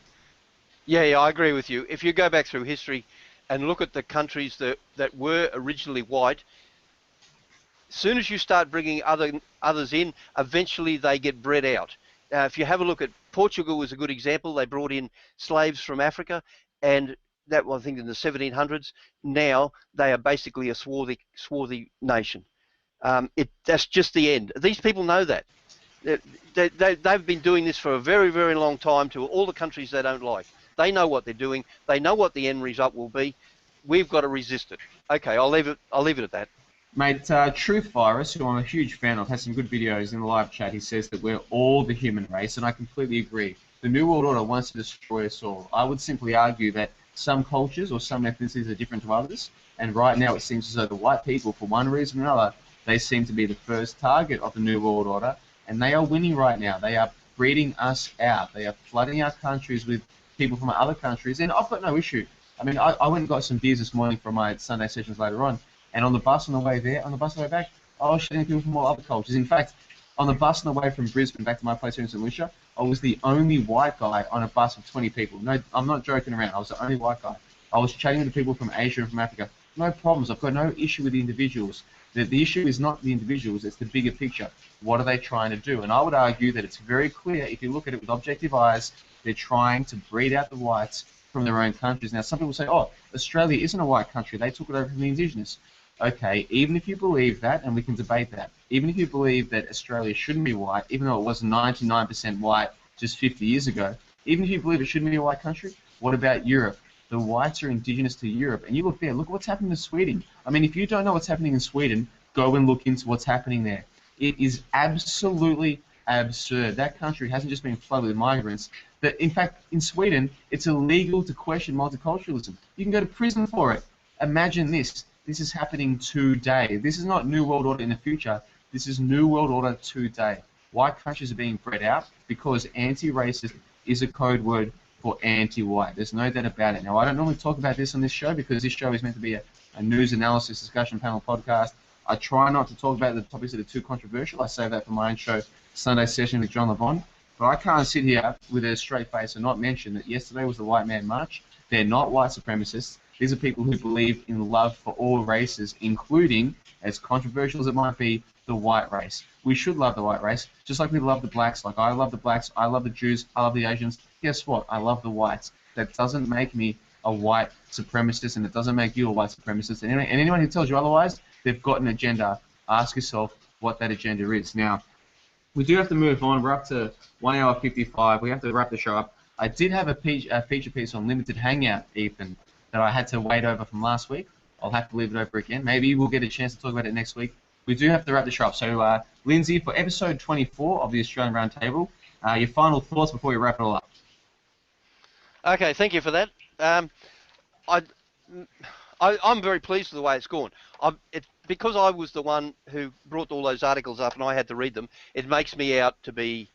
Yeah, I agree with you. If you go back through history and look at the countries that were originally white, as soon as you start bringing others in, eventually they get bred out. If you have a look at Portugal was a good example. They brought in slaves from Africa, and that was, I think, in the 1700s. Now they are basically a swarthy nation. That's just the end. These people know that. They've been doing this for a very, very long time to all the countries they don't like. They know what they're doing. They know what the end result will be. We've got to resist it. Okay, I'll leave it at that. Mate, Truth Virus, who I'm a huge fan of, has some good videos in the live chat. He says that we're all the human race, and I completely agree. The New World Order wants to destroy us all. I would simply argue that some cultures or some ethnicities are different to others, and right now it seems as though the white people, for one reason or another, they seem to be the first target of the New World Order, and they are winning right now. They are breeding us out. They are flooding our countries with people from other countries, and I've got no issue. I mean, I went and got some beers this morning for my Sunday sessions later on, and on the bus on the way there, on the bus on the way back, I was shooting people from all other cultures. In fact, on the bus on the way from Brisbane back to my place here in St. Lucia, I was the only white guy on a bus of 20 people. No, I'm not joking around. I was the only white guy. I was chatting with the people from Asia and from Africa. No problems. I've got no issue with the individuals. The issue is not the individuals, it's the bigger picture. What are they trying to do? And I would argue that it's very clear, if you look at it with objective eyes, they're trying to breed out the whites from their own countries. Now, some people say, oh, Australia isn't a white country. They took it over from the Indigenous. Okay, even if you believe that, and we can debate that, even if you believe that Australia shouldn't be white, even though it was 99% white just 50 years ago, even if you believe it shouldn't be a white country, what about Europe? The whites are indigenous to Europe, and you look there, look what's happening in Sweden. I mean, if you don't know what's happening in Sweden, go and look into what's happening there. It is absolutely absurd. That country hasn't just been flooded with migrants. That, in fact, in Sweden, it's illegal to question multiculturalism. You can go to prison for it. Imagine this. This is happening today. This is not New World Order in the future. This is New World Order today. White countries are being bred out because anti-racist is a code word for anti-white. There's no doubt about it. Now, I don't normally talk about this on this show because this show is meant to be a news analysis discussion panel podcast. I try not to talk about the topics that are too controversial. I save that for my own show, Sunday Session with John LeBon. But I can't sit here with a straight face and not mention that yesterday was the White Man March. They're not white supremacists. These are people who believe in love for all races, including, as controversial as it might be, the white race. We should love the white race, just like we love the blacks. Like I love the blacks, I love the Jews, I love the Asians. Guess what? I love the whites. That doesn't make me a white supremacist, and it doesn't make you a white supremacist. And anyone who tells you otherwise, they've got an agenda. Ask yourself what that agenda is. Now, we do have to move on. We're up to 1 hour 55. We have to wrap the show up. I did have a feature piece on limited hangout, Ethan, that I had to wait over from last week. I'll have to leave it over again. Maybe we'll get a chance to talk about it next week. we do have to wrap this up. So, Lindsay, for episode 24 of the Australian Roundtable, your final thoughts before we wrap it all up. Okay, thank you for that. I'm very pleased with the way it's gone. Because I was the one who brought all those articles up and I had to read them, it makes me out to be,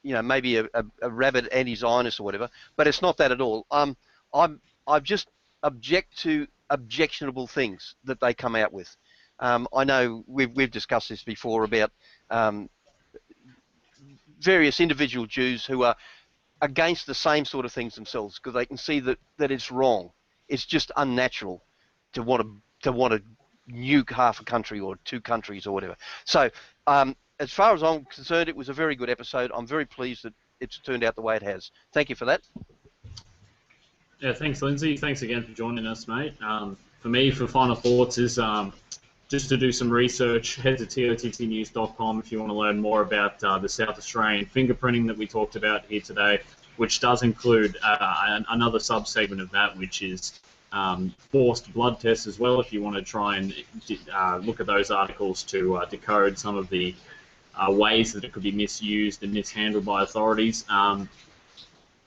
maybe a rabid anti-Zionist or whatever, but it's not that at all. I just object to objectionable things that they come out with. I know we've discussed this before about various individual Jews who are against the same sort of things themselves because they can see that it's wrong. It's just unnatural to want to nuke half a country or two countries or whatever. So as far as I'm concerned, it was a very good episode. I'm very pleased that it's turned out the way it has. Thank you for that. Yeah, thanks, Lindsay. Thanks again for joining us, mate. For me, for final thoughts is just to do some research. Head to tottnews.com if you want to learn more about the South Australian fingerprinting that we talked about here today, which does include another sub-segment of that, which is forced blood tests as well, if you want to try and look at those articles to decode some of the ways that it could be misused and mishandled by authorities.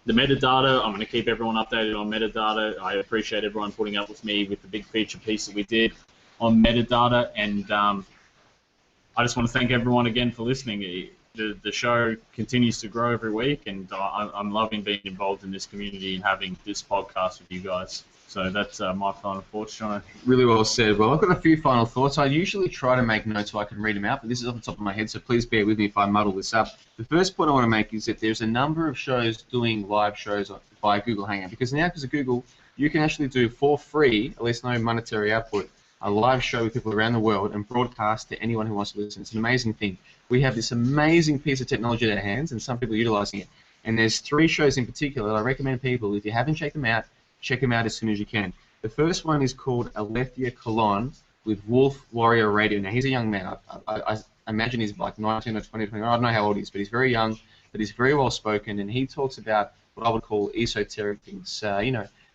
The metadata, I'm going to keep everyone updated on metadata. I appreciate everyone putting up with me with the big feature piece that we did on metadata, and I just want to thank everyone again for listening. The show continues to grow every week, and I'm loving being involved in this community and having this podcast with you guys. So that's my final thoughts, Johnno. Really well said. Well, I've got a few final thoughts. I usually try to make notes so I can read them out, but this is off the top of my head, so please bear with me if I muddle this up. The first point I want to make is that there's a number of shows doing live shows by Google Hangout, because now, because of Google, you can actually do for free, at least no monetary output, a live show with people around the world and broadcast to anyone who wants to listen. It's an amazing thing. We have this amazing piece of technology at our hands, and some people are utilizing it. And there's 3 shows in particular that I recommend people, if you haven't checked them out, check them out as soon as you can. The first one is called Alethea Colon with Wolf Warrior Radio. Now, he's a young man. I imagine he's like 19 or 20, 21. I don't know how old he is, but he's very young, but he's very well spoken, and he talks about what I would call esoteric things,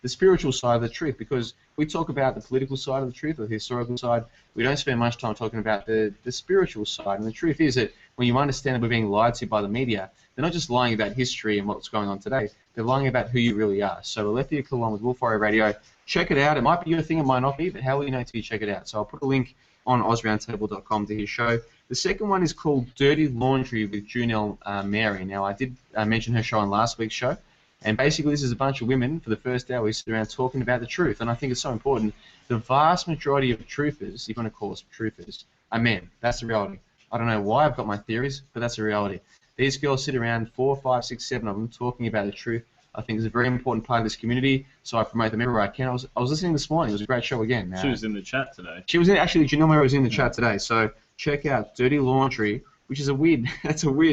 the spiritual side of the truth, because we talk about the political side of the truth, or the historical side. We don't spend much time talking about the spiritual side, and the truth is that when you understand that we're being lied to by the media, they're not just lying about history and what's going on today, they're lying about who you really are. So Alethea Colon with Wolf Warrior Radio, check it out. It might be your thing, it might not be, but how will you know till you check it out? So I'll put a link on AusRoundtable.com to his show. The second one is called Dirty Laundry with Junelle Mary. Now, I did mention her show on last week's show, and basically this is a bunch of women for the first hour we sit around talking about the truth, and I think it's so important. The vast majority of truthers, if you want to call us truthers, are men. That's the reality. I don't know why I've got my theories, but that's the reality. These girls sit around 4, 5, 6, 7 of them talking about the truth. I think it's a very important part of this community, so I promote them everywhere I can. I was listening this morning. It was a great show again. She was in the chat today. She was actually, Janelle Murray was in the chat today, so check out Dirty Laundry, which is a weird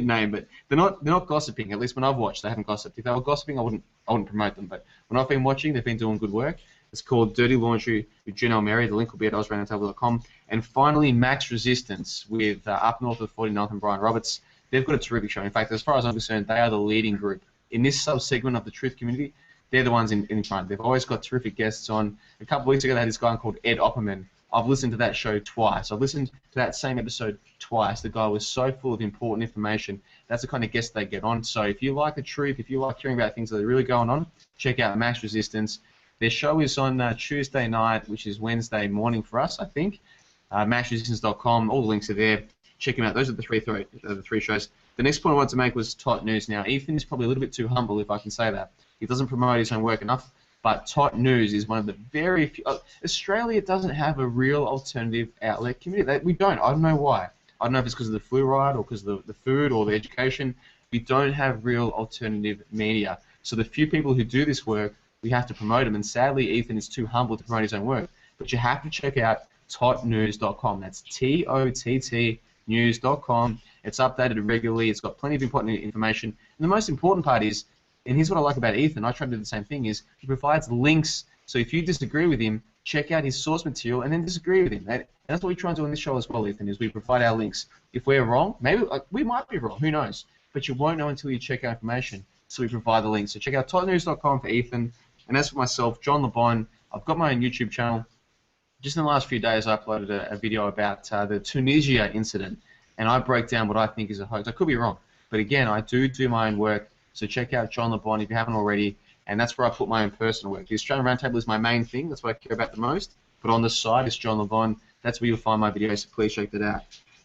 name, but they're not gossiping. At least when I've watched, they haven't gossiped. If they were gossiping, I wouldn't promote them, but when I've been watching, they've been doing good work. It's called Dirty Laundry with Johnno and Lindsay. The link will be at AusRoundtable.com. And finally, Max Resistance with Up North of 49th and Brian Roberts. They've got a terrific show. In fact, as far as I'm concerned, they are the leading group. In this sub-segment of the truth community, they're the ones in front. They've always got terrific guests on. A couple of weeks ago, they had this guy called Ed Opperman. I've listened to that show twice. I've listened to that same episode twice. The guy was so full of important information. That's the kind of guest they get on. So if you like the truth, if you like hearing about things that are really going on, check out Max Resistance. Their show is on Tuesday night, which is Wednesday morning for us, I think. MaxResistance.com. All the links are there. Check them out. Those are the three shows. The next point I wanted to make was Tot News. Now, Ethan is probably a little bit too humble, if I can say that. He doesn't promote his own work enough, but Tot News is one of the very few. Australia doesn't have a real alternative outlet community. We don't. I don't know why. I don't know if it's because of the fluoride or because of the food or the education. We don't have real alternative media. So the few people who do this work, we have to promote them. And sadly, Ethan is too humble to promote his own work. But you have to check out totnews.com. That's TOTT news.com. It's updated regularly. It's got plenty of important information. And the most important part is, and here's what I like about Ethan, I try to do the same thing, is he provides links. So if you disagree with him, check out his source material and then disagree with him. And that's what we try and do on this show as well, Ethan, is we provide our links. If we're wrong, maybe we might be wrong, who knows? But you won't know until you check our information. So we provide the links. So check out totnews.com for Ethan. And as for myself, John LeBon, I've got my own YouTube channel. just in the last few days, I uploaded a video about the Tunisia incident, and I break down what I think is a hoax. I could be wrong, but again, I do my own work, so check out John LeBon if you haven't already, and that's where I put my own personal work. The Australian Roundtable is my main thing, that's what I care about the most, but on the side is John LeBon. That's where you'll find my videos, so please check that out.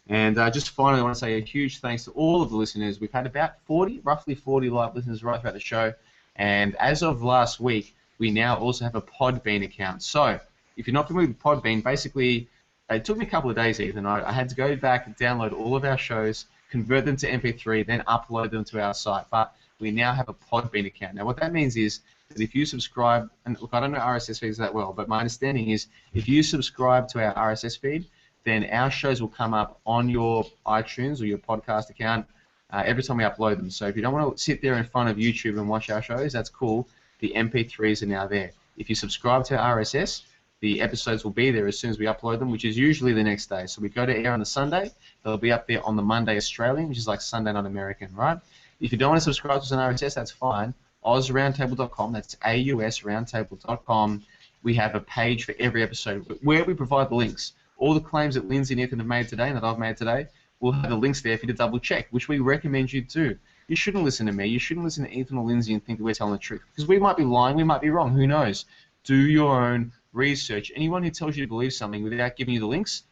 And just finally, I want to say a huge thanks to all of the listeners. We've had about roughly 40 live listeners right throughout the show, and as of last week, we now also have a Podbean account. So, if you're not familiar with Podbean, basically, it took me a couple of days, Ethan. I had to go back and download all of our shows, convert them to MP3, then upload them to our site. But we now have a Podbean account. Now, what that means is that if you subscribe, and look, I don't know RSS feeds that well, but my understanding is if you subscribe to our RSS feed, then our shows will come up on your iTunes or your podcast account every time we upload them. So if you don't want to sit there in front of YouTube and watch our shows, that's cool. The MP3s are now there. If you subscribe to our RSS, the episodes will be there as soon as we upload them, which is usually the next day. So we go to air on the Sunday, they'll be up there on the Monday Australian, which is like Sunday Night American, right? If you don't want to subscribe to us on RSS, that's fine. AusRoundtable.com, that's AUSRoundtable.com. We have a page for every episode where we provide the links. All the claims that Lindsay and Ethan have made today and that I've made today, we'll have the links there for you to double check, which we recommend you do. You shouldn't listen to me. You shouldn't listen to Ethan or Lindsay and think that we're telling the truth. Because we might be lying, we might be wrong, who knows? Do your own research. Anyone who tells you to believe something without giving you the links,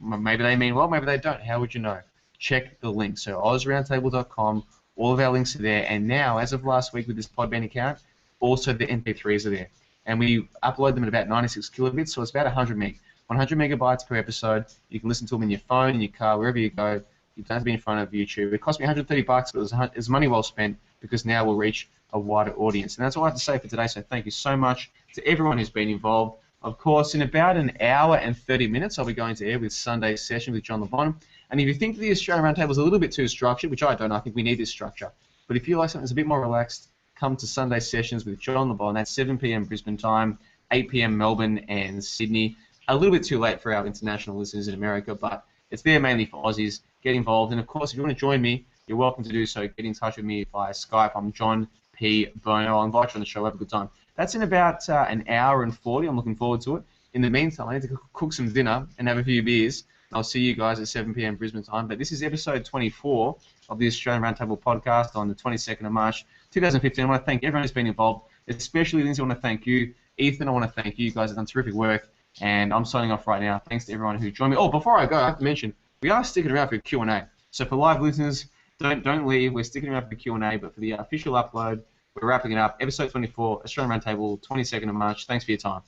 maybe they mean well, maybe they don't. How would you know? Check the links. So AusRoundtable.com, all of our links are there. And now, as of last week with this Podbean account, also the MP3s are there. And we upload them at about 96 kilobits, so it's about 100 meg. 100 megabytes per episode. You can listen to them in your phone, in your car, wherever you go. You don't have to be in front of YouTube. It cost me $130, but it's money well spent because now we'll reach a wider audience. And that's all I have to say for today, so thank you so much to everyone who's been involved. Of course, in about an hour and 30 minutes, I'll be going to air with Sunday's session with John LeBon. And if you think the Australian Roundtable is a little bit too structured, which I don't, I think we need this structure. But if you like something that's a bit more relaxed, come to Sunday sessions with John LeBon. That's 7 p.m. Brisbane time, 8 p.m. Melbourne and Sydney. A little bit too late for our international listeners in America, but it's there mainly for Aussies. Get involved. And, of course, if you want to join me, you're welcome to do so. Get in touch with me via Skype. I'm John P. Bono. I'll invite you on the show. Have a good time. That's in about an hour and 40. I'm looking forward to it. In the meantime, I need to cook some dinner and have a few beers. I'll see you guys at 7 p.m. Brisbane time. But this is episode 24 of the Australian Roundtable Podcast on the 22nd of March, 2015. I want to thank everyone who's been involved, especially Lindsay. I want to thank you. Ethan, I want to thank you. You guys have done terrific work. And I'm signing off right now. Thanks to everyone who joined me. Oh, before I go, I have to mention, we are sticking around for Q&A. So for live listeners, don't leave. We're sticking around for Q&A. But for the official upload, we're wrapping it up. Episode 24, Australian Roundtable, 22nd of March. Thanks for your time.